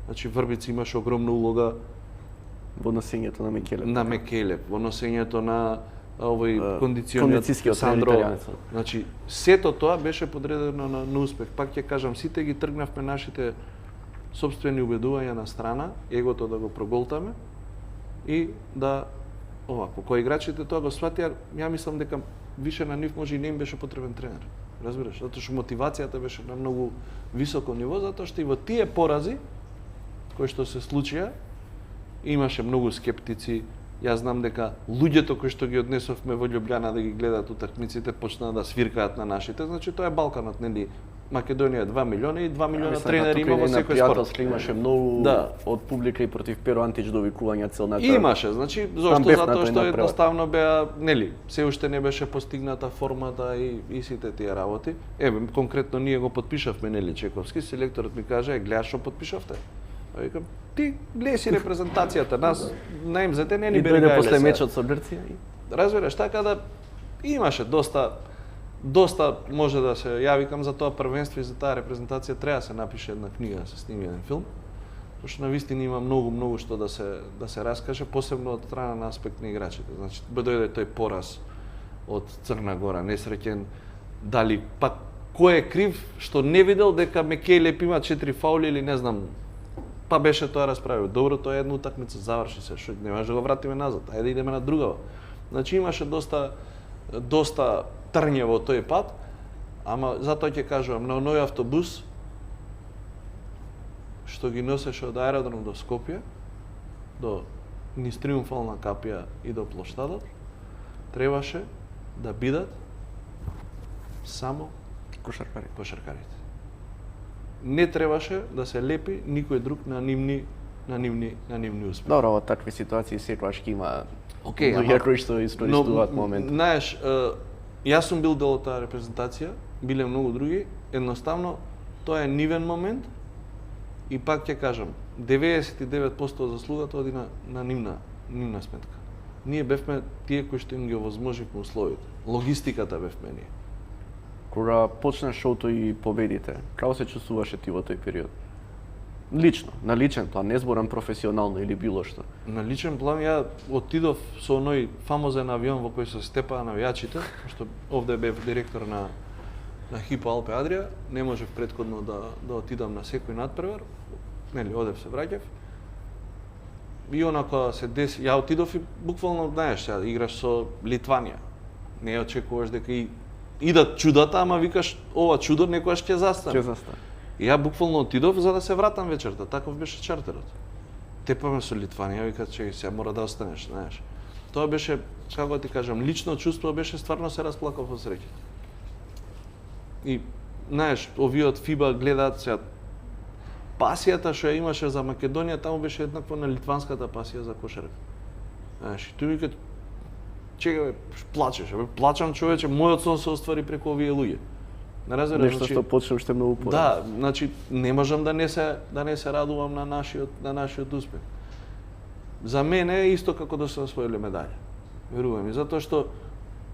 Speaker 2: Значи, Врбица имаше огромна улога
Speaker 1: во носењето на Мекелеп.
Speaker 2: На Мекелеп, во носењето на овој кондиционер Сандро. Значи, сето тоа беше подредено на успех. Пак ќе кажам, сите ги тргнавме нашите сопствени убедувања на страна, егото да го проголтаме и да овако. Кои играчите тоа го сватија, ја мислам дека више на нив може и не им беше потребен тренер. Разбираш? Затоа што мотивацијата беше на многу високо ниво, затоа што и во тие порази кои што се случија, имаше многу скептици. Јас знам дека луѓето кои што ги однесовме во Љубљана да ги гледаат утакмиците почнаа да свиркаат на нашите. Значи тоа е Балканот, нели? Македонија 2 милиона и 2 милиона тренери има во секој спорт.
Speaker 1: Имаше многу од публика и против Перо Антич довикувања целната.
Speaker 2: Имаше, значи зошто? Затоа што едноставно беа, нели, се уште не беше постигната формата и сите тие работи. Еве, конкретно ние го подпишавме, нели, Чековски, селекторот ми каже, гледаш што подпишавте. Викам, ти гледај си репрезентацијата, нас на МЗТ не ни бери гајле.
Speaker 1: И после мечот со Грција.
Speaker 2: Разбираш, така да имаше доста може да се, ја викам за тоа првенство и за таа репрезентација треба да се напише една книга, да се сними еден филм, пошто на вистина има многу што да се раскаже, посебно од страна на аспект на играчите. Значи, дојде тој пораз од Црна Гора, несреќен, дали пак кој е крив што не видел дека Мекелеп има 4 фаули или не знам, па беше тоа расправил. Добро, тоа е една утакмица, заврши се, што не може да го вратиме назад, ајде идеме на другава. Значи имаше доста трње во тој пат, ама затоа ќе кажувам, на оној автобус што ги носеше од аеродром до Скопје, до низ Триумфална капија и до плоштадот, требаше да бидат само кошаркарите. Не требаше да се лепи никој друг на нивни успехи.
Speaker 1: Добро, во такви ситуации секогаш ќе има
Speaker 2: Океј,
Speaker 1: луѓе кои што искористуваат момент.
Speaker 2: Знаеш, јас сум бил дел од таа репрезентација, биле многу други, едноставно тоа е нивен момент и пак ќе кажам, 99% заслугата оди на нивна сметка. Ние бевме тие кои што им ги овозможивме условите. Логистиката бевме ние.
Speaker 1: Кога почна шоуто и победите, како се чувствуваше ти во тој период? Лично, на личен план, не зборам професионално или било што.
Speaker 2: На личен план ја отидов со оној фамозен авион во кој се степаа навијачите, што овде бев директор на Хипо Алпе Адрија, не можев претходно да отидам на секој надпревар, нели, одев се враќав. И онако се деси, ја отидов и буквално, знаеш, ја играш со Литванија. Не очекуваш дека идат чудата, ама викаш, ова чудо некојаш ќе застане. И ја буквално отидов за да се вратам вечерта, таков беше чартерот. Тепаме со Литванија, викат, че сега мора да останеш, знаеш. Тоа беше, како ти кажам, лично чувство беше, стварно се расплакав од среќа. И, знаеш, овие од ФИБА гледаат сега, пасијата што ја имаше за Македонија, таму беше еднакво на литванската пасија за кошарка. Знаеш, и тој викат, чека бе, плачеш, плачам човече, мојот сон се оствари преку овие луѓе.
Speaker 1: Нешто што почне уште многу порано.
Speaker 2: Да, значи не можам да не се радувам на нашиот успех. За мене е исто како да се освоиле медаља. Верувам, затоа што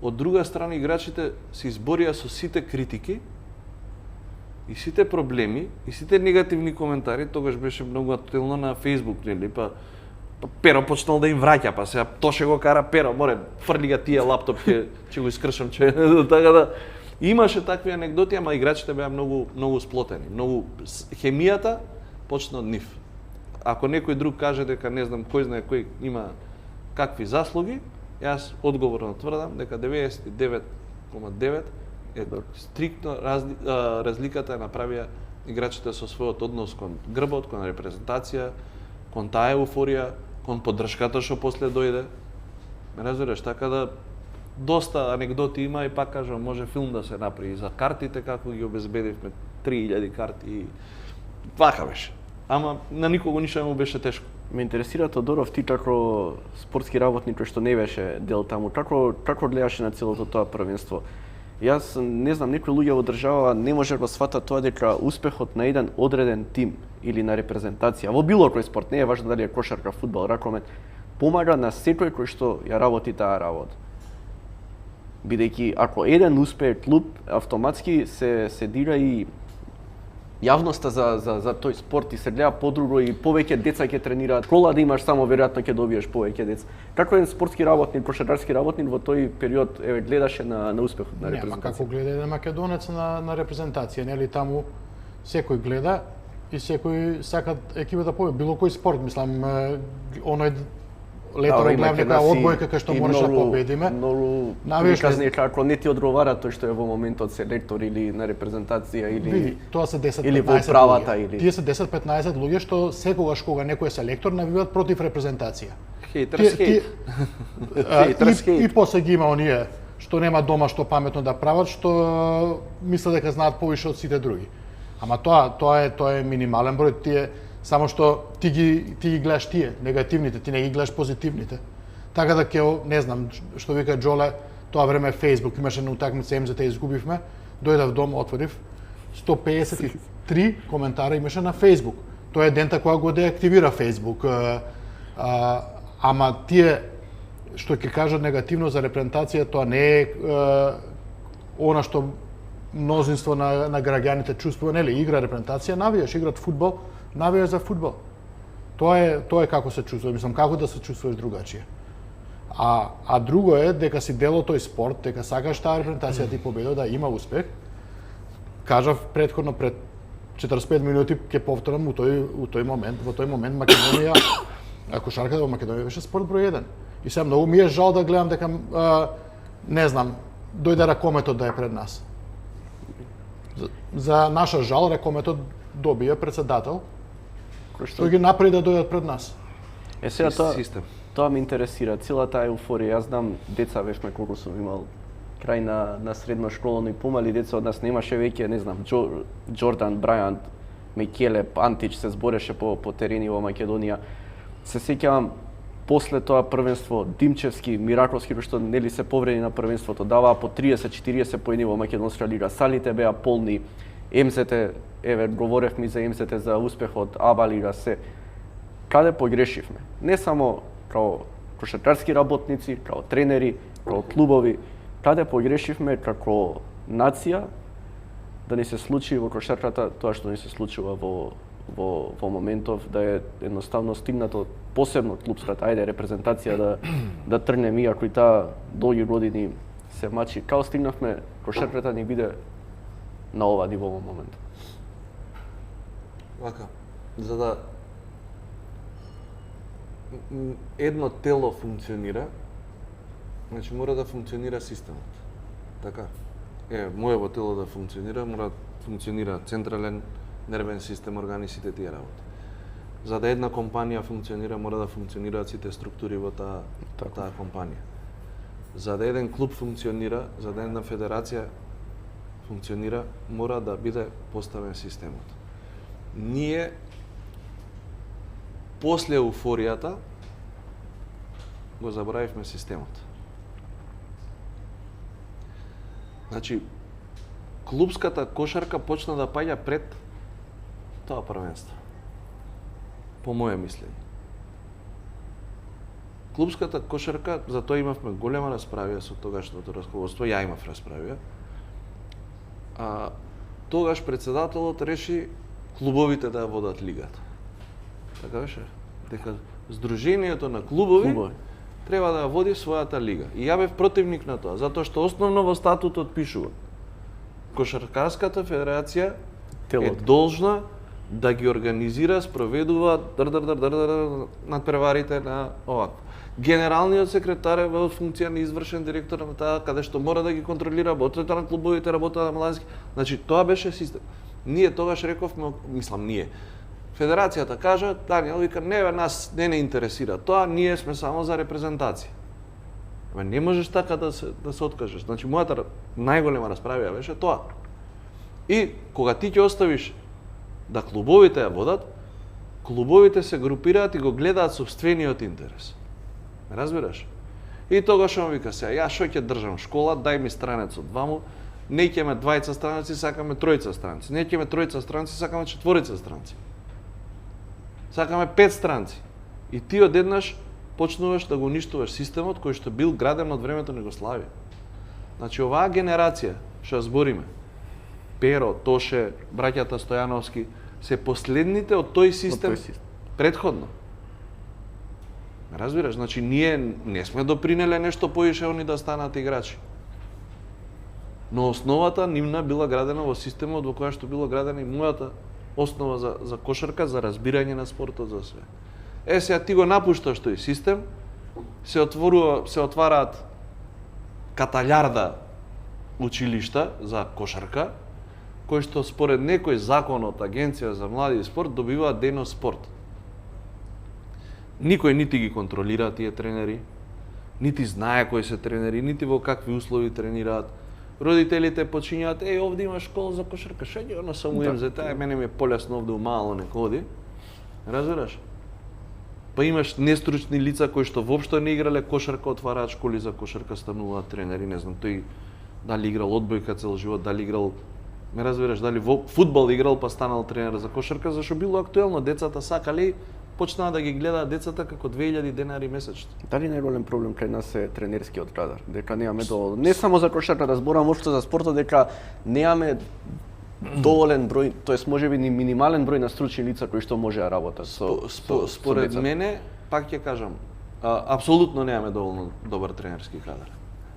Speaker 2: од друга страна играчите се изборија со сите критики и сите проблеми и сите негативни коментари, тогаш беше многу актуелно на Facebook, нели, па Перо почнал да им враќа, па сега Тоше го кара Перо, море, фрли га тие лаптоп, ќе го искршам, така да имаше такви анегдоти, ама играчите беа многу сплотени, хемијата почна од нив. Ако некој друг каже дека не знам кој знае кој има какви заслуги, јас одговорно тврдам дека 99,9 е стриктно разликата направија играчите со својот однос кон грбот, кон репрезентација, кон таа еуфорија, кон поддршката што после дојде. Ме разбираш, така да доста анегдоти има и пак кажам, може филм да се направи за картите, како ги обезбедивме 3000 карти и вака беше. Ама на никого ништо му беше тешко.
Speaker 1: Ме интересира, Тодоров, ти како спортски работник кој што не беше дел таму, како гледаше на целото тоа првенство? Јас не знам, некои луѓе во држава не може да го сватат тоа дека успехот на еден одреден тим или на репрезентација, во било кој спорт, не е важно дали е кошарка, фудбал, ракомет, помага на секој кој што ја работи таа работа. Бидејќи ако еден успее клуб, автоматски се дира и јавноста за тој спорт и се гледа подруго и повеќе деца ќе тренираат. Кола да имаш само, веројатно ќе добиеш повеќе деца. Како еден спортски работник, кошаркарски работник во тој период гледаше на успехот на репрезентација?
Speaker 3: Нема како гледа еден македонец на репрезентација, нели таму секој гледа и секој сака екипата победи, било кој спорт, мислам, оној лето главни која одбојка кај што можеш да победиме.
Speaker 1: Многу приказни како не ти одговара тој што е во моментот селектор или на репрезентација или
Speaker 3: види, тоа се 10-15
Speaker 1: или во правата
Speaker 3: или тие се 10-15 луѓе што секогаш кога некој е селектор навиваат против репрезентација.
Speaker 2: Хейтерс хейт.
Speaker 3: И после ги има оние што нема дома што паметно да прават, што мислат дека знаат повише од сите други. Ама тоа е минимален број, тие само што ти ги гледаш тие негативните, ти не ги гледаш позитивните. Така да ќе, не знам, што вика Джоле, тоа време Facebook имаше на утакмица МЗТ изгубивме, дојдав дом, отворив 153 коментара имаше на Facebook. Тоа е дента кога го деактивира Facebook. Ама тие што ќе кажат негативно за репрезентација, тоа не е она што мнозинство на граѓаните чувствува, нели, игра репрезентација, навијаш, играт фудбал, навијаш за фудбал. Тоа е како се чувствуваш, мислам како да се чувствуваш другачие. А друго е дека си дел од тој спорт, дека сакаш таа репрезентација да ти победи, да има успех. Кажав претходно пред 45 минути ќе повторам во тој момент Македонија, кошарката во Македонија беше спорт број 1. И сега многу ми е жал да гледам дека не знам, дојде ракометот да е пред нас. За наша жал ракометот добија председател кој ги направи да дојдат пред нас.
Speaker 1: Сега тоа ме интересира, целата еуфорија. Јас знам, деца бевме колку сум имал крај на средно школно и помали деца од нас немаше веќе, не знам, Џордан, Брајант, Мекеле, Антич се збореше по терени во Македонија. Се сеќавам после тоа првенство Димчевски, Мираковски, кои што нели се повреди на првенството, даваа по 30-40 поени во македонска лига. Салите беа полни, МЗТ, еве говоревме за МЗТ, за успехот, АБА лига, се. Каде погрешивме? Не само као кошаркарски работници, као тренери, као клубови, каде погрешивме како нација да ни се случи во кошарката тоа што ни се случува во моментов, да е едноставно стигнато посебно клубската репрезентација да тргне иако и таа долги години се мачи. Као стигнавме кошарката ни биде на ова ниво во моментот.
Speaker 2: Вака, за да едно тело функционира, значи мора да функционира системот. Така? Моето тело да функционира, мора да функционира централен нервен систем, органи, сите тие работи. За да една компанија функционира, мора да функционираат сите структури во таа компанија. За да еден клуб функционира, за да една федерација функционира, мора да биде поставен системот. Ние после еуфоријата го заборавивме системот. Значи, клубската кошарка почна да паѓа пред тоа првенство. По моје мислење. Клубската кошарка, за тоа имавме голема расправија со тогашното раководство, ја имав расправија. Тогаш председателот реши клубовите да ја водат лигата. Така беше? Дека Сдруженијето на клубови треба да ја води својата лига. И ја бев противник на тоа, затоа што основно во статутот пишува Кошаркарската федерација е должна да ги организира, спроведува надпреварите на овакво. Генералниот секретар е во функција на извршен директор на таа, каде што мора да ги контролира работата на клубовите, работата на младински. Значи, тоа беше систем. Ние тогаш рековме, Федерацијата кажа, Даниел вика, нас не интересира тоа, ние сме само за репрезентација. Не можеш така да се откажеш. Значи, мојата најголема расправија беше тоа. И кога ти ќе оставиш да клубовите ја водат, клубовите се групираат и го гледаат сопствениот интерес. Ме разбираш? И тогаш он вика сега, ја шо ќе држам школа, дај ми странецот ваму, не ќеме 2 страници, сакаме 3 страници. Не ќеме 3 страници, сакаме 4 страници. Сакаме 5 страници. И ти одеднаш почнуваш да го уништуваш системот кој што бил граден од времето на Југославија. Значи, оваа генерација, што збориме, Перо, Тоше, браќата Стојановски, се последните од тој систем предходно. Разбираш, значи ние не сме допринеле нешто поише они да станат играчи. Но основата нивна била градена во системот во која што била градена и мојата основа за кошарка, за разбирање на спортот, за све. Сега ти го напушташ тој систем, се отвараат каталјарда училишта за кошарка, кои што според некој закон од Агенција за млади и спорт добиваат дејност спорт. Никој нити ги контролира тие тренери, нити знае кои се тренери, нити во какви услови тренираат. Родителите почињаат, овде има школа за кошарка, шеѓе, оно само МЗТ, мене ми е полесно овде умало некоди. Разбираш? Па имаш нестручни лица кои што воопшто не играле кошарка, отвараат школи за кошарка, стануваат тренери, не знам, тој дали играл одбојка цел живот, дали играл, ме разбираш, дали во фудбал играл па станал тренер за кошарка, зашто било актуелно, децата сакале, почнаа да ги гледаат децата како 2000 денари месечно.
Speaker 1: Дали најголем проблем кај нас е тренерскиот кадар? Дека немаме доволно. Не само за кошарка да зборам, општо за спортот, дека немаме доволен број, тоест можеби ни минимален број на стручни лица кои што може да работат
Speaker 2: според мене, пак ќе кажам, апсолутно немаме доволно добар тренерски кадар.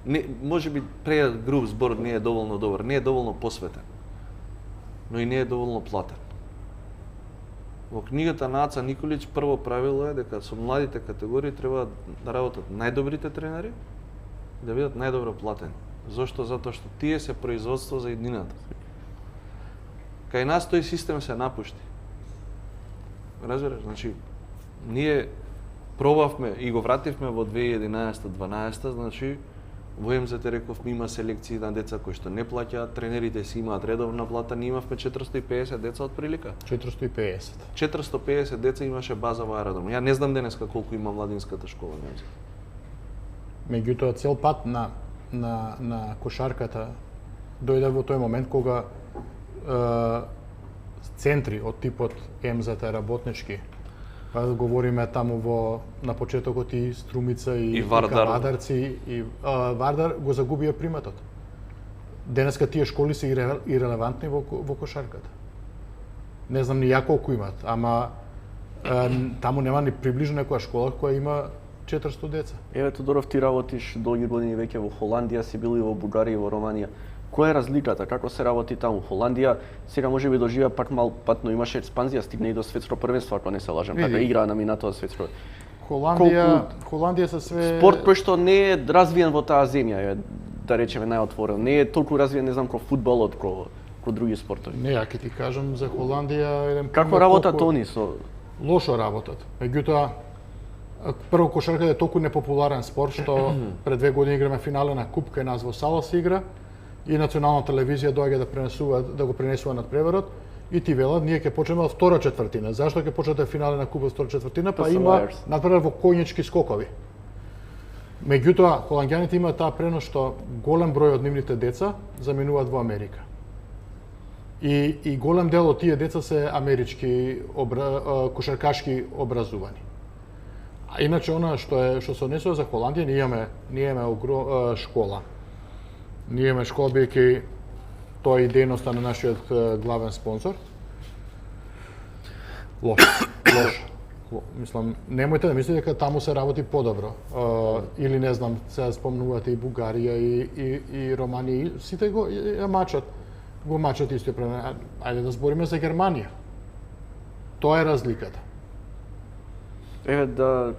Speaker 2: Не, можеби прејат груп збор не е доволно добар, не е доволно посветен, но и не е доволно платен. Во книгата на Аца Николич прво правило е дека со младите категории треба да работат најдобрите тренери и да бидат најдобро платени. Зошто? Затоа што тие се производство за еднината. Кај нас тој систем се напушти. Разбираш? Значи, ние пробавме и го вративме во 2011-12, значи, во МЗТ рековме има селекции на деца кои што не плаќаат, тренерите си имаат редовна плата, ние имавме 450 деца од прилика.
Speaker 3: 450.
Speaker 2: 450 деца имаше база во аеродром. Ја не знам денеска колку има младинската школа на МЗТ.
Speaker 3: Меѓутоа, цел пат на кошарката дојде во тој момент кога центри од типот МЗТ работнички, па да говориме таму на почетокот и Струмица и
Speaker 2: Вардар.
Speaker 3: Кавадарци и Вардар го загубија приматот. Денеска тие школи се ирелевантни во кошарката. Не знам ни ја колку имат, ама таму нема ни приближно некоја школа која има 400 деца.
Speaker 1: Еве Тодоров, ти работиш долги години веќе во Холандија, си бил и во Бугарија и во Романија. Која е разликата? Како се работи таму? Холандија сега можеби доживеа пак мал патно, имаше експанзија, стигна и до светско првенство, ако не се лажам. Така играа на минатото светско.
Speaker 3: Холандија се све
Speaker 1: спорт кој што не е развиен во таа земја, да речеме најотворено. Не е толку развиен, не знам, како фудбалот, како други спортови.
Speaker 3: Не, ја ќе ти кажам за Холандија еден
Speaker 1: како работат они со
Speaker 3: лошо работат. Меѓутоа, прво кошарката е толку непопуларен спорт што пред 2 години играме финале на куп кај нас во сала се игра и национална телевизија доаѓа да го пренесува надпреварот и ти велат ние ќе почнеме од втора четвртина. Зашто ќе почнете финале на куп од втора четвртина? Па има надпревар во коњички скокови. Меѓутоа, холанѓаните имаат таа пренос што голем број од нивните деца заминуваат во Америка. И голем дел од тие деца се амерички кошаркашки образувани. А иначе она што се однесува за Холандија, ние имаме школа. Ние имаме школа бидејќи тоа е дејноста на нашиот главен спонзор. Лошо. Мислам, немојте да мислите дека таму се работи подобро. Или не знам, сега спомнувате и Бугарија и Романија, сите го мачат исто време. Ајде да збориме за Германија. Тоа е разликата.
Speaker 1: Еве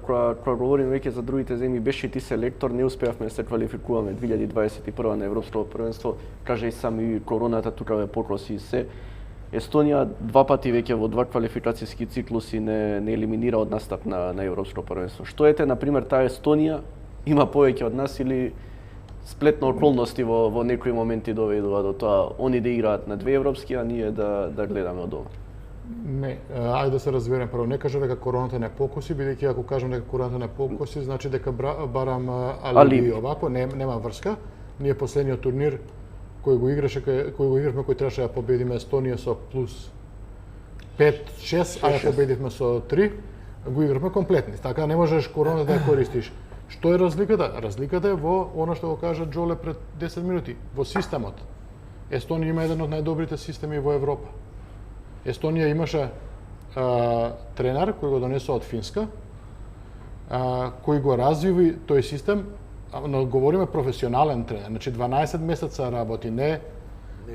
Speaker 1: кога говориме веќе за другите земји, беше и ти селектор, не успеавме да се квалификуваме 2021 на Европското првенство, кажа и сами короната тука ме покоси и се. Естонија 2 пати веќе во 2 квалификацијски циклуси не елиминира од настап на Европско првенство. Што ете, например, таа Естонија има повеќе од нас или сплет на околности во некои моменти доведува до тоа они да играат на 2 европски, а ние да гледаме од ова?
Speaker 3: Не, ајде да се разберем прво. Не кажа дека короната не покоси, бидејќи ако кажам дека короната не покоси, значи дека барам алиби овако, нема врска. Ние последниот турнир кој го игравме, кој требаше да победиме Естонија со плюс 5-6, а ја победивме со 3, го игравме комплетни. Така не можеш короната да ја користиш. Што е разликата? Разликата е во она што го кажа Джоле пред 10 минути, во системот. Естонија има еден од најдобрите системи во Европа. Естонија имаше тренер кој го донесува од Финска, кој го развива тој систем, но говориме професионален тренер, значи 12 месеца работи, не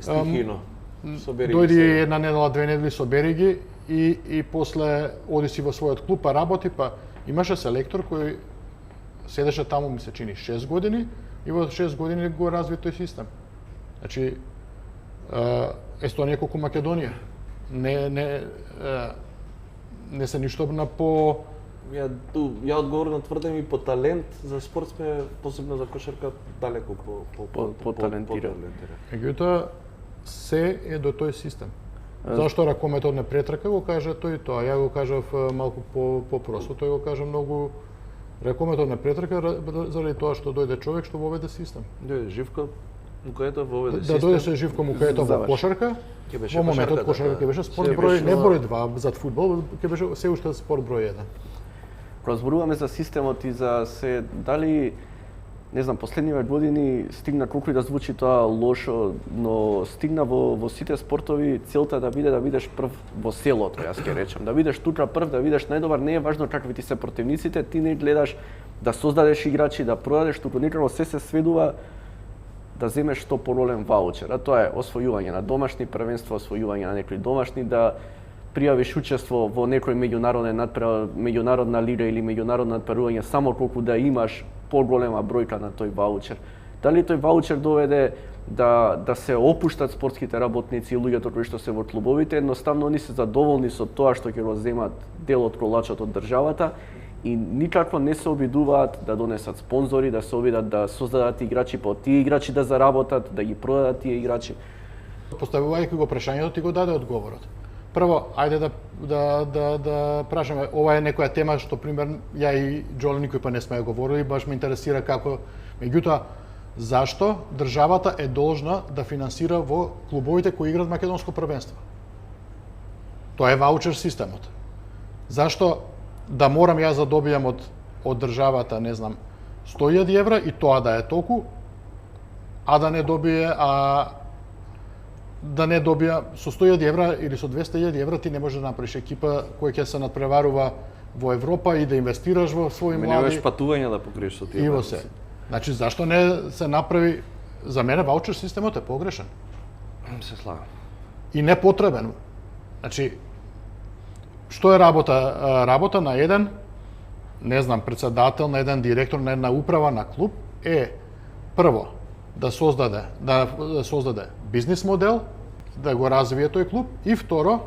Speaker 2: стихино.
Speaker 3: Дојди една недела, 2 недели, собери ги и после оди си во својот клуб, па работи, па имаше селектор кој седеше таму, ми се чини, 6 години и во 6 години го разви тој систем. Значи, Естонија колку Македонија. Не се ништо на по...
Speaker 2: Ја одговорно тврдам и по талент, за спорт сме, посебно за кошарка, далеко
Speaker 1: по талентирани.
Speaker 3: Меѓутоа, се е до тој систем. Зашто ракометот не претрка, го кажа тој и тоа. Ја го кажав малку по-просто, тој го кажа многу... Ракометот не претрка заради тоа што дојде човек што воведе систем.
Speaker 2: Дојде Живко Мукаетов воведе систем.
Speaker 3: Да дојдеше Живко Мукаетов во кошарка. Во моментот кошарка ќе беше спорт број, не број 2 зад фудбал, ќе беше се уште спорт број 1.
Speaker 1: Кога зборуваме за системот и за се, дали не знам, последниве години стигна, колку и да звучи тоа лошо, но стигна во сите спортови целта да бидеш прв во селото, јас ќе речам. Да бидеш тука прв, да бидеш најдобар, не е важно какви ти се противниците, ти не гледаш да создадеш играчи, да продадеш, туку некако се сведува да земеш што поролен ваучер. А тоа е освојување на домашни првенства, освојување на некои домашни, да пријавиш учество во некој меѓународна лига или меѓународно надпреварување само колку да имаш поголема бројка на тој ваучер. Дали тој ваучер доведе да се опуштат спортските работници и луѓето кои што се во клубовите, едноставно они се задоволни со тоа што ќе го земат дел од колачот од државата и никако не се обидуваат да донесат спонзори, да се обидат да создадат играчи, па тие играчи да заработат, да ги продадат тие играчи.
Speaker 3: Поставувајќи го прашањето, ти го даде одговорот. Прво, ајде да прашаме, ова е некоја тема што пример ја и Џоле никој па не сме ја говорили, баш ме интересира како. Меѓутоа, зашто државата е должна да финансира во клубовите кои играат македонско првенство? Тоа е ваучер системот. Зашто да морам јас да добијам од државата, не знам, 100.000 евра и тоа да е толку, а да не добие со 100.000 евра или со 200.000 евра ти не можеш да направиш екипа која ќе се надпреварува во Европа и да инвестираш во своји млади.
Speaker 2: Немаш патување да покриеш со тие.
Speaker 3: И во се. Значи зашто не се направи? За мене ваучер системот е погрешен.
Speaker 2: Се слагам.
Speaker 3: И непотребен. Значи што е работа? Работа на еден, не знам, председател, на еден директор, на една управа на клуб е прво да создаде бизнис модел, да го развие тој клуб и второ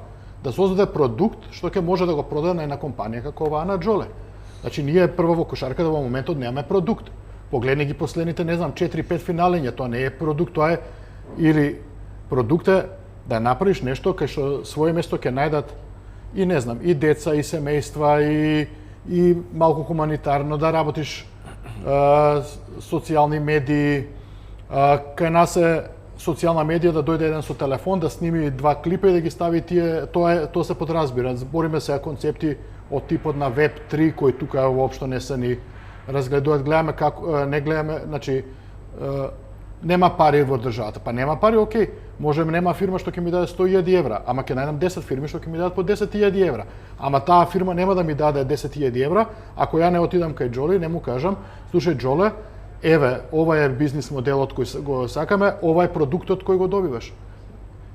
Speaker 3: да создаде продукт што ќе може да го продаде на една компанија како оваа на Џоле. Значи ние прво во кошарката во моментот немаме продукт. Погледни ги последните, не знам, 4-5 финалења, тоа не е продукт, тоа е или продукт е да направиш нешто кај што своје место ќе најдат и не знам, и деца, и семејства, и малку хуманитарно, да работиш социјални медии. Кај нас е социјална медија да дојде еден со телефон, да сними 2 клипа и да ги стави тие, тоа се подразбира. Збориме сега концепти од типот на Web 3, кои тука воопшто не се ни разгледуваат. Гледаме како, не гледаме, значи, нема пари во државата. Па нема пари, окей, може нема фирма што ќе ми даде 100.000 евра, ама ќе најдам 10 фирми што ќе ми дадат по 10.000 евра. Ама таа фирма нема да ми даде 10.000 евра, ако ја не отидам кај Џоле и не му кажам, слушај Џоле, еве, ова е бизнис моделот кој го сакаме, ова е продуктот кој го добиваш.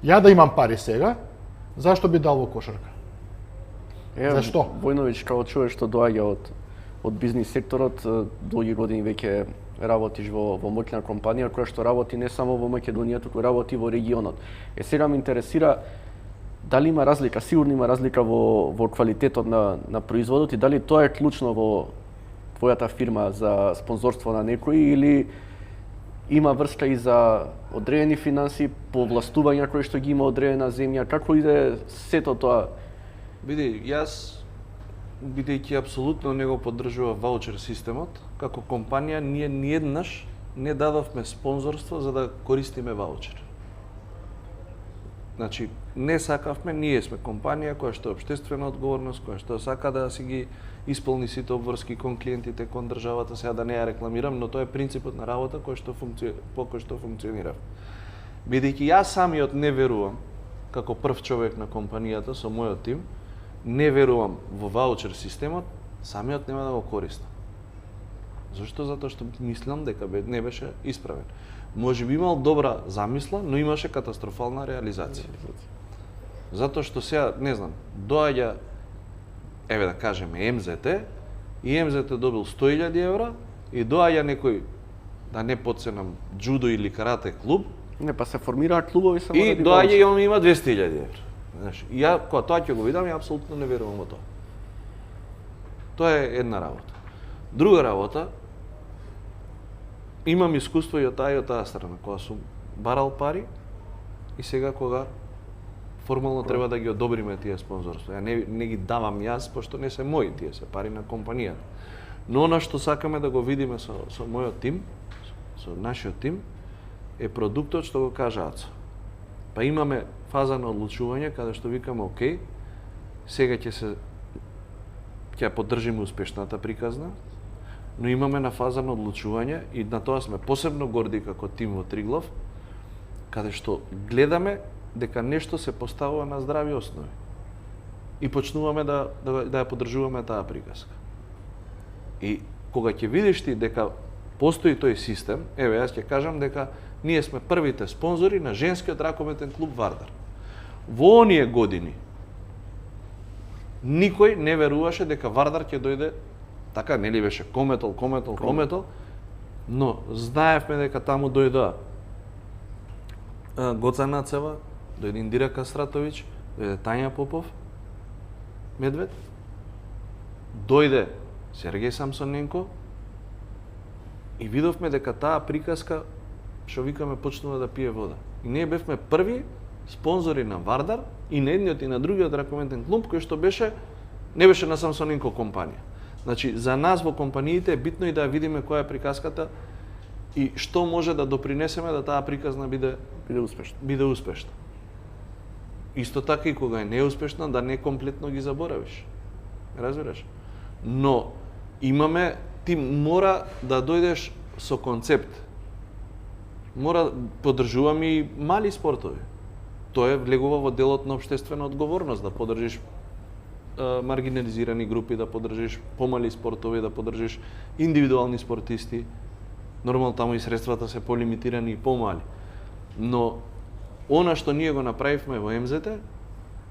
Speaker 3: Ја да имам пари сега, зашто би дал во кошарка? Зашто?
Speaker 1: Војновиќ, како човек што доаѓа од бизнис секторот, долги години веќе работиш во моќна компанија која што работи не само во Македонија, туку работи во регионот. Сега ме интересира дали има разлика, сигурно има разлика во квалитетот на производот и дали тоа е клучно во твојата фирма за спонзорство на некој или има врска и за одредени финанси, повластувања кои што ги има одредена земја, како иде сето тоа?
Speaker 2: Види, јас бидејќи апсолутно не го поддржува ваучер системот, како компанија ние ниеднаш не дадовме спонзорство за да користиме ваучер. Значи, не сакавме, ние сме компанија која што е општествена одговорност, која што сака да си ги исполни сите обврски кон клиентите, кон државата, сега да не ја рекламирам, но тоа е принципот на работа кој што функционира. Бидејќи јас самиот не верувам, како прв човек на компанијата со мојот тим, не верувам во ваучер системот, самиот нема да го користам. Зошто? Затоа што мислам дека не беше исправен. Може би имал добра замисла, но имаше катастрофална реализација. Затоа што сега, не знам, доаѓа, еве да кажеме, МЗТ, и МЗТ добил 100.000 евра, и доаѓа некој, да не подценам, џудо или карате клуб,
Speaker 1: Не, па се формираат клубови само
Speaker 2: и доаѓа и он има 200.000 евра. Знаеш, и ја кога тоа ќе го видам, ја апсолутно не верувам во тоа. Тоа е една работа. Друга работа, имам искуство и од таа страна, кога сум барал пари и сега кога формално треба да ги одобриме тие спонзорства. Ја не ги давам јас, пошто не се мои, тие се пари на компанијата. Но она што сакаме да го видиме со мојот тим, со нашиот тим, е продуктот што го кажа Ацо. Па имаме фаза на одлучување каде што викаме окей, сега ќе поддржиме успешната приказна, но имаме на фаза на одлучување и на тоа сме посебно горди како тим во Триглав, каде што гледаме дека нешто се поставува на здрави основи. И почнуваме да ја поддржуваме таа приказка. И кога ќе видиш ти дека постои тој систем, еве јас ќе кажам дека ние сме првите спонзори на женскиот ракометен клуб Вардар. Во оние години никој не веруваше дека Вардар ќе дојде така, нели беше кометол, но знаевме дека таму дојдоа Гоца Нацева, дојде Индира Кастратовиќ, дојде Тања Попов, Медвед, дојде Сергеј Самсоненко и видовме дека таа приказка, што викаме, почнува да пие вода. И ние бевме први спонзори на Вардар и на едниот и на другиот ракометен клуб, кој што не беше на Самсоненко компанија. Значи, за нас во компаниите е битно и да видиме која е приказката и што може да допринесеме да таа приказна биде успешна. Исто така и кога е неуспешна, да не комплетно ги заборавиш. Разбираш? Но ти мора да дојдеш со концепт. Мора поддржуваме и мали спортови. Тоа влегува во делот на општествена одговорност, да поддржиш маргинализирани групи, да поддржиш помали спортови, да поддржиш индивидуални спортисти. Нормално таму и средствата се полимитирани и помали. Но она што ние го направивме во МЗТ,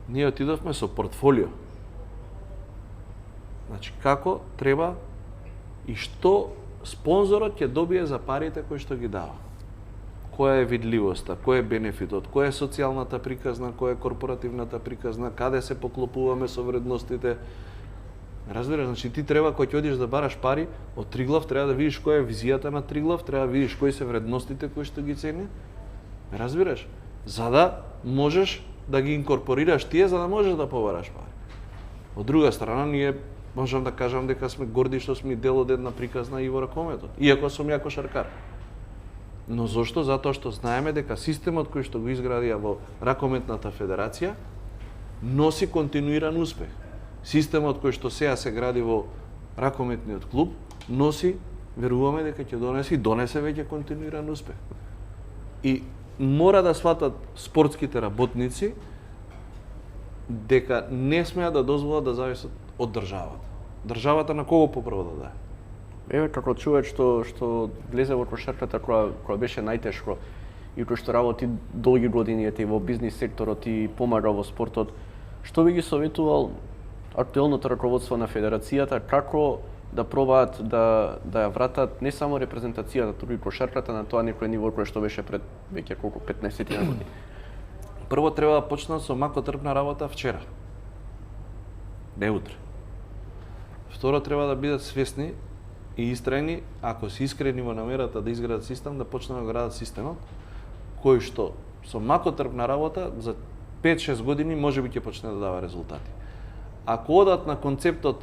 Speaker 2: ние отидовме со портфолио. Значи, како треба и што спонзорот ќе добие за парите кои што ги дава. Која е видливоста, кој е бенефитот, која е социјалната приказна, која е корпоративната приказна, каде се поклопуваме со вредностите. Разбираш, значи ти треба кога ќе одиш да бараш пари од Триглав, треба да видиш која е визијата на Триглав, треба да видиш кои се вредностите кои што ги цени. Разбираш? За да можеш да ги инкорпорираш тие, за да можеш да побараш пари. Од друга страна, ние можам да кажам дека сме горди што сме дел од една приказна и во ракометот, иако сум ја кошаркар. Но зошто? Затоа што знаеме дека системот кој што го изградија во Ракометната федерација носи континуиран успех. Системот кој што сега се гради во Ракометниот клуб носи, веруваме дека ќе донесе веќе континуиран успех. И мора да сватат спортските работници дека не смеат да дозволат да зависат од државата. Државата на кого попрво да даде?
Speaker 1: Еве, како човек што влезе во кошарката кога беше најтешко и кој што работи долги години и во бизнис секторот и помага во спортот, што би ги советувал актуелното раководство на федерацијата како да пробаат да ја вратат не само репрезентацијата, туку и кошарката на тоа некој ниво кој што беше пред веќе 15 години?
Speaker 2: Прво треба да почнат со макотрпна работа вчера. Не утре. Второ, треба да бидат свесни и истрајни, ако се искрени во намерата да изградат систем, да почнат да градат системот, кој што со макотрпна работа за 5-6 години можеби ќе почне да дава резултати. Ако одат на концептот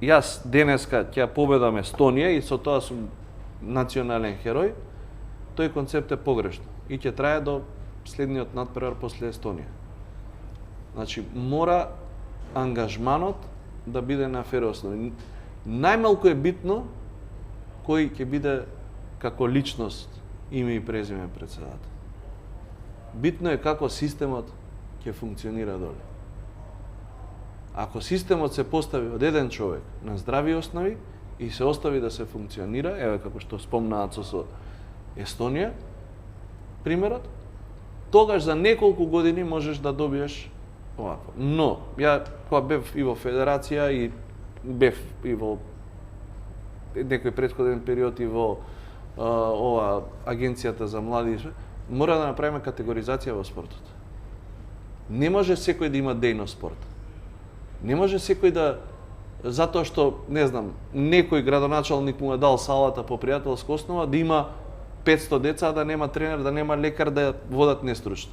Speaker 2: јас денеска ќе победам Естонија и со тоа сум национален херој, тој концепт е погрешно и ќе трае до следниот надпревар после Естонија. Значи, мора ангажманот да биде на фер основи. Најмалку е битно кој ќе биде како личност име и презиме претседател. Битно е како системот ќе функционира доле. Ако системот се постави од еден човек на здрави основи и се остави да се функционира, еве како што спомна Ацо со Естонија, примерот, тогаш за неколку години можеш да добиеш овако. Но, ја кога бев и во федерација и бев и во некој претходен период и во агенцијата за млади, мора да направиме категоризација во спортот. Не може секој да има дејност спорт. Не може секој да, затоа што, не знам, некој градоначалник му е дал салата по пријателска основа, да има 500 деца, да нема тренер, да нема лекар, да водат нестручно.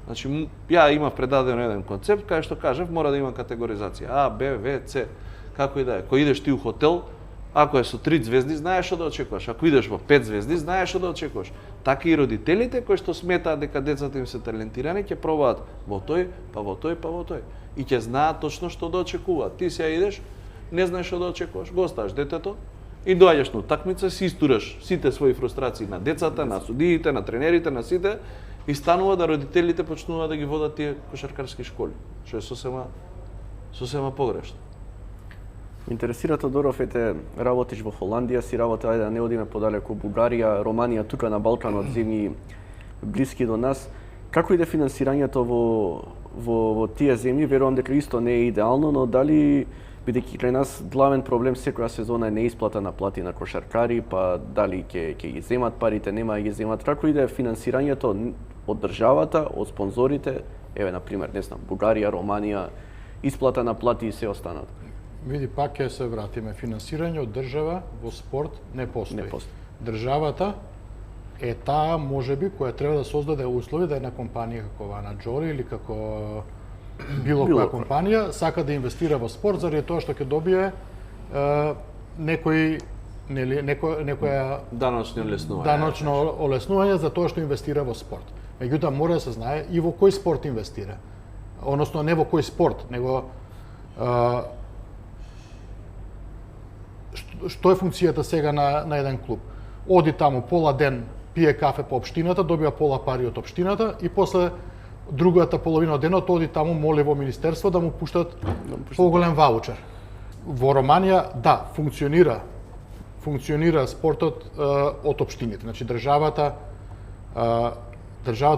Speaker 2: Значи, ја имав предадено еден концепт, кај што кажав, мора да има категоризација. А, Б, В, С, како и да е. Кој идеш ти у хотел, ако е со 3 звезди, знаеш што да очекуваш. Ако идеш во 5 звезди, знаеш што да очекуваш. Така и родителите кои што сметаат дека децата им се талентирани, ќе пробаат во тој, па во тој, па во тој. И ќе знаат точно што да очекуваат. Ти сега идеш, не знаеш што да очекуваш. Го оставаш детето И доаѓаш на утакмица, си истураш сите своји фрустрации на децата, на судиите, на тренерите, на сите, и станува да родителите почнуваат да ги водат тие кошаркарски школи, што е сосема погрешно.
Speaker 1: Интересира Тодоров, работиш во Холандија, си работа, да не одиме подалеку, Бугарија, Романија, тука на Балканот, земји блиски до нас. Како иде финансирањето во тие земји? Верувам дека исто не е идеално, но дали, бидејќи кај нас главен проблем секоја сезона е неисплата на плати на кошаркари, па дали ќе ги земат парите, нема да ги земат. Како иде финансирањето од државата, од спонзорите, еве на пример, не знам, Бугарија, Романија, исплата на плати и се останат?
Speaker 3: Види, пак ќе се вратиме. Финансирање од држава во спорт не постои. Државата е таа, можеби, која треба да создаде услови да една компанија како Вана Джори или како било која компанија сака да инвестира во спорт заради тоа што ќе добие некоја даночно олеснување за тоа што инвестира во спорт. Меѓутоа мора да се знае и во кој спорт инвестира. Односно не во кој спорт, него што е функцијата сега на еден клуб? Оди таму пола ден, пие кафе по општината, добива пола пари од општината и после другата половина од денот оди таму моли во министерство да му пуштат поголем ваучер. Во Романија, да, функционира спортот од општините. Значи државата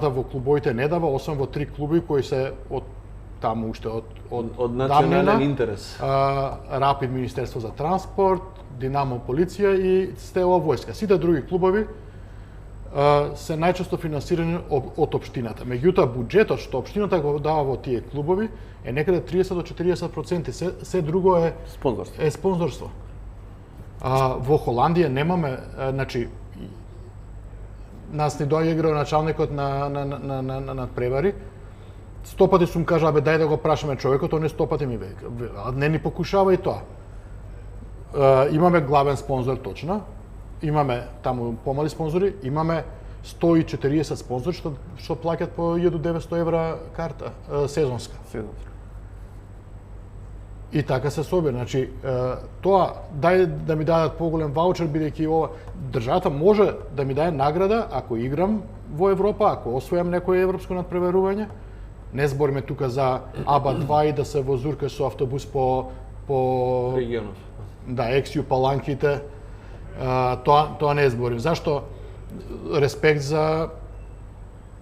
Speaker 3: во клубовите не дава, освен во 3 клуби кои се од таму уште од
Speaker 2: национален интерес.
Speaker 3: Рапид Министерство за транспорт, Динамо полиција и Стела војска. Сите други клубови се најчесто финансирани од општината. Меѓутоа буџетот што општината го дава во тие клубови е некаде 30 до 40%. Се друго е спонзорство. Во Холандија немаме, значи нас ни доаѓа градоначалникот на превари. 100 пати сум кажа, дај да го прашаме човекот, он е 100 пати ми века. Не ни покушава и тоа. Имаме главен спонзор точно, имаме таму помали спонзори, имаме 140 спонзори што плаќаат по 1900 евра карта сезонска. И така се собира. Значи, тоа, дај да ми дадат поголем ваучер, бидејќи ова државата може да ми даде награда ако играм во Европа, ако освојам некое европско надпреварување. Не збориме тука за АБА-2 и да се возурка со автобус по
Speaker 2: регионов.
Speaker 3: Да, ексју паланките. Тоа не зборим. Зашто? Респект за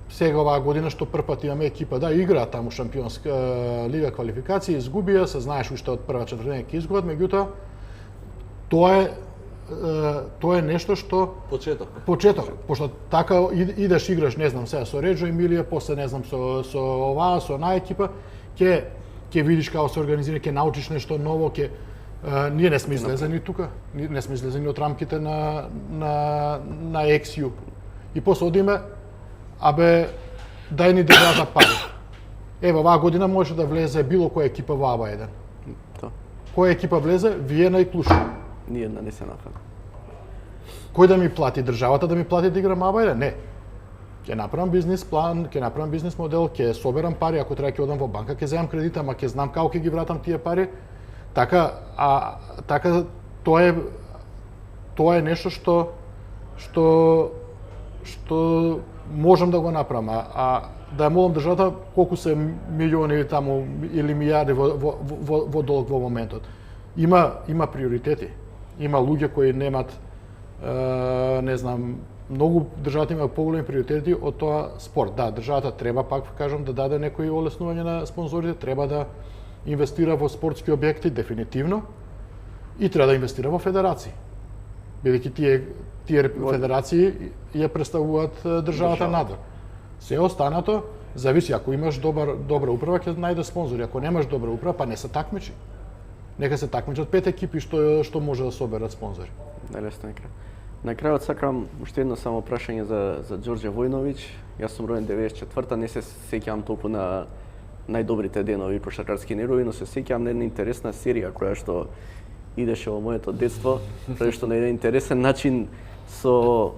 Speaker 3: сега оваа година што прв пат имаме екипа, да, игра таму шампионска лига квалификација, изгубија, се знаеш уште од прва четвртина ќе изгубат, меѓутоа тоа е нешто што почеток, пошто така идеш играш, не знам, сега со Реджо Емилија, после не знам со оваа, со онаа екипа, ќе видиш како се организира, ќе научиш нешто ново, ние не сме излезени тука, не сме излезени од рамките на ексју. И после одиме, дај ни државата пари. Ево, оваа година може да влезе било која екипа во АБА-1. Која екипа влезе? Виена и Клуш.
Speaker 1: Ниједна не се нафака.
Speaker 3: Кој да ми плати? Државата да ми плати да играм АБА-1? Не. Ќе направам бизнис план, ќе направам бизнис модел, ќе соберам пари, ако треба ќе одам во банка, ќе земам кредит, ама ќе знам како ќе ги вратам тие пари. Така тоа е нешто што можам да го направам, да ја молам државата колку се милиони таму или милиарди во долг во моментот. Има приоритети. Има луѓе кои немат, не знам, многу државата има поголеми приоритети од тоа спорт. Да, државата треба, пак кажам, да даде некои олеснување на спонзорите, треба да инвестира во спортски објекти, дефинитивно, и треба да инвестира во федерации. Бидејќи тие федерации ја представуваат државата надвор. Се останато зависи, ако имаш добра управа, ќе најдеш спонзори, ако немаш добра управа, па не се такмичи. Нека се такмичат 5 екипи што може да соберат спонзори.
Speaker 1: Најлесно е. На крајот сакам уште едно само прашање за Ѓорѓе Војновиќ. Јас сум роен 94-та, не се сеќавам толку на најдобрите денови кошаркарски негови, но се сеќавам на една интересна серија која што идеше во моето детство, тоа што на еден интересен начин со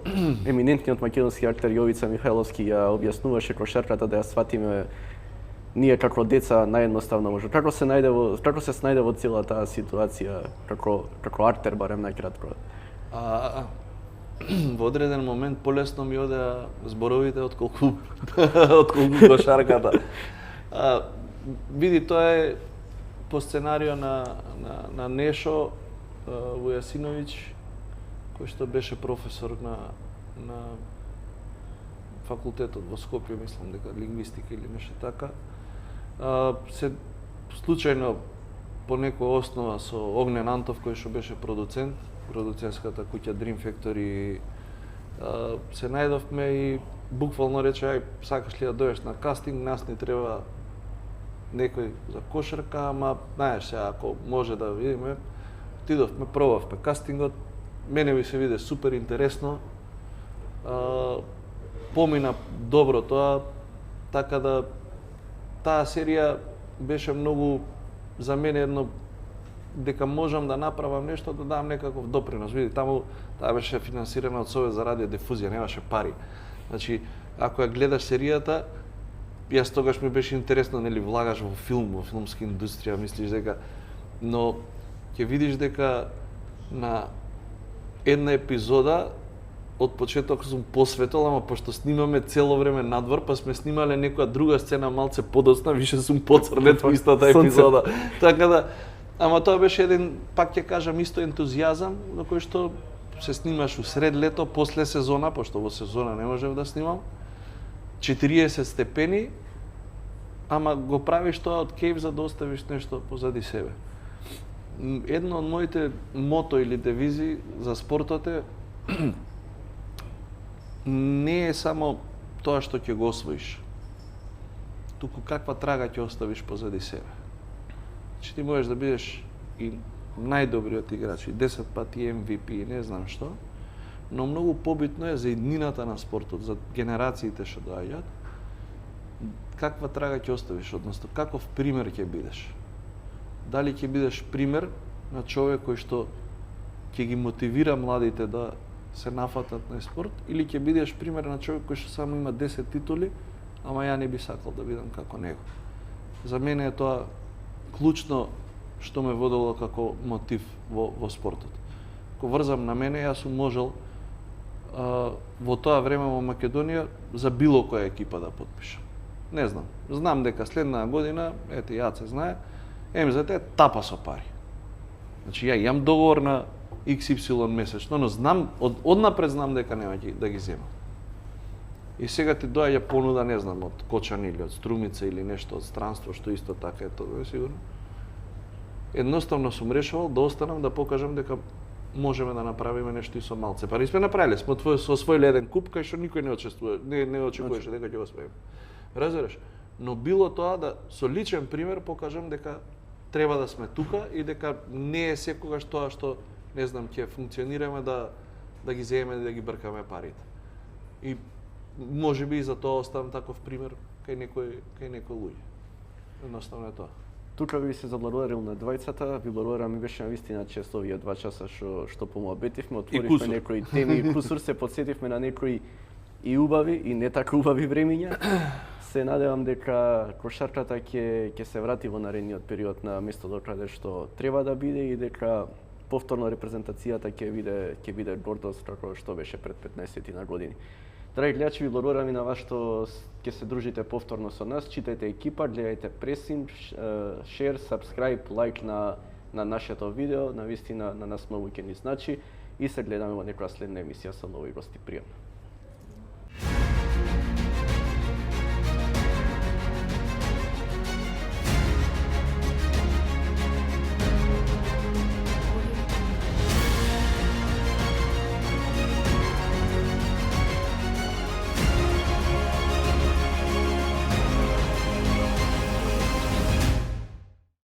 Speaker 1: еминентниот македонски актер Јовица Михајловски ја објаснуваше кошарката да ја сватиме ние како деца наједноставно може. Како се снајде во цела таа ситуација како актер барем најкратко?
Speaker 2: Во одреден момент полесно ми одеа зборовите отколку кошарката. Види, тоа е по сценарио на Нешо Вујасиновиќ, кој што беше професор на факултетот во Скопје, мислам дека лингвистика или нешто така. Се случајно по некоја основа со Огнен Антов, кој што беше продуцентската куќа Dream Factory, се најдовме и буквално рече, ај, сакаш ли да дојдеш на кастинг, нас ни треба некој за кошарка, ама знаеш се, ако може да видиме, отидовме, пробавме кастингот, мене ми се виде супер интересно, помина добро тоа, така да таа серија беше многу за мене едно дека можам да направам нешто, да дам некаков допринос. Види, таму таа беше финансирана од Совет за радиодифузија, немаше пари. Значи, ако ја гледаш серијата, јас тогаш ми беше интересно, нели, влагаш во филм, во филмска индустрија, мислиш дека, но ќе видиш дека на една епизода од почеток сум посветил, ама пошто снимаме цело време надвор, па сме снимале некоја друга сцена малце подоцна, више сум поцрнет во истата епизода. Така да, ама тоа беше еден, пак ќе кажам, исто ентузијазам, на кој што се снимаш усред лето, после сезона, пошто во сезона не можев да снимам, 40 степени, ама го правиш тоа од кејф за да оставиш нешто позади себе. Едно од моите мото или девизи за спортот е не е само тоа што ќе го освоиш, туку каква трага ќе оставиш позади себе. Че ти можеш да бидеш и најдобриот играч, и 10 пати MVP, и не знам што, но многу побитно е за иднината на спортот, за генерациите што доаѓаат, каква трага ќе оставиш, односно каков пример ќе бидеш. Дали ќе бидеш пример на човек кој што ќе ги мотивира младите да се нафатат на спорт, или ќе бидеш пример на човек кој што само има 10 титули, ама ја не би сакал да бидам како него. За мене е тоа клучно што ме водело како мотив во спортот. Ко врзам на мене, јас сум можел во тоа време во Македонија за било која екипа да потпишам. Не знам. Знам дека следна година, ете Јаце знае, МЗТ тапа со пари. Значи ја имам договор на XY месечно, но знам, однапред знам дека нема да ги земам. И сега ти доаѓа понуда, не знам, од Кочани или од Струмица или нешто од странство, што исто така е тоа, е сигурно. Едноставно сум решувал да останам да покажам дека можеме да направиме нешто и со малце. Па не сме направиле, сме со свој леден куп, кај што никој не очекуваше дека ќе го освоиме. Разбираш? Но било тоа да со личен пример покажам дека треба да сме тука и дека не е секогаш тоа што, не знам, ќе функционираме да ги земеме и да ги бркаме парите. И можеби и за тоа оставам таков пример кај некој луѓе. Едноставно е тоа.
Speaker 1: Тука би се заблагодарил на двајцата, ви благодарам, ми беше навистина чест овие 2 часа што помоабетивме, отворивме некои теми и кусур, се подсетивме на некои и убави и не така убави времиња. Се надевам дека кошарката ќе се врати во наредниот период на местото каде што треба да биде и дека повторно репрезентацијата ќе биде гордост како што беше пред 15 на години. Драги гледачи, ви благодарам и на вас што ќе се дружите повторно со нас. Читајте екипа, гледајте пресинг, шер, сабскрајб, лайк на нашето видео, навистина на нас многу ќе ни значи и се гледаме во некоја следна емисија со нови гости. Пријатно.